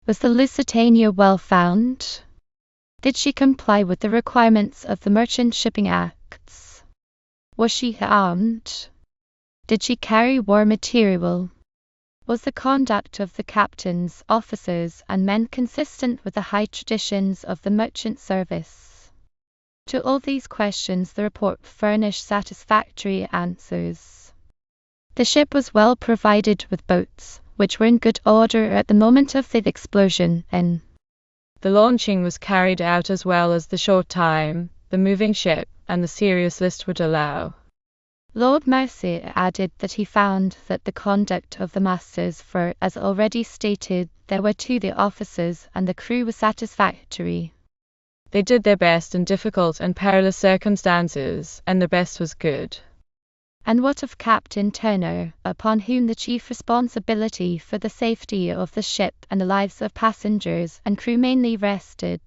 Was the Lusitania well found? Did she comply with the requirements of the Merchant Shipping Acts? Was she armed? Did she carry war material? Was the conduct of the captains, officers, and men consistent with the high traditions of the merchant service? To all these questions the report furnished satisfactory answers. The ship was well provided with boats, which were in good order at the moment of the explosion, and the launching was carried out as well as the short time, the moving ship, and the serious list would allow. Lord Mersey added that he found that the conduct of the masters, for, as already stated, there were 2 the officers and the crew, was satisfactory. They did their best in difficult and perilous circumstances, and their best was good. And what of Captain Turner, upon whom the chief responsibility for the safety of the ship and the lives of passengers and crew mainly rested?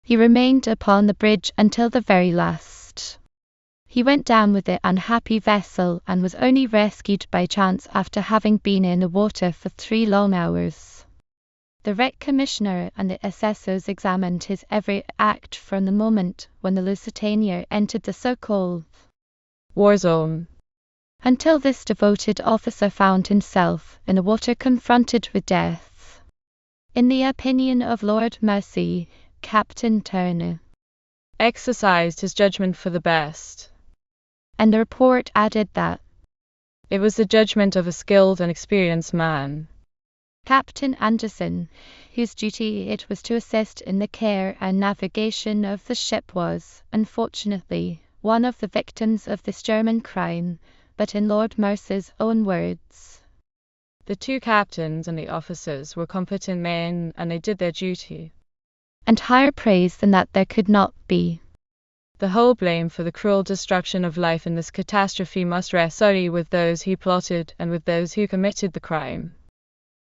He remained upon the bridge until the very last. He went down with the unhappy vessel and was only rescued by chance after having been in the water for 3 long hours. The wreck commissioner and the assessors examined his every act from the moment when the Lusitania entered the so-called war zone, until this devoted officer found himself in the water confronted with death. In the opinion of Lord Mersey, Captain Turner exercised his judgment for the best. And the report added that it was the judgment of a skilled and experienced man. Captain Anderson, whose duty it was to assist in the care and navigation of the ship, was, unfortunately, one of the victims of this German crime, but in Lord Mersey's own words, the 2 captains and the officers were competent men, and they did their duty. And higher praise than that there could not be. The whole blame for the cruel destruction of life in this catastrophe must rest solely with those who plotted and with those who committed the crime.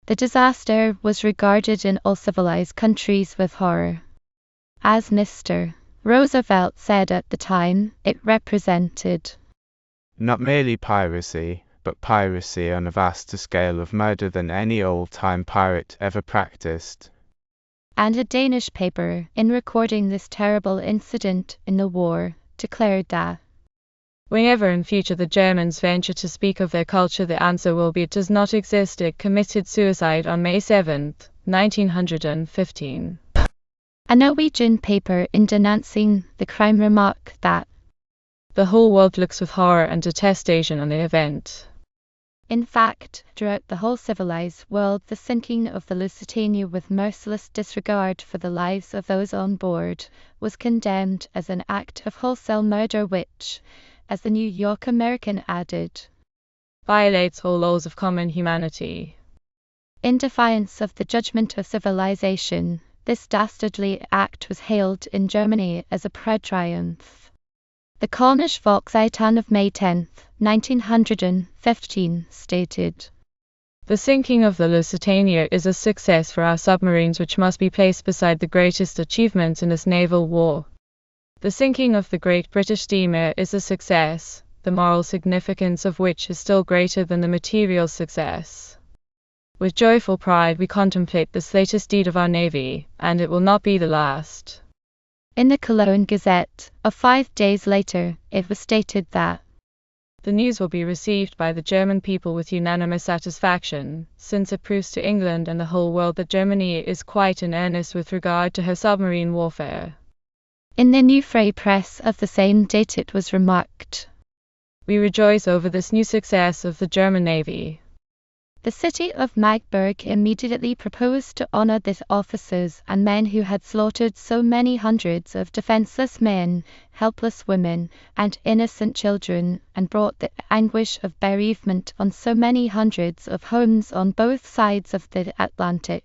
The disaster was regarded in all civilized countries with horror. As Mr. Roosevelt said at the time, it represented not merely piracy, but piracy on a vaster scale of murder than any old-time pirate ever practiced. And a Danish paper, in recording this terrible incident in the war, declared that whenever in future the Germans venture to speak of their culture, the answer will be it does not exist. It committed suicide on May 7, 1915. A Norwegian paper, in denouncing the crime, remarked that the whole world looks with horror and detestation on the event. In fact, throughout the whole civilized world, the sinking of the Lusitania with merciless disregard for the lives of those on board was condemned as an act of wholesale murder which, as the New York American added, violates all laws of common humanity. In defiance of the judgment of civilization, this dastardly act was hailed in Germany as a proud triumph. The Kölnische Volkszeitung of May 10, 1915, stated, the sinking of the Lusitania is a success for our submarines, which must be placed beside the greatest achievements in this naval war. The sinking of the great British steamer is a success, the moral significance of which is still greater than the material success. With joyful pride we contemplate this latest deed of our Navy, and it will not be the last. In the Cologne Gazette, of 5 days later, it was stated that the news will be received by the German people with unanimous satisfaction, since it proves to England and the whole world that Germany is quite in earnest with regard to her submarine warfare. In the New Free Press of the same date it was remarked, we rejoice over this new success of the German Navy. The city of Magdeburg immediately proposed to honor the officers and men who had slaughtered so many hundreds of defenseless men, helpless women, and innocent children, and brought the anguish of bereavement on so many hundreds of homes on both sides of the Atlantic.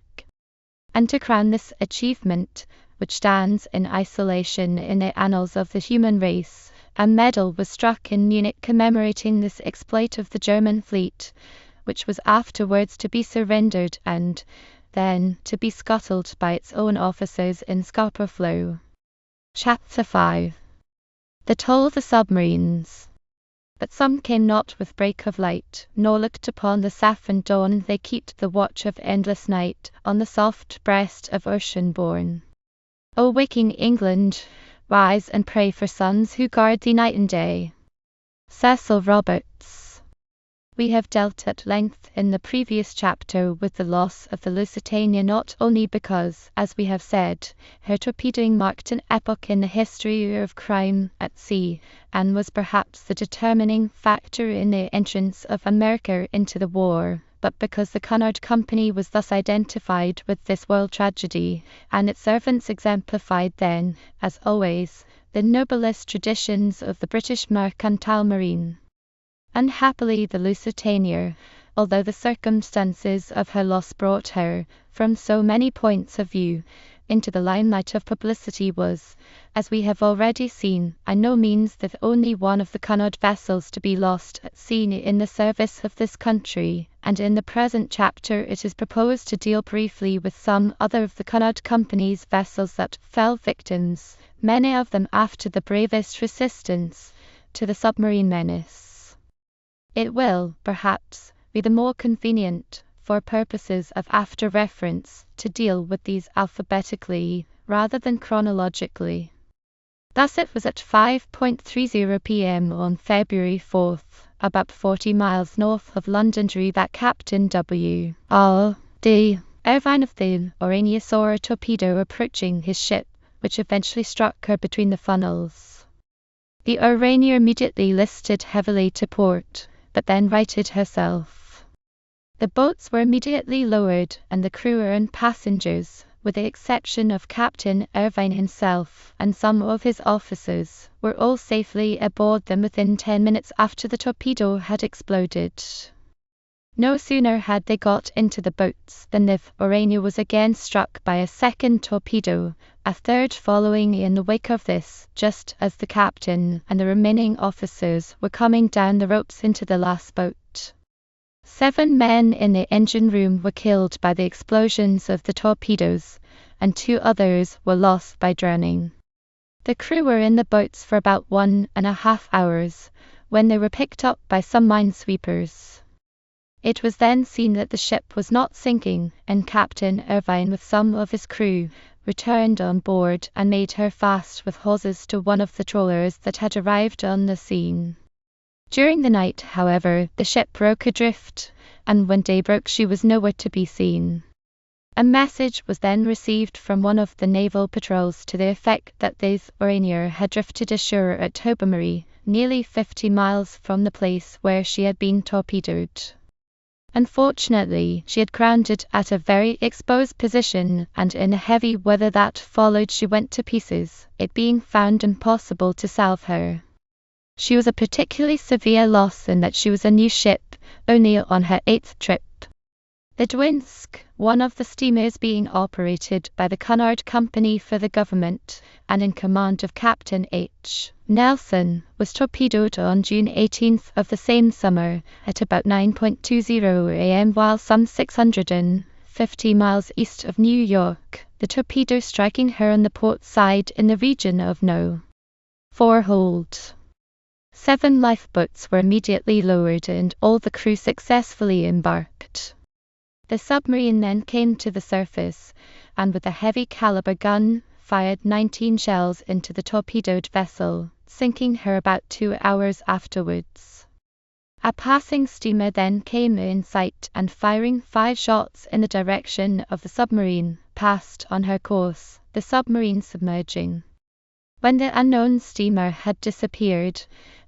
And to crown this achievement, which stands in isolation in the annals of the human race, a medal was struck in Munich commemorating this exploit of the German fleet, which was afterwards to be surrendered and, then to be scuttled by its own officers in Scarborough Flow. Chapter 5. The toll of the submarines. But some came not with break of light, nor looked upon the saffron dawn. They kept the watch of endless night on the soft breast of ocean born. O waking England, rise and pray for sons who guard thee night and day. Cecil Roberts. We have dealt at length in the previous chapter with the loss of the Lusitania, not only because, as we have said, her torpedoing marked an epoch in the history of crime at sea, and was perhaps the determining factor in the entrance of America into the war, but because the Cunard Company was thus identified with this world tragedy, and its servants exemplified then, as always, the noblest traditions of the British mercantile marine. Unhappily, the Lusitania, although the circumstances of her loss brought her, from so many points of view, into the limelight of publicity, was, as we have already seen, by no means the only one of the Cunard vessels to be lost at sea in the service of this country, and in the present chapter it is proposed to deal briefly with some other of the Cunard Company's vessels that fell victims, many of them after the bravest resistance, to the submarine menace. It will, perhaps, be the more convenient, for purposes of after reference, to deal with these alphabetically, rather than chronologically. Thus it was at 5:30 p.m. on February 4th, about 40 miles north of Londonderry, that Captain W. R. D. Irvine of the Orania saw a torpedo approaching his ship, which eventually struck her between the funnels. The Orania immediately listed heavily to port, but then righted herself. The boats were immediately lowered, and the crew and passengers, with the exception of Captain Irvine himself and some of his officers, were all safely aboard them within 10 minutes after the torpedo had exploded. No sooner had they got into the boats than the Orania was again struck by a second torpedo, a third following in the wake of this, just as the captain and the remaining officers were coming down the ropes into the last boat. 7 men in the engine room were killed by the explosions of the torpedoes, and 2 others were lost by drowning. The crew were in the boats for about 1.5 hours, when they were picked up by some minesweepers. It was then seen that the ship was not sinking, and Captain Irvine with some of his crew returned on board and made her fast with hawsers to one of the trawlers that had arrived on the scene. During the night, however, the ship broke adrift, and when day broke she was nowhere to be seen. A message was then received from one of the naval patrols to the effect that the Orania had drifted ashore at Tobermory, nearly 50 miles from the place where she had been torpedoed. Unfortunately, she had grounded at a very exposed position, and in the heavy weather that followed she went to pieces, it being found impossible to salve her. She was a particularly severe loss in that she was a new ship, only on her 8th trip. The Dwinsk, one of the steamers being operated by the Cunard Company for the government, and in command of Captain H. Nelson, was torpedoed on June 18th of the same summer, at about 9:20 a.m. while some 650 miles east of New York, the torpedo striking her on the port side in the region of No. 4 hold. 7 lifeboats were immediately lowered and all the crew successfully embarked. The submarine then came to the surface, and with a heavy caliber gun, fired 19 shells into the torpedoed vessel, sinking her about 2 hours afterwards. A passing steamer then came in sight and, firing 5 shots in the direction of the submarine, passed on her course, the submarine submerging. When the unknown steamer had disappeared,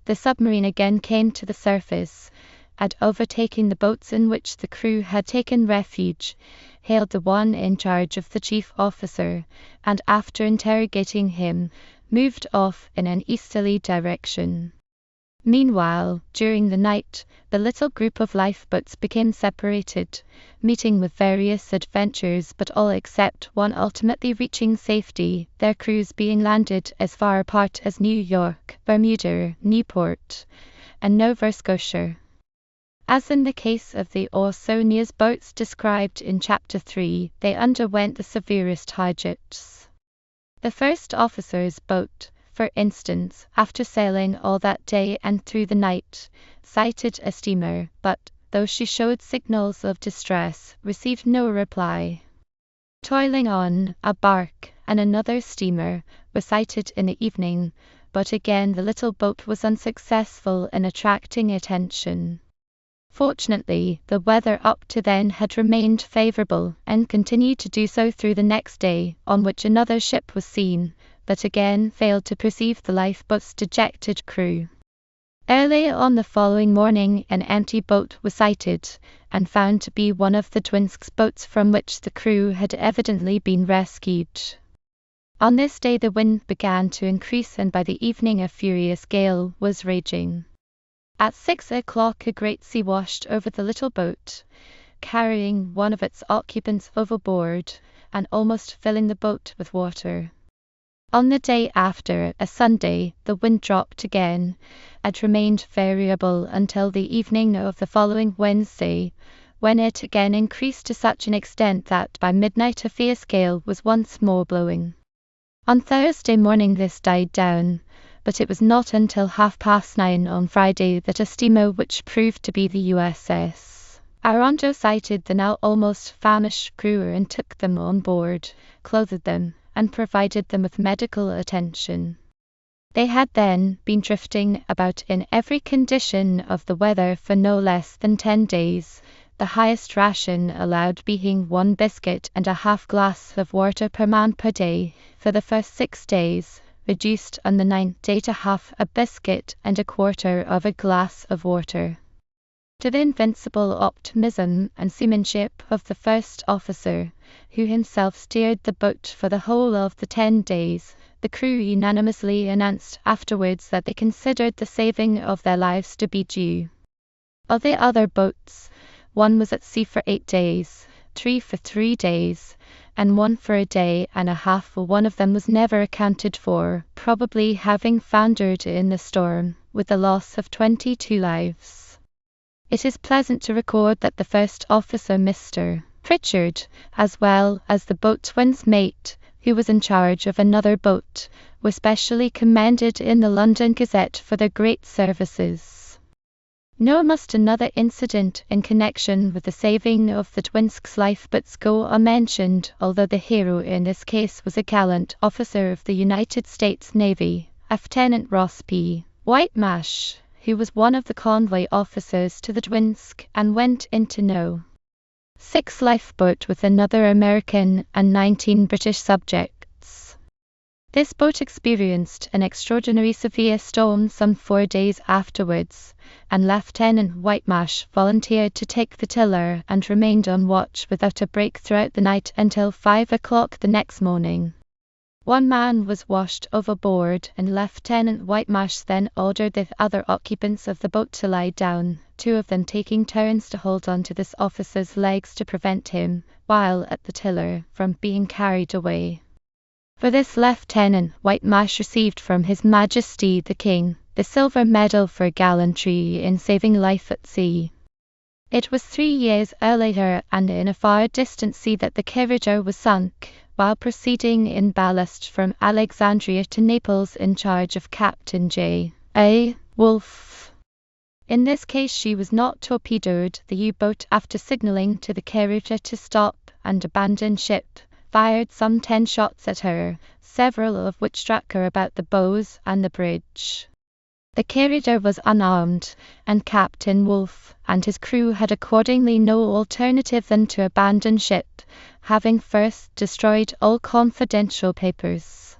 the submarine again came to the surface, and overtaking the boats in which the crew had taken refuge, hailed the one in charge of the chief officer, and after interrogating him, moved off in an easterly direction. Meanwhile, during the night, the little group of lifeboats became separated, meeting with various adventures, but all except one ultimately reaching safety, their crews being landed as far apart as New York, Bermuda, Newport, and Nova Scotia. As in the case of the Ausonia's boats described in Chapter 3, they underwent the severest hardships. The first officer's boat, for instance, after sailing all that day and through the night, sighted a steamer, but, though she showed signals of distress, received no reply. Toiling on, a bark and another steamer were sighted in the evening, but again the little boat was unsuccessful in attracting attention. Fortunately, the weather up to then had remained favorable, and continued to do so through the next day, on which another ship was seen, but again failed to perceive the lifeboat's dejected crew. Early on the following morning an empty boat was sighted, and found to be one of the Dwinsk's boats from which the crew had evidently been rescued. On this day the wind began to increase, and by the evening a furious gale was raging. At 6 o'clock a great sea washed over the little boat, carrying one of its occupants overboard, and almost filling the boat with water. On the day after, a Sunday, the wind dropped again, and remained variable until the evening of the following Wednesday, when it again increased to such an extent that by midnight a fierce gale was once more blowing. On Thursday morning this died down, but it was not until 9:30 on Friday that a steamer which proved to be the USS Aronjo sighted the now almost famished crew and took them on board, clothed them, and provided them with medical attention. They had then been drifting about in every condition of the weather for no less than 10 days, the highest ration allowed being 1 biscuit and a half glass of water per man per day for the first 6 days, reduced on the 9th day to half a biscuit and a quarter of a glass of water. To the invincible optimism and seamanship of the first officer, who himself steered the boat for the whole of the 10 days, the crew unanimously announced afterwards that they considered the saving of their lives to be due. Of the other boats, 1 was at sea for 8 days, 3 for 3 days, and 1 for a day and a half, for one of them was never accounted for, probably having foundered in the storm, with the loss of 22 lives. It is pleasant to record that the first officer, Mr. Pritchard, as well as the boatswain's mate, who was in charge of another boat, were specially commended in the London Gazette for their great services. Nor must another incident in connection with the saving of the Dwinsk's lifeboats go unmentioned, although the hero in this case was a gallant officer of the United States Navy, Lieutenant Ross P. Whitemash, who was one of the convoy officers to the Dwinsk and went into No. 6 lifeboat with another American and 19 British subjects. This boat experienced an extraordinary severe storm some 4 days afterwards, and Lieutenant Whitemash volunteered to take the tiller and remained on watch without a break throughout the night until 5 o'clock the next morning. 1 man was washed overboard, and Lieutenant Whitemash then ordered the other occupants of the boat to lie down, 2 of them taking turns to hold on to this officer's legs to prevent him, while at the tiller, from being carried away. For this Lieutenant Whitemash received from His Majesty the King the Silver Medal for gallantry in saving life at sea. It was 3 years earlier and in a far distant sea that the Carriger was sunk, while proceeding in ballast from Alexandria to Naples in charge of Captain J. A. Wolfe. In this case she was not torpedoed. The U-boat, after signaling to the Carriger to stop and abandon ship, fired some 10 shots at her, several of which struck her about the bows and the bridge. The Carriger was unarmed, and Captain Wolfe and his crew had accordingly no alternative than to abandon ship, having first destroyed all confidential papers.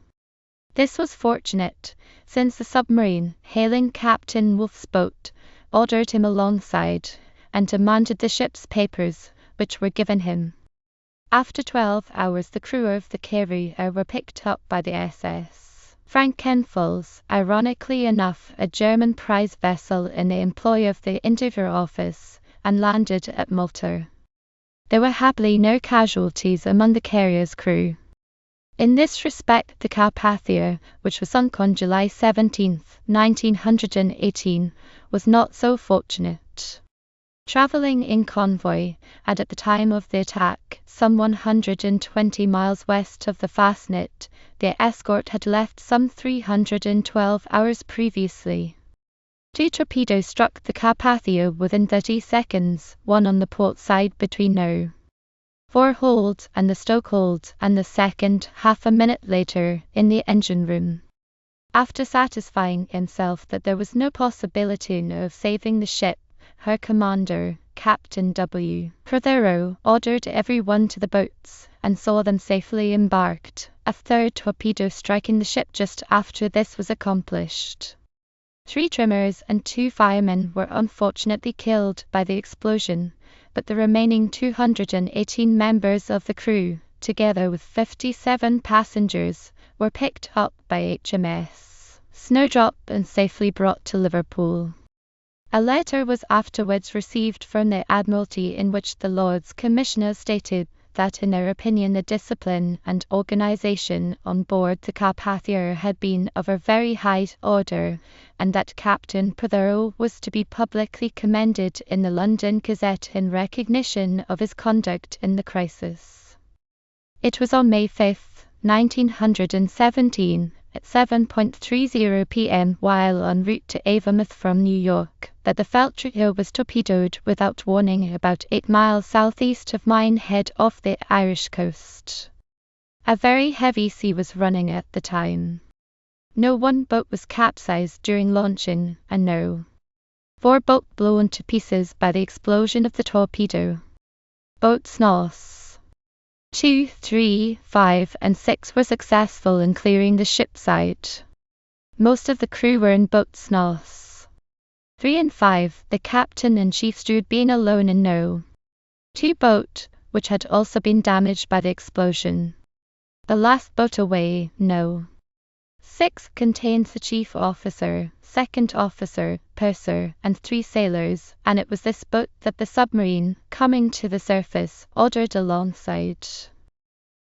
This was fortunate, since the submarine, hailing Captain Wolfe's boat, ordered him alongside, and demanded the ship's papers, which were given him. After 12 hours the crew of the Carriger were picked up by the SS Frankenfels, ironically enough a German prize vessel in the employ of the Interior Office, and landed at Malta. There were happily no casualties among the Carrier's crew. In this respect the Carpathia, which was sunk on July 17, 1918, was not so fortunate. Traveling in convoy, and at the time of the attack, some 120 miles west of the Fastnet, the escort had left some 312 hours previously. 2 torpedoes struck the Carpathia within 30 seconds, one on the port side between No. 4 hold and the stoke hold, and the second half a minute later in the engine room. After satisfying himself that there was no possibility of saving the ship, her commander, Captain W. Prothero, ordered everyone to the boats, and saw them safely embarked, a third torpedo striking the ship just after this was accomplished. 3 trimmers and 2 firemen were unfortunately killed by the explosion, but the remaining 218 members of the crew, together with 57 passengers, were picked up by HMS Snowdrop and safely brought to Liverpool. A letter was afterwards received from the Admiralty in which the Lords Commissioners stated that in their opinion the discipline and organisation on board the Carpathia had been of a very high order, and that Captain Prothero was to be publicly commended in the London Gazette in recognition of his conduct in the crisis. It was on May 5, 1917, at 7:30 p.m. while en route to Avonmouth from New York, that the Feltria was torpedoed without warning about 8 miles southeast of Minehead off the Irish coast. A very heavy sea was running at the time. No one boat was capsized during launching, and no 4 boats blown to pieces by the explosion of the torpedo. Boats Nos. 2, 3, 5, and 6 were successful in clearing the ship side. Most of the crew were in boats Nos. 3 and 5, the captain and chief steward being alone in No. 2 boat, which had also been damaged by the explosion. The last boat away, No. 6, contains the chief officer, second officer, purser, and 3 sailors, and it was this boat that the submarine, coming to the surface, ordered alongside.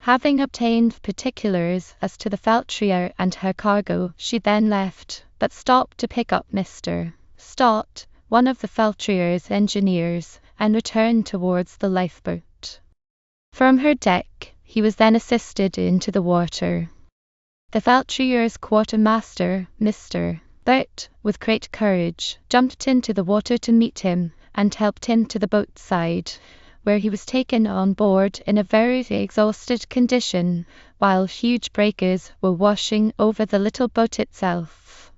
Having obtained particulars as to the Feltria and her cargo, she then left, but stopped to pick up Mr. Stott, one of the Feltria's engineers, and returned towards the lifeboat. From her deck, he was then assisted into the water. The Feltria's quartermaster, Mr. Burt, with great courage, jumped into the water to meet him, and helped him to the boat side, where he was taken on board in a very exhausted condition, while huge breakers were washing over the little boat itself.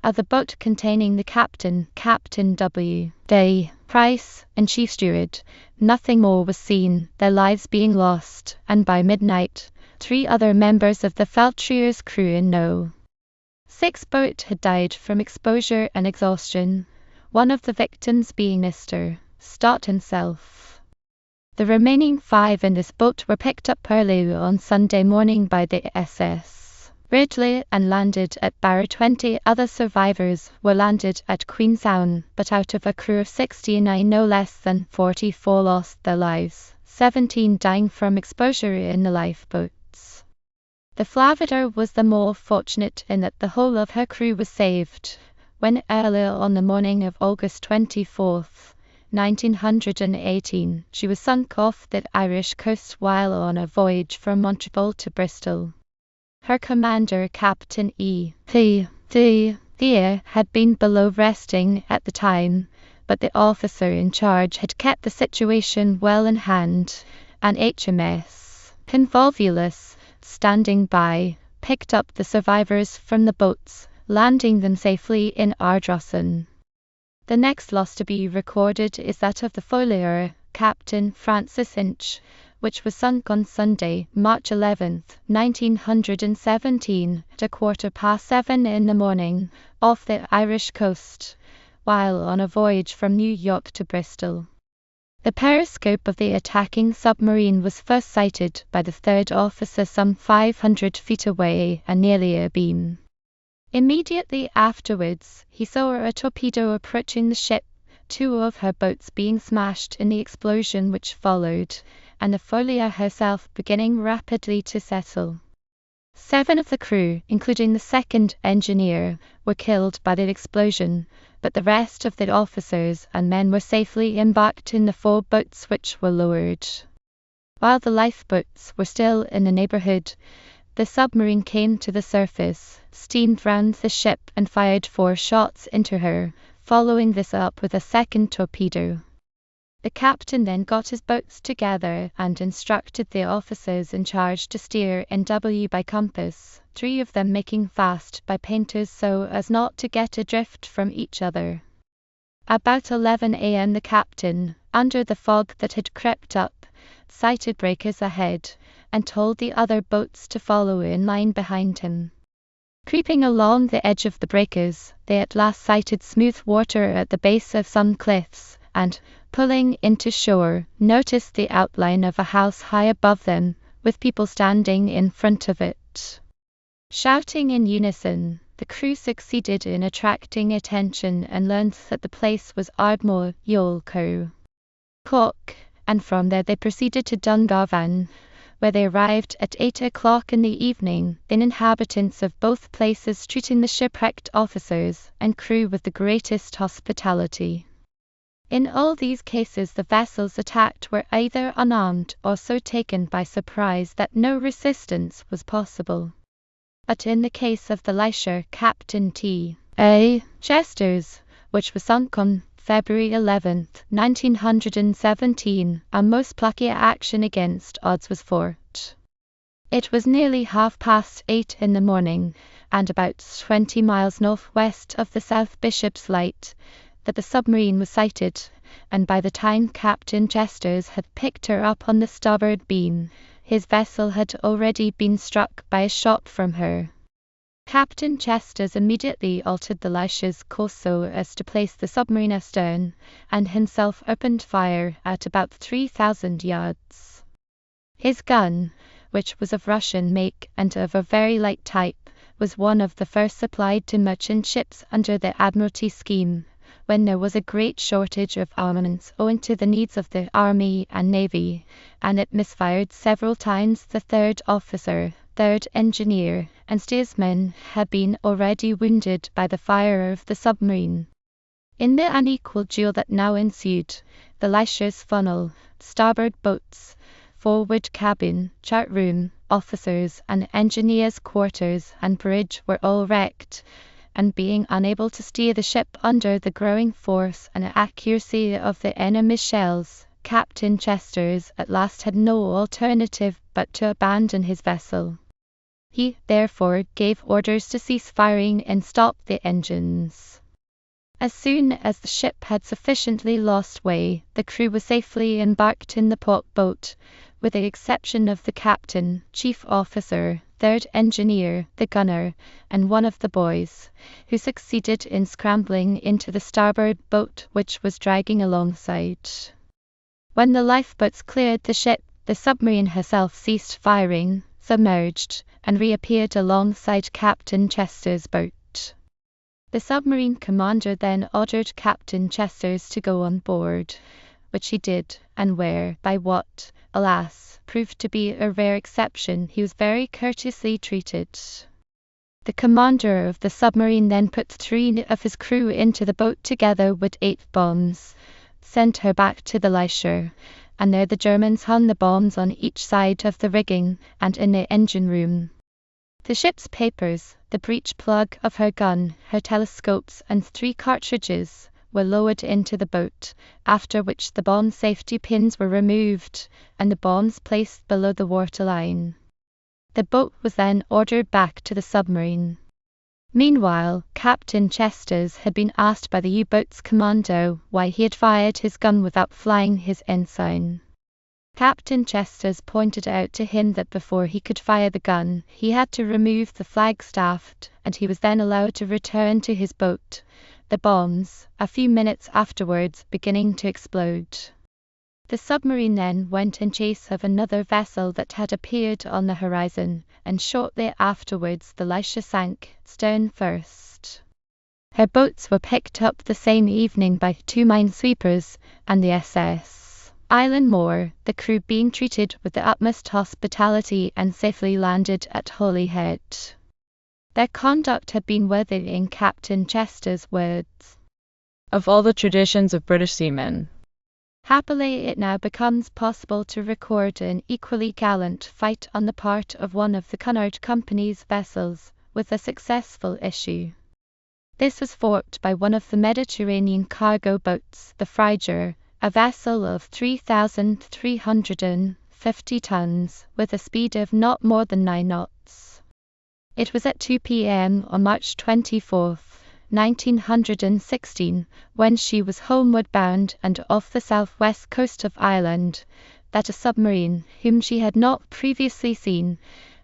Of the boat containing the captain, Captain W. Day, Price, and chief steward, nothing more was seen, their lives being lost, and by midnight, 3 other members of the Feltria's crew in No. 6 boat had died from exposure and exhaustion, one of the victims being Mr. Stott himself. The remaining 5 in this boat were picked up early on Sunday morning by the SS Ridley and landed at Barrow. 20 other survivors were landed at Queenstown, but out of a crew of 69 no less than 44 lost their lives, 17 dying from exposure in the lifeboats. The Flaviter was the more fortunate in that the whole of her crew was saved, when early on the morning of August 24, 1918, she was sunk off the Irish coast while on a voyage from Montreal to Bristol. Her commander, Captain E. P. D. Thier, had been below resting at the time, but the officer in charge had kept the situation well in hand, and HMS Convolvulus, standing by, picked up the survivors from the boats, landing them safely in Ardrossan. The next loss to be recorded is that of the Folier, Captain Francis Inch, which was sunk on Sunday, March 11, 1917, at 7:15 in the morning, off the Irish coast, while on a voyage from New York to Bristol. The periscope of the attacking submarine was first sighted by the 3rd officer some 500 feet away and nearly abeam. Immediately afterwards, he saw a torpedo approaching the ship, 2 of her boats being smashed in the explosion which followed, and the Folia herself beginning rapidly to settle. 7 of the crew, including the 2nd engineer, were killed by the explosion, but the rest of the officers and men were safely embarked in the 4 boats which were lowered. While the lifeboats were still in the neighborhood, the submarine came to the surface, steamed round the ship and fired 4 shots into her, following this up with a second torpedo. The captain then got his boats together and instructed the officers in charge to steer NW by compass, 3 of them making fast by painters so as not to get adrift from each other. About 11 a.m. the captain, under the fog that had crept up, sighted breakers ahead, and told the other boats to follow in line behind him. Creeping along the edge of the breakers, they at last sighted smooth water at the base of some cliffs, and, pulling into shore, noticed the outline of a house high above them, with people standing in front of it. Shouting in unison, the crew succeeded in attracting attention and learned that the place was Ardmore, Yule Cork, and from there they proceeded to Dungarvan, where they arrived at 8 o'clock in the evening, the inhabitants of both places treating the shipwrecked officers and crew with the greatest hospitality. In all these cases the vessels attacked were either unarmed or so taken by surprise that no resistance was possible. But in the case of the Leicester Captain T.A. Chester's, which was sunk on February 11, 1917, a most plucky action against odds was fought. It was nearly 8:30 in the morning, and about 20 miles northwest of the South Bishop's Light, that the submarine was sighted, and by the time Captain Chester's had picked her up on the starboard beam, his vessel had already been struck by a shot from her. Captain Chester's immediately altered the Leicster's course so as to place the submarine astern, and himself opened fire at about 3,000 yards. His gun, which was of Russian make and of a very light type, was one of the first supplied to merchant ships under the Admiralty scheme, when there was a great shortage of armaments owing to the needs of the Army and Navy, and it misfired several times. The 3rd officer, 3rd engineer, and steersman had been already wounded by the fire of the submarine. In the unequal duel that now ensued, the Leicester's funnel, starboard boats, forward cabin, chart room, officers' and engineers' quarters and bridge were all wrecked, and being unable to steer the ship under the growing force and accuracy of the enemy's shells, Captain Chester's at last had no alternative but to abandon his vessel. He, therefore, gave orders to cease firing and stop the engines. As soon as the ship had sufficiently lost way, the crew was safely embarked in the port boat, with the exception of the captain, chief officer, 3rd engineer, the gunner, and one of the boys, who succeeded in scrambling into the starboard boat which was dragging alongside. When the lifeboats cleared the ship, the submarine herself ceased firing, submerged, and reappeared alongside Captain Chester's boat. The submarine commander then ordered Captain Chester's to go on board, which he did, and where, by what, alas, proved to be a rare exception, he was very courteously treated. The commander of the submarine then put 3 of his crew into the boat together with 8 bombs, sent her back to the Leicester, and there the Germans hung the bombs on each side of the rigging and in the engine room. The ship's papers, the breech plug of her gun, her telescopes, and 3 cartridges were lowered into the boat, after which the bomb safety pins were removed, and the bombs placed below the waterline. The boat was then ordered back to the submarine. Meanwhile, Captain Chester's had been asked by the U-boat's commando why he had fired his gun without flying his ensign. Captain Chester's pointed out to him that before he could fire the gun, he had to remove the flagstaff, and he was then allowed to return to his boat, the bombs, a few minutes afterwards, beginning to explode. The submarine then went in chase of another vessel that had appeared on the horizon, and shortly afterwards the Leicester sank, stern first. Her boats were picked up the same evening by 2 minesweepers and the SS. Islandmore, the crew being treated with the utmost hospitality and safely landed at Holyhead. Their conduct had been worthy in Captain Chester's words. of all the traditions of British seamen. Happily, it now becomes possible to record an equally gallant fight on the part of one of the Cunard Company's vessels, with a successful issue. This was fought by one of the Mediterranean cargo boats, the Frigeur, a vessel of 3,350 tons, with a speed of not more than 9 knots. It was at 2 p.m. on March 24, 1916, when she was homeward bound and off the southwest coast of Ireland, that a submarine, whom she had not previously seen,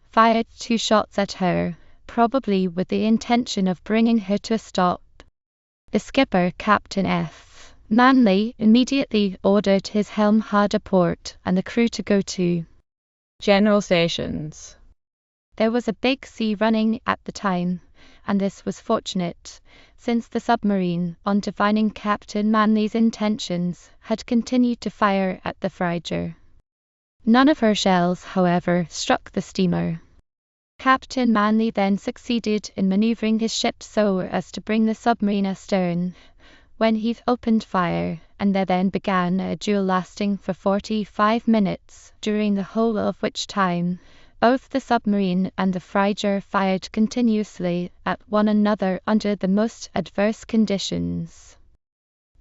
fired 2 shots at her, probably with the intention of bringing her to a stop. The skipper, Captain F. Manley, immediately ordered his helm hard a port and the crew to go to general stations. There was a big sea running at the time, and this was fortunate, since the submarine, on divining Captain Manley's intentions, had continued to fire at the Frigeur. None of her shells, however, struck the steamer. Captain Manley then succeeded in manoeuvring his ship so as to bring the submarine astern, when he opened fire, and there then began a duel lasting for 45 minutes, during the whole of which time both the submarine and the Frigeur fired continuously at one another under the most adverse conditions.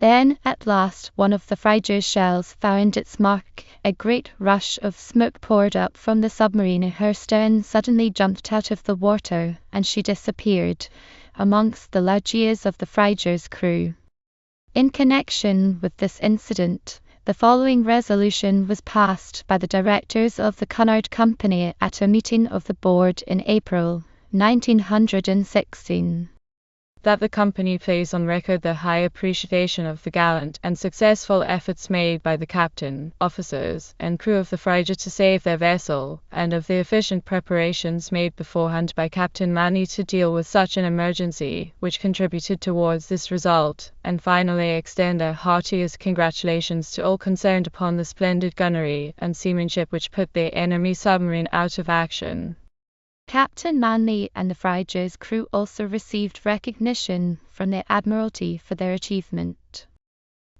Then, at last, one of the Frigeur's shells found its mark. A great rush of smoke poured up from the submarine. Her stern suddenly jumped out of the water, and she disappeared amongst the loud cheers of the Frigeur's crew. In connection with this incident, the following resolution was passed by the directors of the Cunard Company at a meeting of the board in April 1916. That the company place on record their high appreciation of the gallant and successful efforts made by the captain, officers, and crew of the Frigeur to save their vessel, and of the efficient preparations made beforehand by Captain Manley to deal with such an emergency, which contributed towards this result, and finally extend our heartiest congratulations to all concerned upon the splendid gunnery and seamanship which put the enemy submarine out of action. Captain Manley and the Frigeur's crew also received recognition from the Admiralty for their achievement.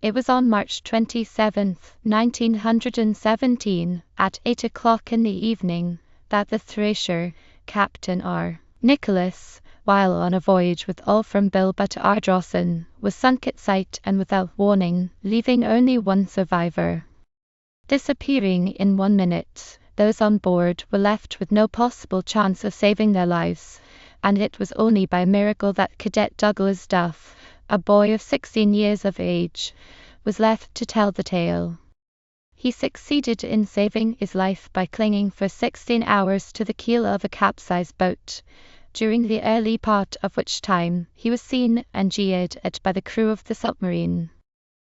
It was on March 27, 1917, at 8 o'clock in the evening, that the Thracier, Captain R. Nicholas, while on a voyage with all from Bilbao to Ardrossan, was sunk at sight and without warning, leaving only one survivor. Disappearing in 1 minute, those on board were left with no possible chance of saving their lives, and it was only by miracle that Cadet Douglas Duff, a boy of 16 years of age, was left to tell the tale. He succeeded in saving his life by clinging for 16 hours to the keel of a capsized boat, during the early part of which time he was seen and jeered at by the crew of the submarine.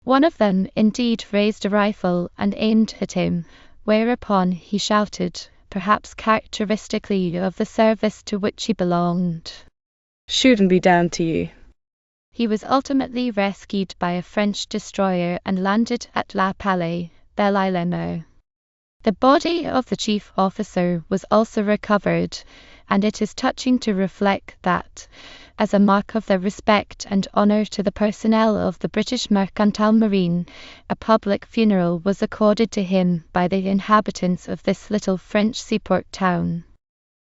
One of them indeed raised a rifle and aimed at him, whereupon he shouted, perhaps characteristically of the service to which he belonged, "Shoot and be damned to you." He was ultimately rescued by a French destroyer and landed at La Palais, Belle-Île-et-Mer. The body of the chief officer was also recovered, and it is touching to reflect that, as a mark of their respect and honour to the personnel of the British Mercantile Marine, a public funeral was accorded to him by the inhabitants of this little French seaport town.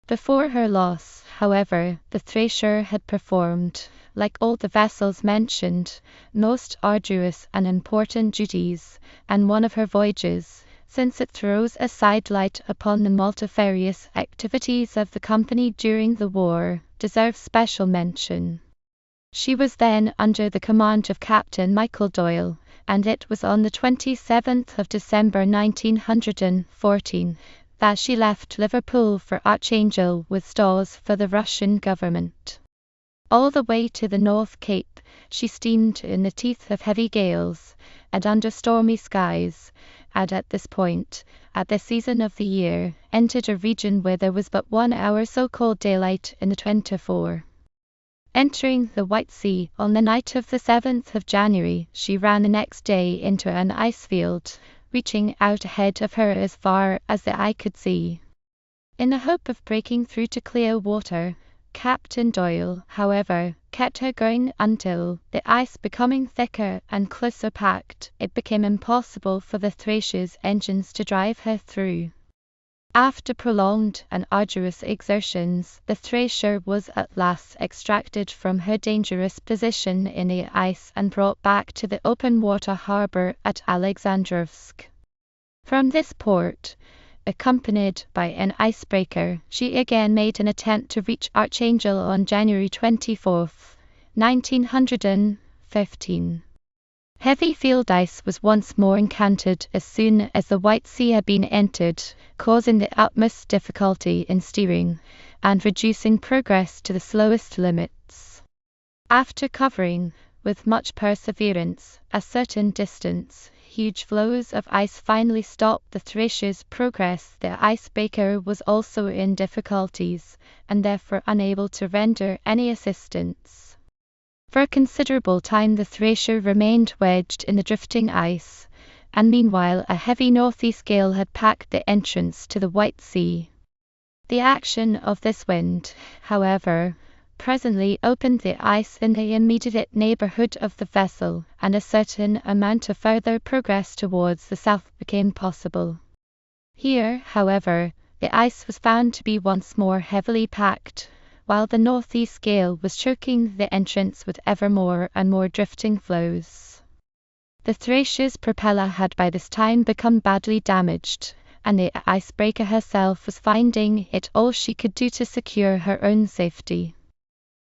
Before her loss, however, the Thracier had performed, like all the vessels mentioned, most arduous and important duties, and one of her voyages, since it throws a side light upon the multifarious activities of the company during the war, deserves special mention. She was then under the command of Captain Michael Doyle, and it was on the 27th of December 1914 that she left Liverpool for Archangel with stores for the Russian government. All the way to the North Cape, she steamed in the teeth of heavy gales, and under stormy skies, and at this point, at this season of the year, entered a region where there was but 1 hour so-called daylight in the 24. Entering the White Sea on the night of the 7th of January, she ran the next day into an ice field, reaching out ahead of her as far as the eye could see. In the hope of breaking through to clear water, Captain Doyle, however, kept her going until, the ice becoming thicker and closer packed, it became impossible for the Thracia's engines to drive her through. After prolonged and arduous exertions, the Thracia was at last extracted from her dangerous position in the ice and brought back to the open water harbour at Alexandrovsk. From this port, accompanied by an icebreaker, she again made an attempt to reach Archangel on January 24, 1915. Heavy field ice was once more encountered as soon as the White Sea had been entered, causing the utmost difficulty in steering, and reducing progress to the slowest limits. After covering, with much perseverance, a certain distance, huge floes of ice finally stopped the Thracia's progress. The icebreaker was also in difficulties, and therefore unable to render any assistance. For a considerable time the Thracia remained wedged in the drifting ice, and meanwhile a heavy northeast gale had packed the entrance to the White Sea. The action of this wind, however, presently opened the ice in the immediate neighbourhood of the vessel, and a certain amount of further progress towards the south became possible. Here, however, the ice was found to be once more heavily packed, while the northeast gale was choking the entrance with ever more and more drifting floes. The Thracia's propeller had by this time become badly damaged, and the icebreaker herself was finding it all she could do to secure her own safety.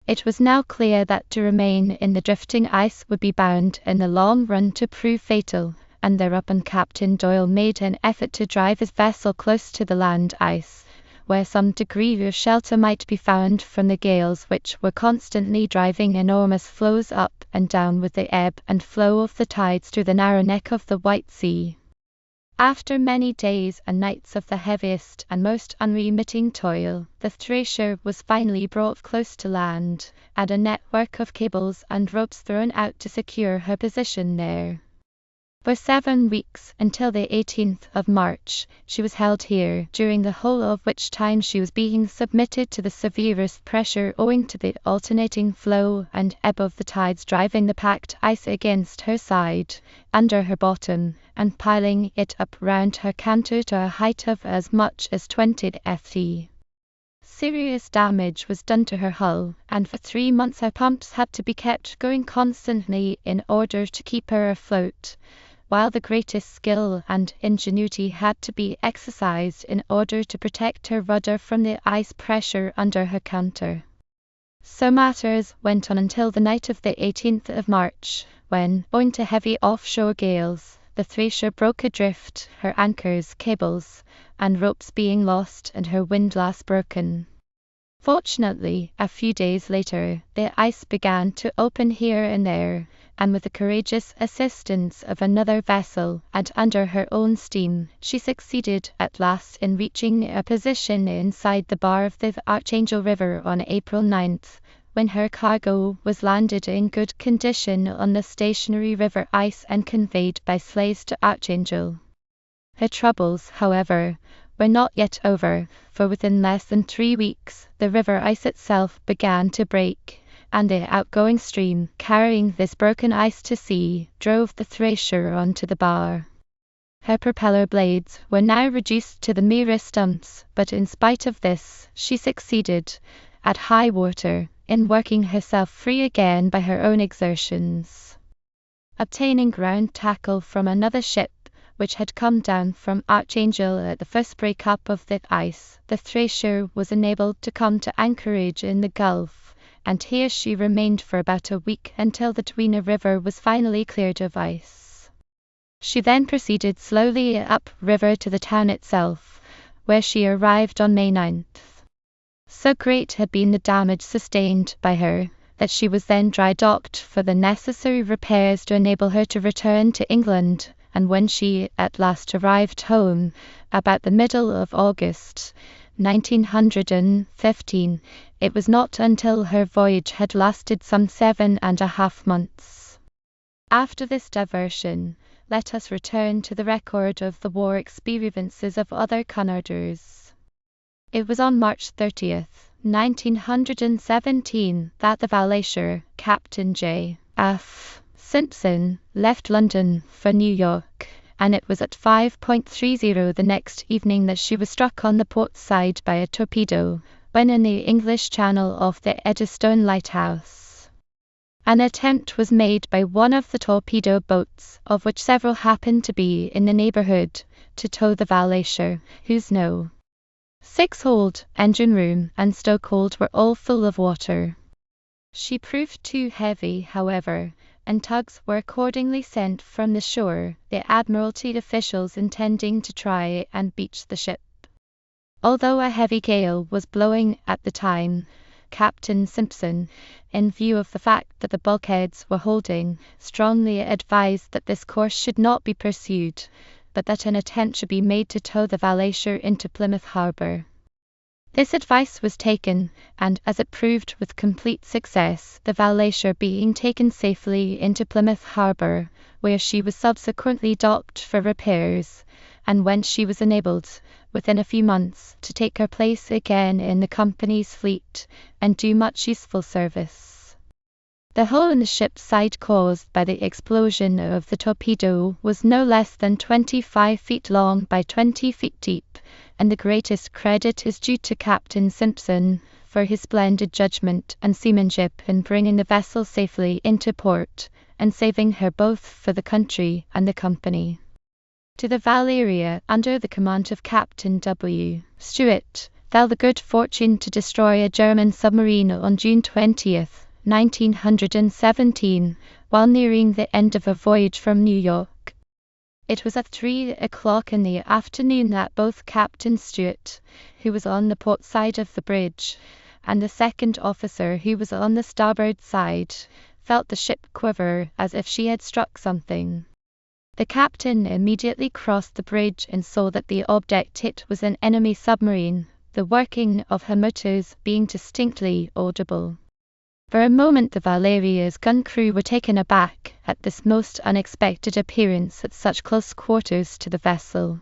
It was now clear that to remain in the drifting ice would be bound in the long run to prove fatal, and thereupon Captain Doyle made an effort to drive his vessel close to the land ice, where some degree of shelter might be found from the gales which were constantly driving enormous floes up and down with the ebb and flow of the tides through the narrow neck of the White Sea. After many days and nights of the heaviest and most unremitting toil, the Thracia was finally brought close to land, and a network of cables and ropes thrown out to secure her position there. For 7 weeks, until the 18th of March, she was held here, during the whole of which time she was being submitted to the severest pressure owing to the alternating flow and ebb of the tides driving the packed ice against her side, under her bottom, and piling it up round her counter to a height of as much as 20 ft. Serious damage was done to her hull, and for 3 months her pumps had to be kept going constantly in order to keep her afloat, while the greatest skill and ingenuity had to be exercised in order to protect her rudder from the ice pressure under her counter. So matters went on until the night of the 18th of March, when, owing to heavy offshore gales, the Thracia broke adrift, her anchors, cables, and ropes being lost and her windlass broken. Fortunately, a few days later, the ice began to open here and there, and with the courageous assistance of another vessel, and under her own steam, she succeeded at last in reaching a position inside the bar of the Archangel River on April 9th, when her cargo was landed in good condition on the stationary river ice and conveyed by sleighs to Archangel. Her troubles, however, were not yet over, for within less than 3 weeks the river ice itself began to break, and the outgoing stream, carrying this broken ice to sea, drove the Thracia onto the bar. Her propeller blades were now reduced to the merest stumps, but in spite of this, she succeeded, at high water, in working herself free again by her own exertions. Obtaining ground tackle from another ship, which had come down from Archangel at the first break-up of the ice, the Thracia was enabled to come to anchorage in the Gulf, and here she remained for about a week until the Dwina River was finally cleared of ice. She then proceeded slowly up river to the town itself, where she arrived on May 9th. So great had been the damage sustained by her, that she was then dry-docked for the necessary repairs to enable her to return to England, and when she at last arrived home, about the middle of August 1915, it was not until her voyage had lasted some 7.5 months. After this diversion, let us return to the record of the war experiences of other Cunarders. It was on March 30th, 1917, that the Valasher, Captain J. F. Simpson, left London for New York, and it was at 5:30 the next evening that she was struck on the port side by a torpedo, when in the English Channel off the Eddystone Lighthouse. An attempt was made by one of the torpedo boats, of which several happened to be in the neighbourhood, to tow the Valasher, whose No. 6 hold, engine room, and stokehold were all full of water. She proved too heavy, however, and tugs were accordingly sent from the shore, the Admiralty officials intending to try and beach the ship. Although a heavy gale was blowing at the time, Captain Simpson, in view of the fact that the bulkheads were holding, strongly advised that this course should not be pursued, but that an attempt should be made to tow the Valasher into Plymouth Harbour. This advice was taken, and, as it proved, with complete success, the Valasher being taken safely into Plymouth Harbour, where she was subsequently docked for repairs, and whence she was enabled, within a few months, to take her place again in the company's fleet, and do much useful service. The hole in the ship's side caused by the explosion of the torpedo was no less than 25 feet long by 20 feet deep, and the greatest credit is due to Captain Simpson for his splendid judgment and seamanship in bringing the vessel safely into port, and saving her both for the country and the company. To the Valeria, under the command of Captain W. Stewart, fell the good fortune to destroy a German submarine on June 20th, 1917, while nearing the end of a voyage from New York. It was at 3 o'clock in the afternoon that both Captain Stewart, who was on the port side of the bridge, and the second officer, who was on the starboard side, felt the ship quiver as if she had struck something. The captain immediately crossed the bridge and saw that the object hit was an enemy submarine, the working of her motors being distinctly audible. For a moment the Valeria's gun crew were taken aback at this most unexpected appearance at such close quarters to the vessel.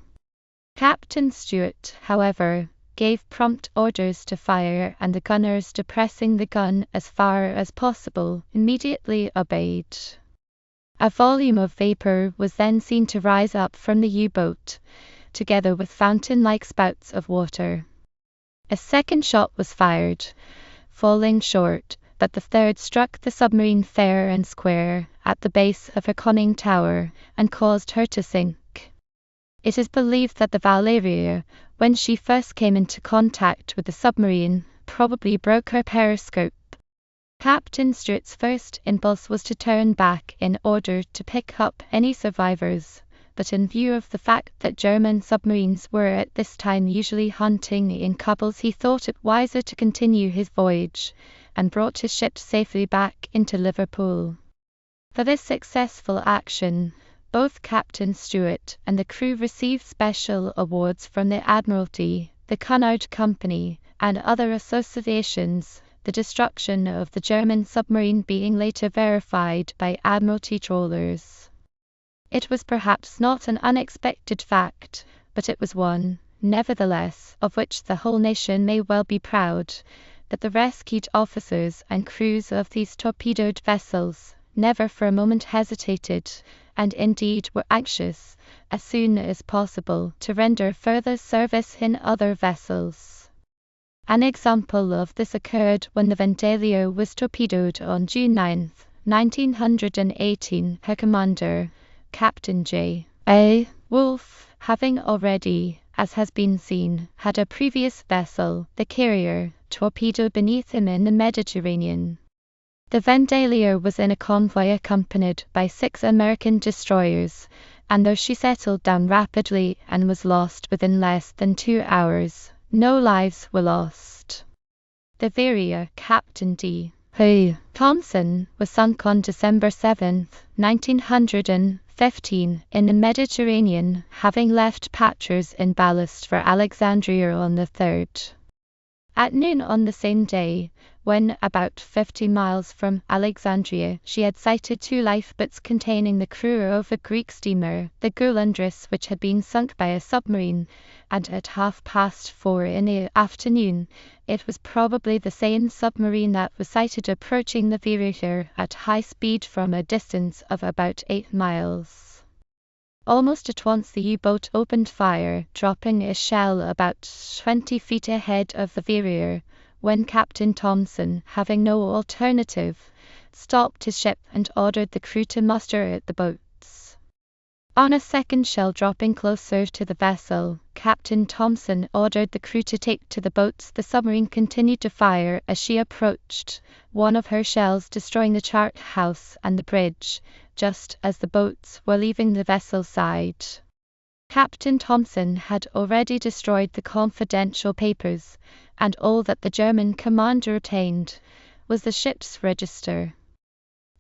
Captain Stewart, however, gave prompt orders to fire, and the gunners, depressing the gun as far as possible, immediately obeyed. A volume of vapour was then seen to rise up from the U-boat, together with fountain-like spouts of water. A second shot was fired, falling short, but the third struck the submarine fair and square at the base of her conning tower, and caused her to sink. It is believed that the Valeria, when she first came into contact with the submarine, probably broke her periscope. Captain Stewart's first impulse was to turn back in order to pick up any survivors, but in view of the fact that German submarines were at this time usually hunting in couples, he thought it wiser to continue his voyage, and brought his ship safely back into Liverpool. For this successful action, both Captain Stewart and the crew received special awards from the Admiralty, the Cunard Company, and other associations, the destruction of the German submarine being later verified by Admiralty trawlers. It was perhaps not an unexpected fact, but it was one, nevertheless, of which the whole nation may well be proud, that the rescued officers and crews of these torpedoed vessels never for a moment hesitated, and indeed were anxious, as soon as possible, to render further service in other vessels. An example of this occurred when the Vandalia was torpedoed on June 9, 1918, her commander, Captain J. A. Wolfe, having already, as has been seen, had a previous vessel, the Carrier, torpedoed beneath him in the Mediterranean. The Vandalia was in a convoy accompanied by 6 American destroyers, and though she settled down rapidly and was lost within less than 2 hours, no lives were lost. The Varia, Captain D. P. Thompson, was sunk on December 7, 1915, in the Mediterranean, having left patchers in ballast for Alexandria on the 3rd. At noon on the same day, when about 50 miles from Alexandria, she had sighted 2 lifeboats containing the crew of a Greek steamer, the Goulandris, which had been sunk by a submarine, and at 4:30 in the afternoon, it was probably the same submarine that was sighted approaching the Verrier at high speed from a distance of about 8 miles. Almost at once the U-boat opened fire, dropping a shell about 20 feet ahead of the Verrier, when Captain Thompson, having no alternative, stopped his ship and ordered the crew to muster at the boats. On a second shell dropping closer to the vessel, Captain Thompson ordered the crew to take to the boats. The submarine continued to fire as she approached, one of her shells destroying the chart house and the bridge, just as the boats were leaving the vessel's side. Captain Thompson had already destroyed the confidential papers, and all that the German commander retained was the ship's register.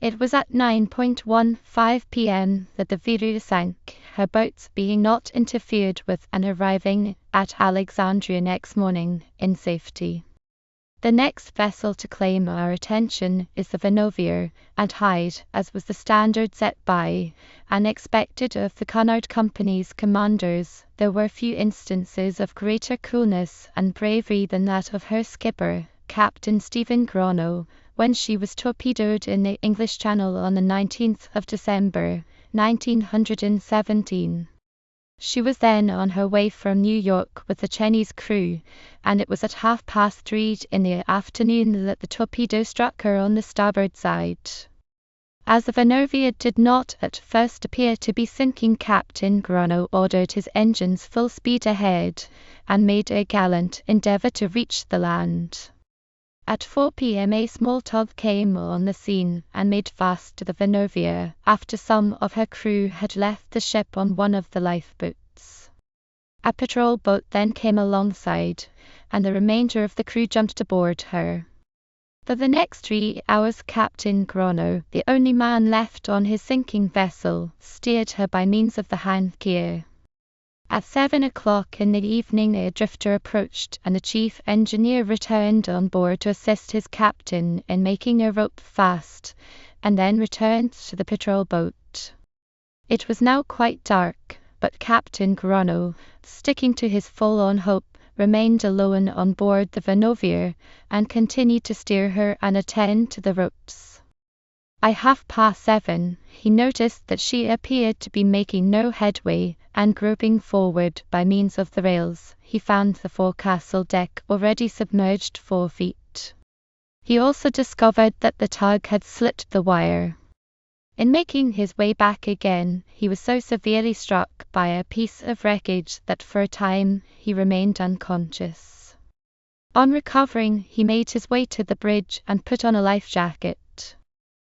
It was at 9:15 p.m. that the Verrier sank, her boats being not interfered with, and arriving at Alexandria next morning in safety. The next vessel to claim our attention is the Vonovia, and Hyde, as was the standard set by and expected of the Cunard Company's commanders. There were few instances of greater coolness and bravery than that of her skipper, Captain Stephen Gronow, when she was torpedoed in the English Channel on the 19th of December, 1917. She was then on her way from New York with the Chinese crew, and it was at 3:30 in the afternoon that the torpedo struck her on the starboard side. As the Vonovia did not at first appear to be sinking, Captain Gronow ordered his engines full speed ahead, and made a gallant endeavour to reach the land. At 4 p.m. a small tug came on the scene and made fast to the Vonovia, after some of her crew had left the ship on one of the lifeboats. A patrol boat then came alongside, and the remainder of the crew jumped aboard her. For the next 3 hours Captain Gronow, the only man left on his sinking vessel, steered her by means of the hand gear. At 7 o'clock in the evening a drifter approached, and the chief engineer returned on board to assist his captain in making a rope fast, and then returned to the patrol boat. It was now quite dark, but Captain Gronow, sticking to his full-on hope, remained alone on board the Vonovia, and continued to steer her and attend to the ropes. At 7:30, he noticed that she appeared to be making no headway, and groping forward by means of the rails, he found the forecastle deck already submerged 4 feet. He also discovered that the tug had slit the wire. In making his way back again, he was so severely struck by a piece of wreckage that for a time he remained unconscious. On recovering, he made his way to the bridge and put on a life jacket.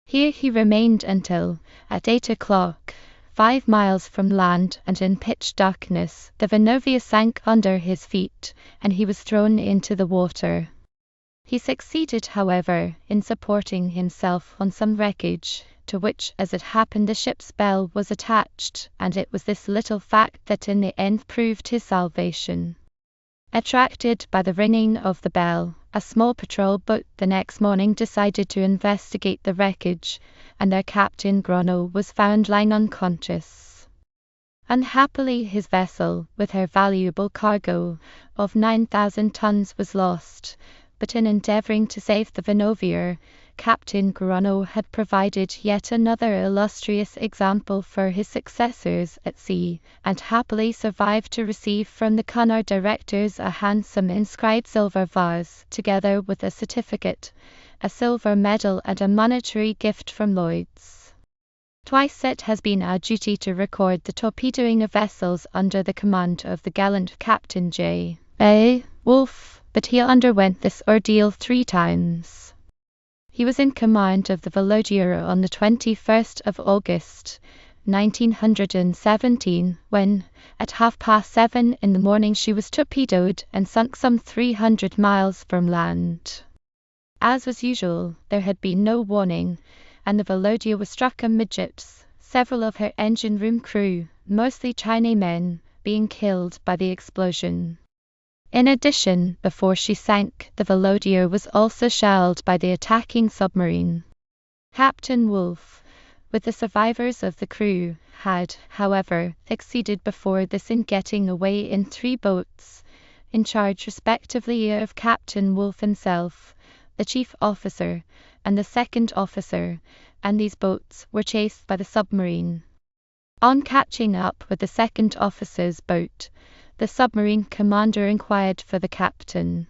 Here he remained until, at 8 o'clock, 5 miles from land and in pitch darkness, the Vonovia sank under his feet, and he was thrown into the water. He succeeded, however, in supporting himself on some wreckage, to which, as it happened, the ship's bell was attached, and it was this little fact that in the end proved his salvation. Attracted by the ringing of the bell, a small patrol boat the next morning decided to investigate the wreckage, and their captain Gronow was found lying unconscious. Unhappily, his vessel, with her valuable cargo of 9,000 tons, was lost, but in endeavouring to save the Vonovia, Captain Gronow had provided yet another illustrious example for his successors at sea, and happily survived to receive from the Cunard directors a handsome inscribed silver vase, together with a certificate, a silver medal, and a monetary gift from Lloyd's. Twice it has been our duty to record the torpedoing of vessels under the command of the gallant Captain J.A. Wolfe, but he underwent this ordeal 3 times. He was in command of the Volodya on the 21st of August, 1917, when, at 7:30 in the morning, she was torpedoed and sunk some 300 miles from land. As was usual, there had been no warning, and the Volodya was struck amidships, several of her engine room crew, mostly Chinamen, being killed by the explosion. In addition, before she sank, the Volodya was also shelled by the attacking submarine. Captain Wolfe, with the survivors of the crew, had, however, succeeded before this in getting away in 3 boats, in charge respectively of Captain Wolfe himself, the chief officer, and the second officer, and these boats were chased by the submarine. On catching up with the second officer's boat, the submarine commander inquired for the captain.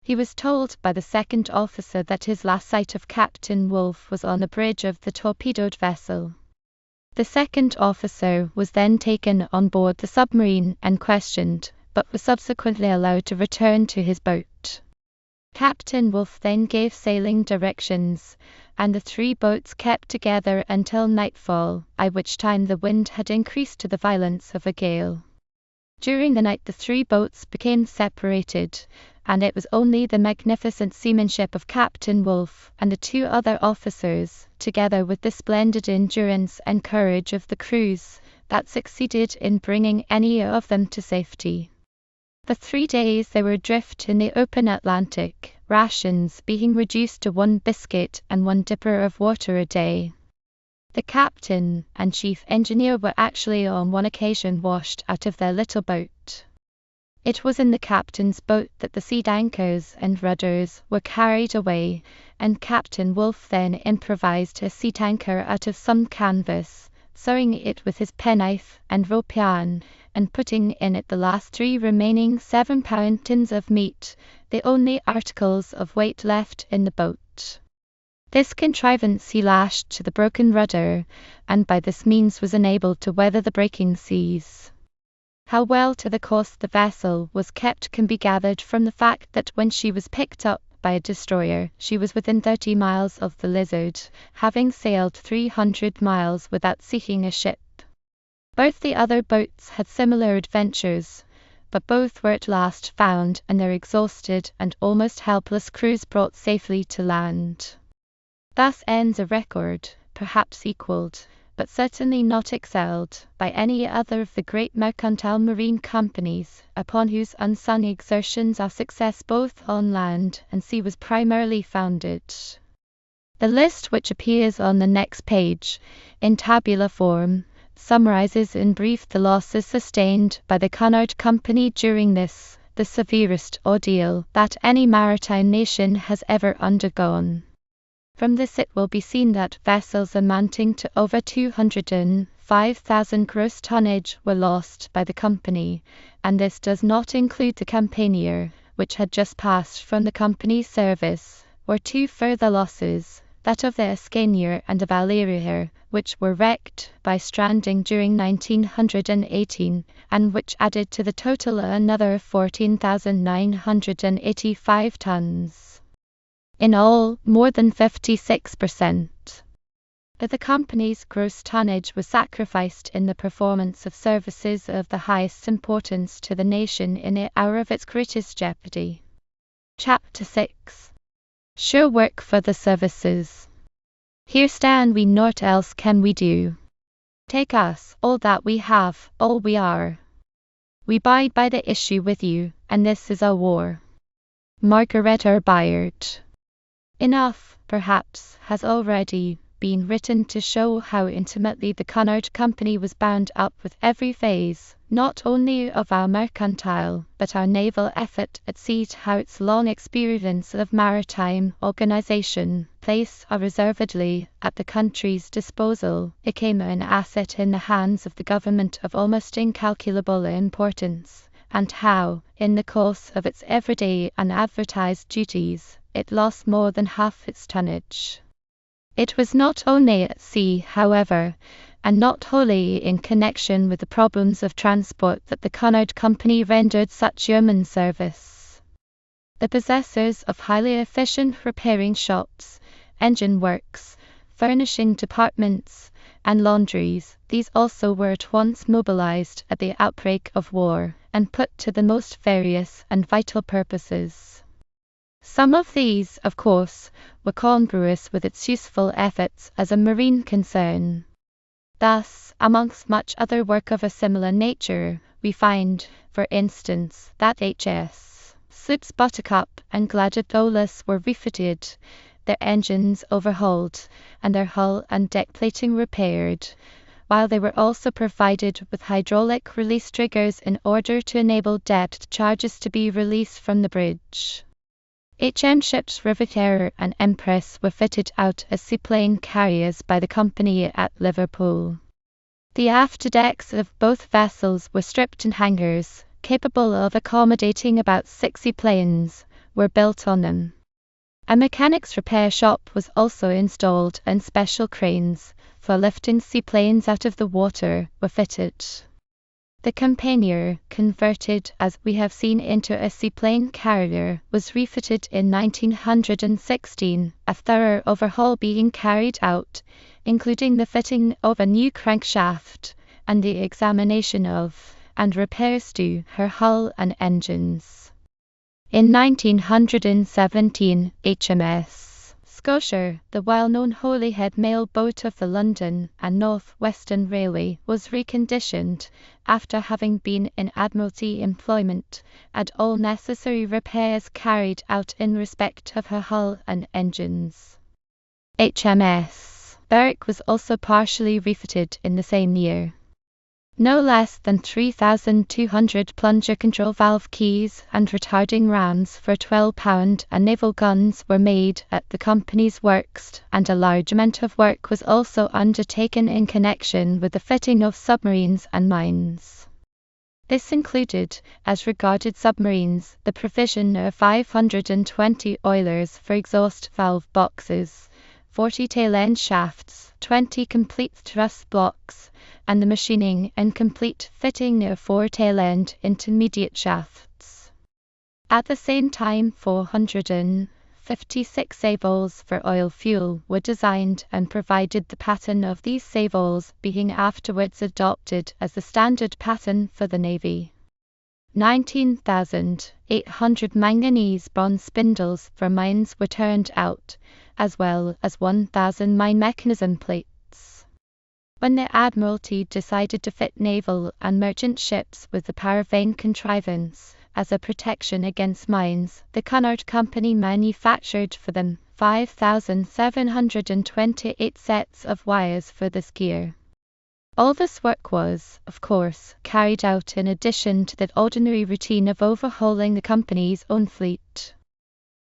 He was told by the second officer that his last sight of Captain Wolfe was on the bridge of the torpedoed vessel. The second officer was then taken on board the submarine and questioned, but was subsequently allowed to return to his boat. Captain Wolfe then gave sailing directions, and the 3 boats kept together until nightfall, at which time the wind had increased to the violence of a gale. During the night the 3 boats became separated, and it was only the magnificent seamanship of Captain Wolfe and the 2 other officers, together with the splendid endurance and courage of the crews, that succeeded in bringing any of them to safety. For 3 days they were adrift in the open Atlantic, rations being reduced to 1 biscuit and 1 dipper of water a day. The captain and chief engineer were actually on one occasion washed out of their little boat. It was in the captain's boat that the seat anchors and rudders were carried away, and Captain Wolfe then improvised a seat anchor out of some canvas, sewing it with his penknife and rope yarn, and putting in it the last 3 remaining 7-pound tins of meat, the only articles of weight left in the boat. This contrivance he lashed to the broken rudder, and by this means was enabled to weather the breaking seas. How well to the coast the vessel was kept can be gathered from the fact that when she was picked up by a destroyer, she was within 30 miles of the Lizard, having sailed 300 miles without seeking a ship. Both the other boats had similar adventures, but both were at last found and their exhausted and almost helpless crews brought safely to land. Thus ends a record, perhaps equalled, but certainly not excelled, by any other of the great mercantile marine companies, upon whose unsung exertions our success both on land and sea was primarily founded. The list, which appears on the next page, in tabular form, summarizes in brief the losses sustained by the Cunard Company during this, the severest ordeal that any maritime nation has ever undergone. From this it will be seen that vessels amounting to over 205,000 gross tonnage were lost by the company, and this does not include the Campanier, which had just passed from the company's service, or 2 further losses, that of the Escanier and the Valerier, which were wrecked by stranding during 1918, and which added to the total another 14,985 tons. In all, more than 56% of the company's gross tonnage was sacrificed in the performance of services of the highest importance to the nation in the hour of its greatest jeopardy. Chapter 6. Sure work for the services. Here stand we, naught else can we do. Take us, all that we have, all we are. We bide by the issue with you, and this is our war. Margaret Bayard. Enough, perhaps, has already been written to show how intimately the Cunard Company was bound up with every phase, not only of our mercantile, but our naval effort at sea, how its long experience of maritime organization, placed unreservedly at the country's disposal, became an asset in the hands of the government of almost incalculable importance, and how, in the course of its everyday unadvertised duties, it lost more than half its tonnage. It was not only at sea, however, and not wholly in connection with the problems of transport, that the Cunard Company rendered such yeoman service. The possessors of highly efficient repairing shops, engine works, furnishing departments, and laundries, these also were at once mobilized at the outbreak of war, and put to the most various and vital purposes. Some of these, of course, were congruous with its useful efforts as a marine concern. Thus, amongst much other work of a similar nature, We find, for instance, that HS sloops Buttercup and Gladiolus were refitted, their engines overhauled, and their hull and deck plating repaired, while they were also provided with hydraulic release triggers in order to enable depth charges to be released from the bridge. HM ships Riviera and Empress were fitted out as seaplane carriers by the company at Liverpool. The afterdecks of both vessels were stripped and hangars, capable of accommodating about 6 seaplanes, were built on them. A mechanics repair shop was also installed, and special cranes for lifting seaplanes out of the water were fitted. The Campanier, converted as we have seen into a seaplane carrier, was refitted in 1916, a thorough overhaul being carried out, including the fitting of a new crankshaft and the examination of and repairs to her hull and engines. In 1917, HMS Scotia, the well-known Holyhead mail boat of the London and North Western Railway, was reconditioned after having been in Admiralty employment, and all necessary repairs carried out in respect of her hull and engines. HMS Berwick was also partially refitted in the same year. No less than 3,200 plunger control valve keys and retarding rams for £12 and naval guns were made at the company's works, and a large amount of work was also undertaken in connection with the fitting of submarines and mines. This included, as regarded submarines, the provision of 520 oilers for exhaust valve boxes, 40 tail-end shafts, 20 complete thrust blocks, and the machining and complete fitting of 4 tail-end intermediate shafts. At the same time, 456 sails for oil fuel were designed and provided, the pattern of these sails being afterwards adopted as the standard pattern for the Navy. 19,800 manganese bronze spindles for mines were turned out, as well as 1,000 mine mechanism plates. When the Admiralty decided to fit naval and merchant ships with the paravane contrivance as a protection against mines, the Cunard Company manufactured for them 5,728 sets of wires for this gear. All this work was, of course, carried out in addition to the ordinary routine of overhauling the company's own fleet.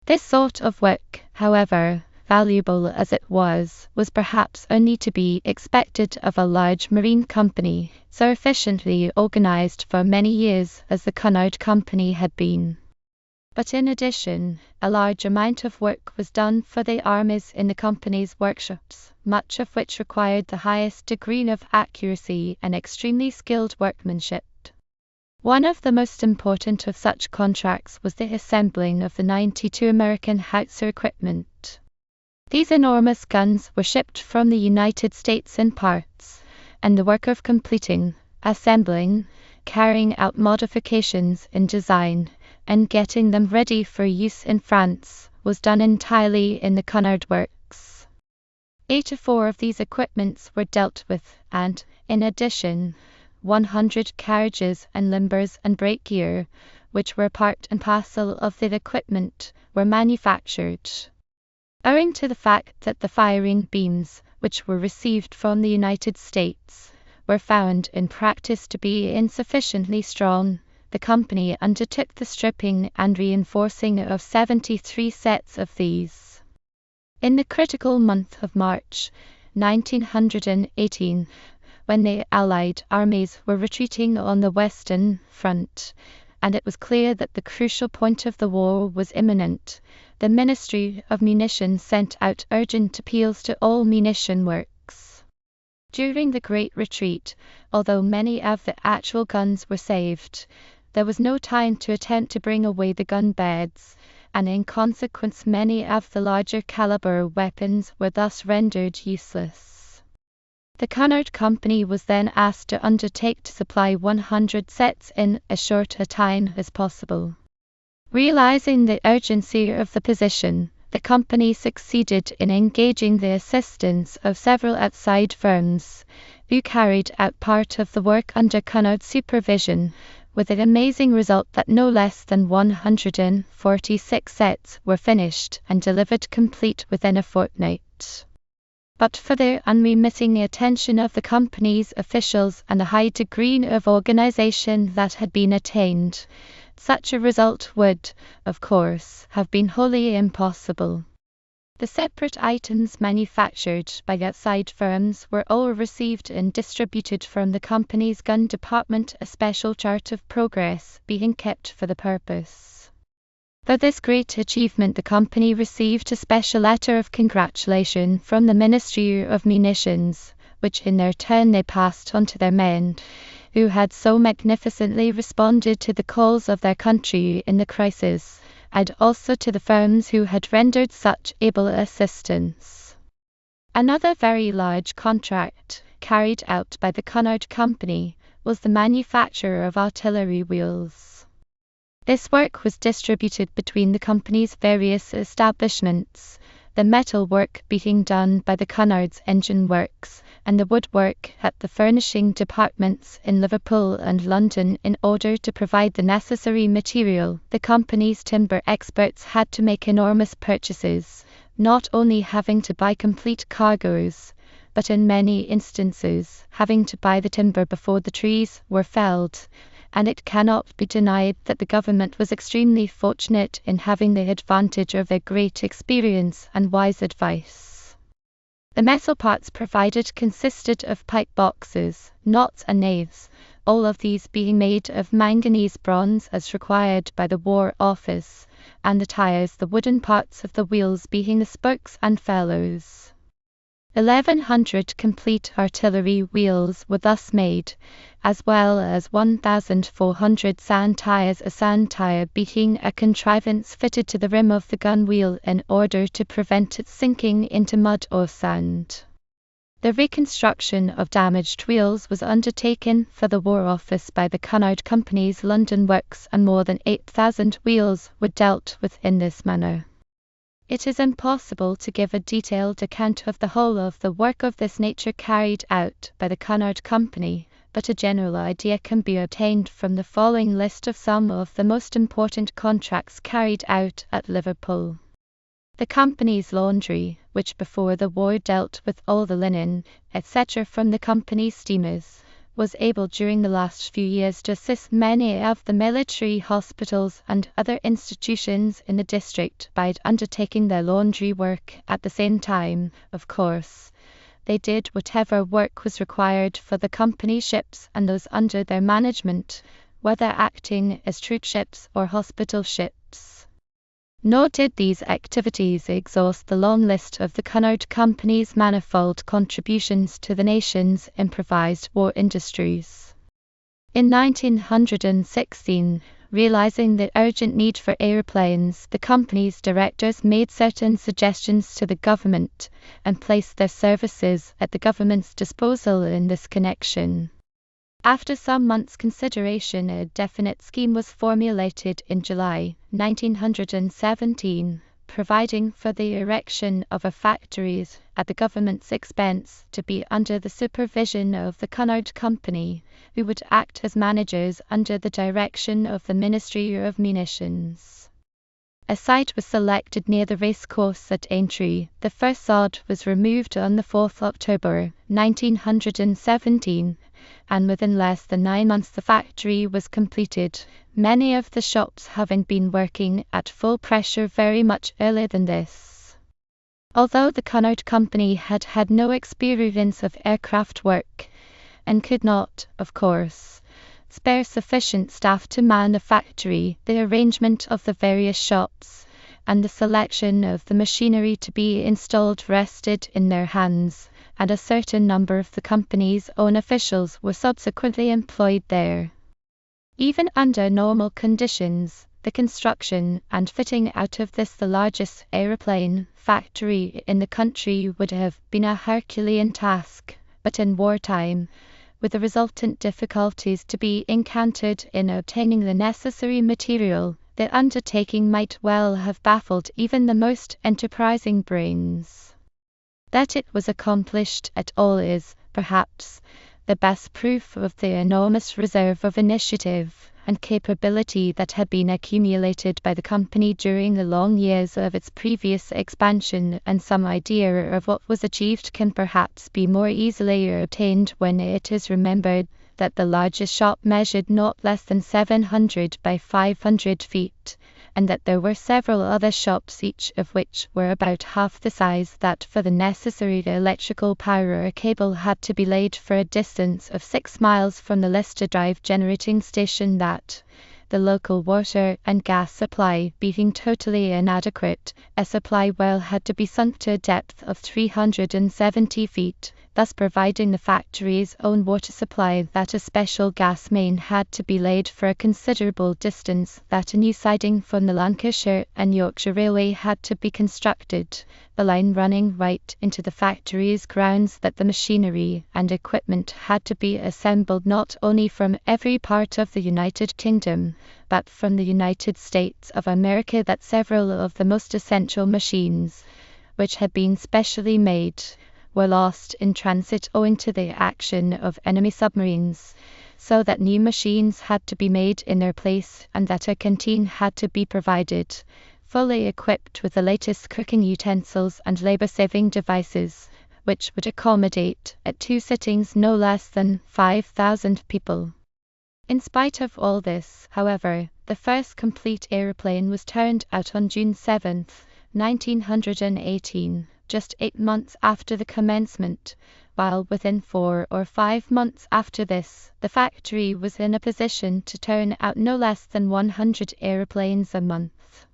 This sort of work, however, valuable as it was perhaps only to be expected of a large marine company, so efficiently organized for many years as the Cunard Company had been. But in addition, a large amount of work was done for the armies in the company's workshops, much of which required the highest degree of accuracy and extremely skilled workmanship. One of the most important of such contracts was the assembling of the 92 American howitzer equipment. These enormous guns were shipped from the United States in parts, and the work of completing, assembling, carrying out modifications in design, and getting them ready for use in France was done entirely in the Cunard works. 84 of these equipments were dealt with, and, in addition, 100 carriages and limbers and brake gear, which were part and parcel of the equipment, were manufactured. Owing to the fact that the firing beams, which were received from the United States, were found in practice to be insufficiently strong, the company undertook the stripping and reinforcing of 73 sets of these. In the critical month of March, 1918, when the Allied armies were retreating on the Western Front, and it was clear that the crucial point of the war was imminent, the Ministry of Munitions sent out urgent appeals to all munition works. During the Great Retreat, although many of the actual guns were saved, there was no time to attempt to bring away the gun beds, and in consequence many of the larger caliber weapons were thus rendered useless. The Cunard Company was then asked to undertake to supply 100 sets in as short a time as possible. Realizing the urgency of the position, the company succeeded in engaging the assistance of several outside firms, who carried out part of the work under Cunard's supervision, with the amazing result that no less than 146 sets were finished and delivered complete within a fortnight. But for the unremitting attention of the company's officials and the high degree of organization that had been attained, such a result would, of course, have been wholly impossible. The separate items manufactured by outside firms were all received and distributed from the company's gun department, a special chart of progress being kept for the purpose. For this great achievement, the company received a special letter of congratulation from the Ministry of Munitions, which in their turn they passed on to their men, who had so magnificently responded to the calls of their country in the crisis, and also to the firms who had rendered such able assistance. Another very large contract, carried out by the Cunard Company, was the manufacture of artillery wheels. This work was distributed between the company's various establishments, the metal work being done by the Cunard's engine works, and the woodwork at the furnishing departments in Liverpool and London. In order to provide the necessary material, the company's timber experts had to make enormous purchases, not only having to buy complete cargoes, but in many instances having to buy the timber before the trees were felled, and it cannot be denied that the government was extremely fortunate in having the advantage of their great experience and wise advice. The metal parts provided consisted of pipe boxes, knots and naves, all of these being made of manganese bronze as required by the War Office, and the tires, the wooden parts of the wheels being the spokes and felloes. 1,100 complete artillery wheels were thus made, as well as 1,400 sand tires, a sand tire being a contrivance fitted to the rim of the gun wheel in order to prevent it sinking into mud or sand. The reconstruction of damaged wheels was undertaken for the War Office by the Cunard Company's London works, and more than 8,000 wheels were dealt with in this manner. It is impossible to give a detailed account of the whole of the work of this nature carried out by the Cunard Company, but a general idea can be obtained from the following list of some of the most important contracts carried out at Liverpool. The company's laundry, which before the war dealt with all the linen, etc. from the company's steamers, was able during the last few years to assist many of the military hospitals and other institutions in the district by undertaking their laundry work. At the same time, of course, they did whatever work was required for the company ships and those under their management, whether acting as troop ships or hospital ships. Nor did these activities exhaust the long list of the Cunard Company's manifold contributions to the nation's improvised war industries. In 1916, realizing the urgent need for airplanes, the company's directors made certain suggestions to the government and placed their services at the government's disposal in this connection. After some months' consideration, a definite scheme was formulated in July 1917, providing for the erection of a factories at the government's expense to be under the supervision of the Cunard Company, who would act as managers under the direction of the Ministry of Munitions. A site was selected near the racecourse at Aintree. The first sod was removed on the 4th October 1917, and within less than 9 months the factory was completed, many of the shops having been working at full pressure very much earlier than this. Although the Cunard Company had had no experience of aircraft work, and could not, of course, spare sufficient staff to man the factory, the arrangement of the various shops, and the selection of the machinery to be installed rested in their hands, and a certain number of the company's own officials were subsequently employed there. Even under normal conditions, the construction and fitting out of this, the largest aeroplane factory in the country, would have been a Herculean task, but in wartime, with the resultant difficulties to be encountered in obtaining the necessary material, the undertaking might well have baffled even the most enterprising brains. That it was accomplished at all is, perhaps the best proof of the enormous reserve of initiative and capability that had been accumulated by the company during the long years of its previous expansion, and some idea of what was achieved can perhaps be more easily obtained when it is remembered that the largest shop measured not less than 700 by 500 feet, and that there were several other shops, each of which were about half the size, that for the necessary electrical power a cable had to be laid for a distance of 6 miles from the Lister Drive generating station, that the local water and gas supply being totally inadequate, a supply well had to be sunk to a depth of 370 feet, thus providing the factory's own water supply, that a special gas main had to be laid for a considerable distance, that a new siding from the Lancashire and Yorkshire Railway had to be constructed, the line running right into the factory's grounds, that the machinery and equipment had to be assembled not only from every part of the United Kingdom, but from the United States of America, that several of the most essential machines, which had been specially made, were lost in transit owing to the action of enemy submarines, so that new machines had to be made in their place, and that a canteen had to be provided, fully equipped with the latest cooking utensils and labor-saving devices, which would accommodate at 2 sittings no less than 5,000 people. In spite of all this, however, the first complete aeroplane was turned out on June 7, 1918, just 8 months after the commencement, while within 4 or 5 months after this, the factory was in a position to turn out no less than 100 aeroplanes a month.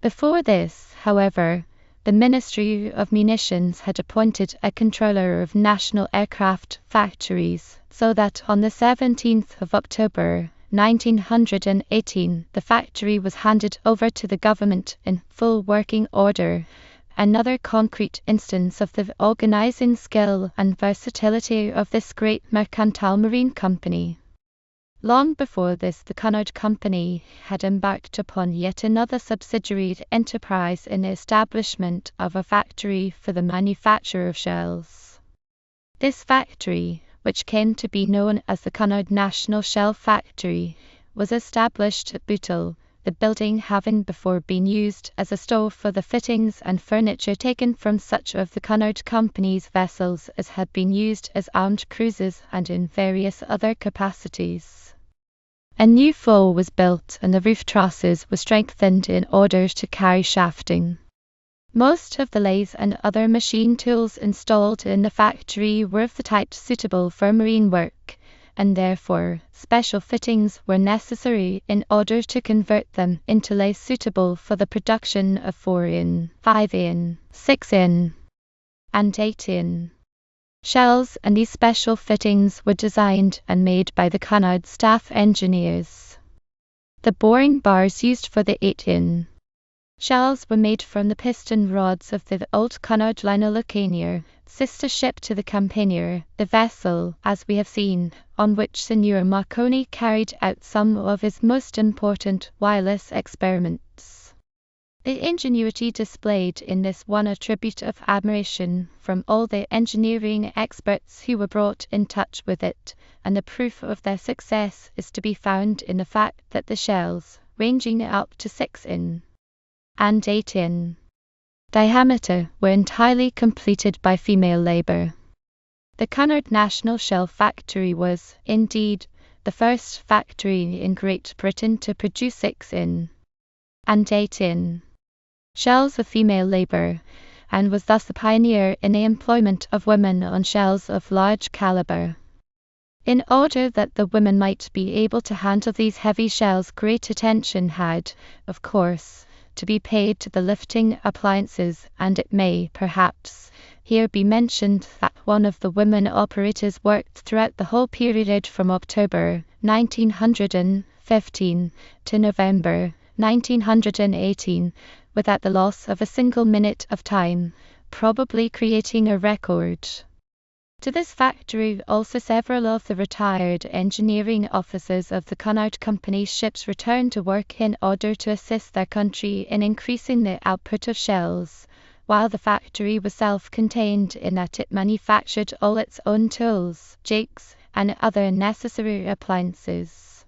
Before this, however, the Ministry of Munitions had appointed a controller of national aircraft factories, so that on the 17th of October 1918, the factory was handed over to the government in full working order, another concrete instance of the organizing skill and versatility of this great mercantile marine company. Long before this, the Cunard Company had embarked upon yet another subsidiary enterprise in the establishment of a factory for the manufacture of shells. This factory, which came to be known as the Cunard National Shell Factory, was established at Bootle, the building having before been used as a store for the fittings and furniture taken from such of the Cunard Company's vessels as had been used as armed cruisers and in various other capacities. A new foe was built and the roof trusses were strengthened in order to carry shafting. Most of the lathes and other machine tools installed in the factory were of the type suitable for marine work, and therefore special fittings were necessary in order to convert them into lathes suitable for the production of 4-in, 5-in, 6-in, and 8-in shells, and these special fittings were designed and made by the Cunard staff engineers. The boring bars used for the 8-in shells were made from the piston rods of the old Cunard liner Lucania, sister ship to the Campania, the vessel, as we have seen, on which Signor Marconi carried out some of his most important wireless experiments. The ingenuity displayed in this won a tribute of admiration from all the engineering experts who were brought in touch with it, and the proof of their success is to be found in the fact that the shells, ranging up to 6-in and 8-in diameter, were entirely completed by female labor. The Cunard National Shell Factory was, indeed, the first factory in Great Britain to produce 6-in and 8-in shells of female labor, and was thus the pioneer in the employment of women on shells of large caliber. In order that the women might be able to handle these heavy shells, great attention had, of course, to be paid to the lifting appliances, and it may, perhaps, here be mentioned that one of the women operators worked throughout the whole period from October 1915 to November 1918 without the loss of a single minute of time, probably creating a record. To this factory also several of the retired engineering officers of the Cunard Company's ships returned to work in order to assist their country in increasing the output of shells, while the factory was self-contained in that it manufactured all its own tools, jigs, and other necessary appliances.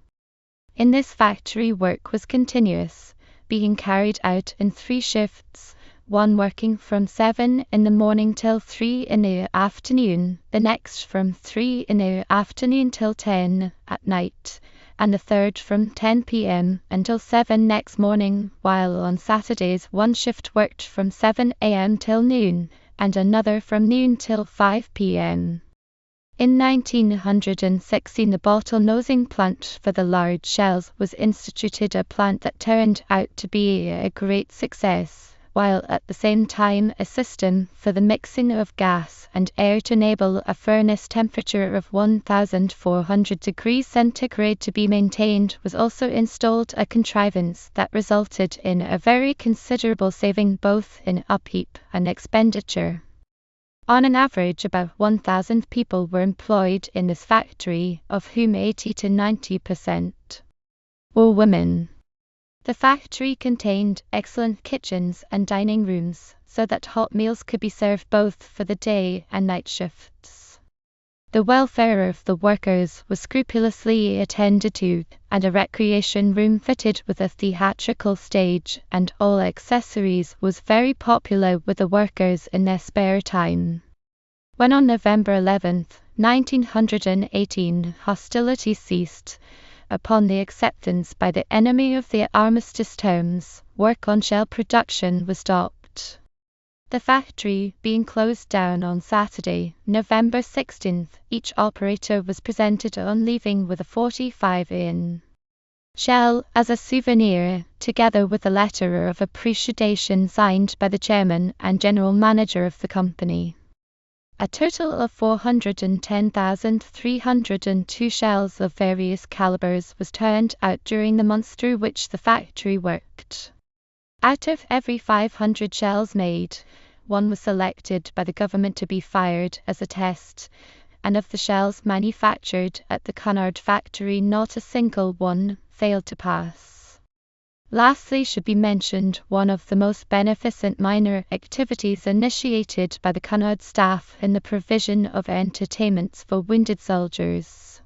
In this factory, work was continuous, being carried out in 3 shifts, one working from 7 in the morning till 3 in the afternoon, the next from 3 in the afternoon till 10 at night, and the third from 10 p.m. until 7 next morning, while on Saturdays one shift worked from 7 a.m. till noon, and another from noon till 5 p.m. In 1916, the bottle-nosing plant for the large shells was instituted, a plant that turned out to be a great success, while at the same time a system for the mixing of gas and air to enable a furnace temperature of 1400 degrees centigrade to be maintained was also installed, a contrivance that resulted in a very considerable saving both in upkeep and expenditure. On an average, about 1,000 people were employed in this factory, of whom 80 to 90% were women. The factory contained excellent kitchens and dining rooms, so that hot meals could be served both for the day and night shifts. The welfare of the workers was scrupulously attended to, and a recreation room fitted with a theatrical stage and all accessories was very popular with the workers in their spare time. When on November 11, 1918, hostilities ceased, upon the acceptance by the enemy of the armistice terms, work on shell production was stopped. The factory being closed down on Saturday, November 16, each operator was presented on leaving with a 45-in shell as a souvenir, together with a letter of appreciation signed by the chairman and general manager of the company. A total of 410,302 shells of various calibers was turned out during the months through which the factory worked. Out of every 500 shells made, one was selected by the government to be fired as a test, and of the shells manufactured at the Cunard factory not a single one failed to pass. Lastly should be mentioned one of the most beneficent minor activities initiated by the Cunard staff in the provision of entertainments for wounded soldiers.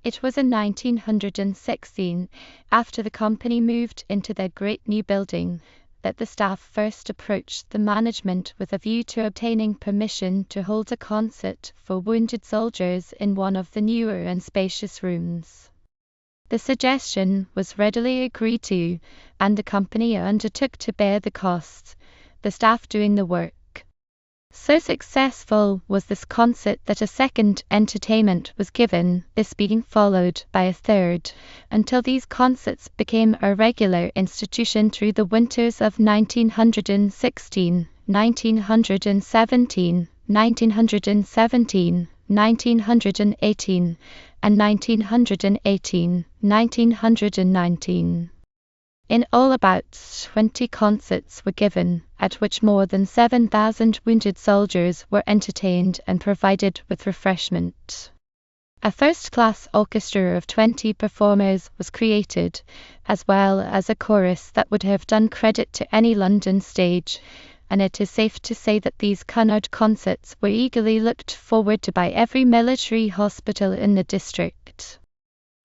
It was in 1916, after the company moved into their great new building, that the staff first approached the management with a view to obtaining permission to hold a concert for wounded soldiers in one of the newer and spacious rooms. The suggestion was readily agreed to, and the company undertook to bear the costs, the staff doing the work. So successful was this concert that a second entertainment was given, this being followed by a third, until these concerts became a regular institution through the winters of 1916, 1917, 1917, 1918, and 1918, 1919. In all, about 20 concerts were given, at which more than 7,000 wounded soldiers were entertained and provided with refreshment. A first-class orchestra of 20 performers was created, as well as a chorus that would have done credit to any London stage, and it is safe to say that these Cunard concerts were eagerly looked forward to by every military hospital in the district.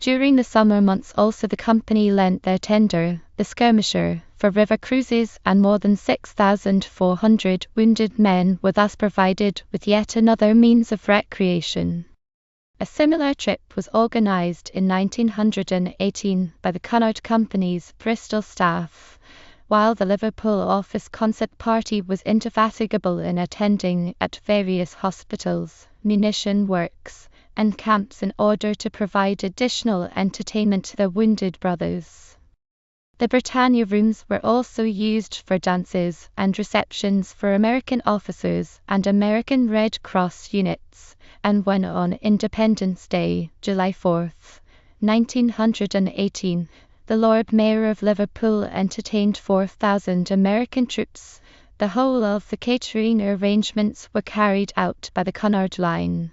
During the summer months also the company lent their tender, the Skirmisher, for river cruises, and more than 6,400 wounded men were thus provided with yet another means of recreation. A similar trip was organised in 1918 by the Cunard Company's Bristol staff, while the Liverpool office concert party was indefatigable in attending at various hospitals, munition works, and camps in order to provide additional entertainment to their wounded brothers. The Britannia rooms were also used for dances and receptions for American officers and American Red Cross units, and when on Independence Day, July 4, 1918, the Lord Mayor of Liverpool entertained 4,000 American troops, the whole of the catering arrangements were carried out by the Cunard Line.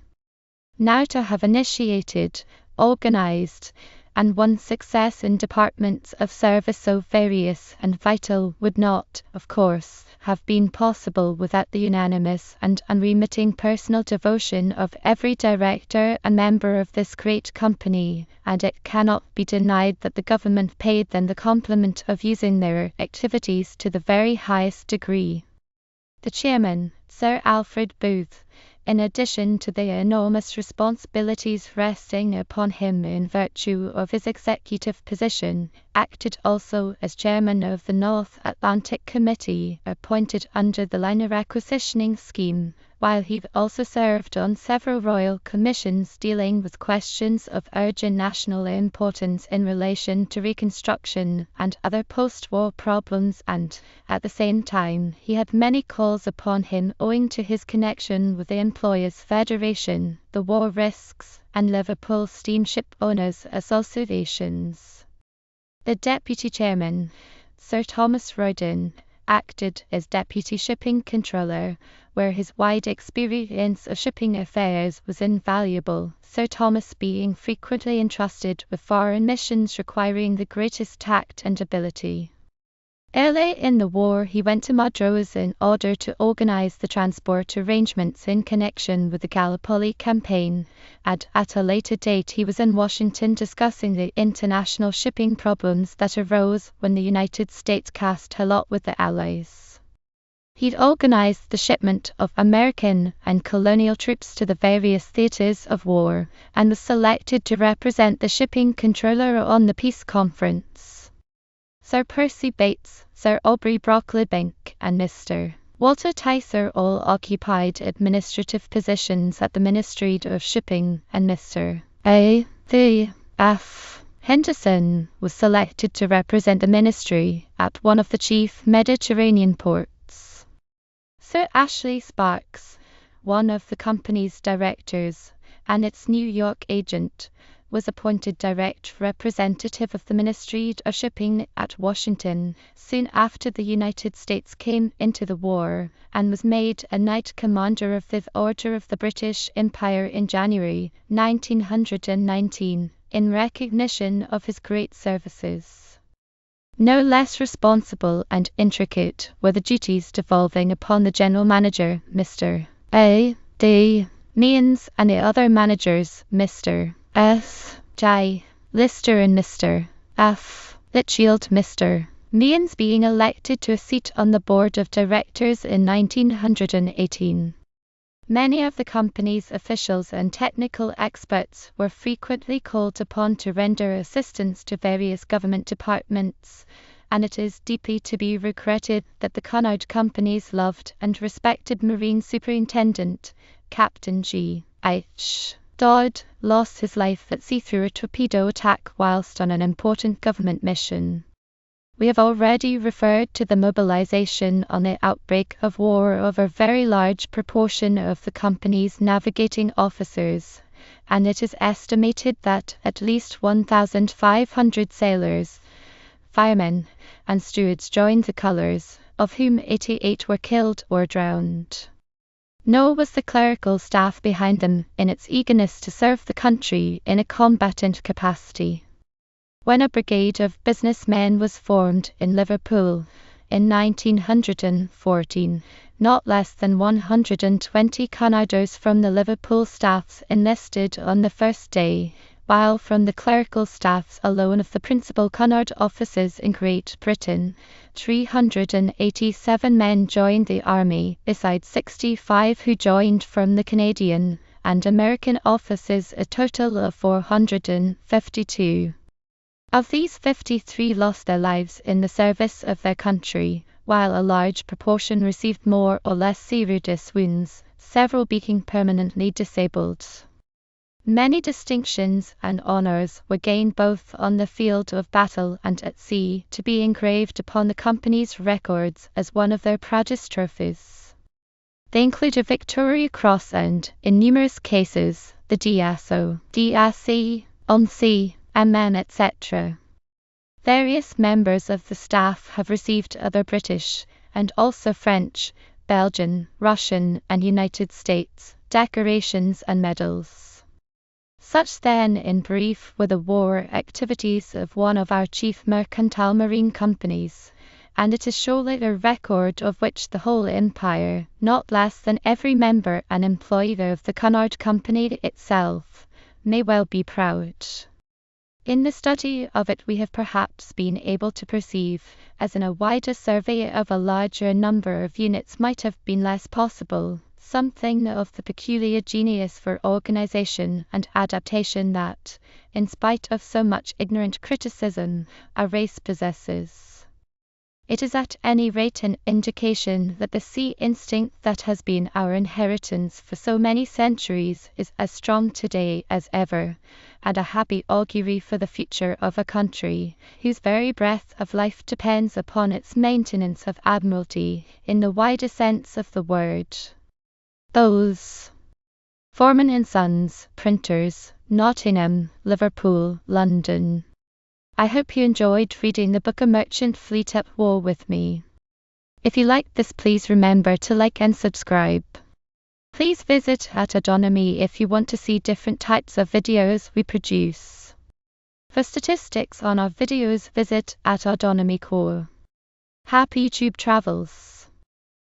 Now to have initiated, organised, and one's success in departments of service so various and vital would not, of course, have been possible without the unanimous and unremitting personal devotion of every director and member of this great company, and it cannot be denied that the government paid them the compliment of using their activities to the very highest degree. The chairman, Sir Alfred Booth, in addition to the enormous responsibilities resting upon him in virtue of his executive position, acted also as chairman of the North Atlantic Committee, appointed under the Liner Requisitioning Scheme, while he also served on several royal commissions dealing with questions of urgent national importance in relation to reconstruction and other post-war problems, and, at the same time, he had many calls upon him owing to his connection with the Employers' Federation, the War Risks, and Liverpool Steamship Owners' Associations. The deputy chairman, Sir Thomas Roydon, acted as Deputy Shipping Controller, where his wide experience of shipping affairs was invaluable, Sir Thomas being frequently entrusted with foreign missions requiring the greatest tact and ability. Early in the war he went to Madras in order to organize the transport arrangements in connection with the Gallipoli campaign, and at a later date he was in Washington discussing the international shipping problems that arose when the United States cast her lot with the Allies. He'd organized the shipment of American and colonial troops to the various theaters of war, and was selected to represent the shipping controller on the peace conference. Sir Percy Bates, Sir Aubrey Brocklebank, and Mr. Walter Tyser all occupied administrative positions at the Ministry of Shipping, and Mr. A. The F. Henderson was selected to represent the ministry at one of the chief Mediterranean ports. Sir Ashley Sparks, one of the company's directors, and its New York agent, was appointed direct representative of the Ministry of Shipping at Washington soon after the United States came into the war, and was made a Knight Commander of the Order of the British Empire in January 1919, in recognition of his great services. No less responsible and intricate were the duties devolving upon the General Manager, Mr. A. D. Means, and the other managers, Mr. S. J. Lister and Mr. F. Litchfield. Mr. Means being elected to a seat on the board of directors in 1918. Many of the company's officials and technical experts were frequently called upon to render assistance to various government departments, and it is deeply to be regretted that the Cunard Company's loved and respected Marine Superintendent, Captain G. H. Dodd, lost his life at sea through a torpedo attack whilst on an important government mission. We have already referred to the mobilization on the outbreak of war of a very large proportion of the company's navigating officers, and it is estimated that at least 1,500 sailors, firemen, and stewards joined the colours, of whom 88 were killed or drowned. Nor was the clerical staff behind them in its eagerness to serve the country in a combatant capacity. When a brigade of businessmen was formed in Liverpool in 1914, not less than 120 Cunarders from the Liverpool staffs enlisted on the first day, while from the clerical staffs alone of the principal Cunard offices in Great Britain, 387 men joined the army, besides 65 who joined from the Canadian and American offices, a total of 452. Of these, 53 lost their lives in the service of their country, while a large proportion received more or less serious wounds, several being permanently disabled. Many distinctions and honours were gained both on the field of battle and at sea, to be engraved upon the company's records as one of their proudest trophies. They include a Victoria Cross and, in numerous cases, the DSO, DSC, OMC, MM, etc. Various members of the staff have received other British, and also French, Belgian, Russian, and United States decorations and medals. Such then, in brief, were the war activities of one of our chief mercantile marine companies, and it is surely a record of which the whole empire, not less than every member and employee of the Cunard Company itself, may well be proud. In the study of it we have perhaps been able to perceive, as in a wider survey of a larger number of units might have been less possible, something of the peculiar genius for organization and adaptation that, in spite of so much ignorant criticism, our race possesses. It is at any rate an indication that the sea instinct that has been our inheritance for so many centuries is as strong today as ever, and a happy augury for the future of a country whose very breath of life depends upon its maintenance of admiralty in the wider sense of the word. Those Foreman and Sons, Printers, Nottingham, Liverpool, London. I hope you enjoyed reading the book A Merchant Fleet at War with me. If you liked this, please remember to like and subscribe. Please visit at Adonomy if you want to see different types of videos we produce. For statistics on our videos, visit at Adonomy Core. Happy YouTube travels!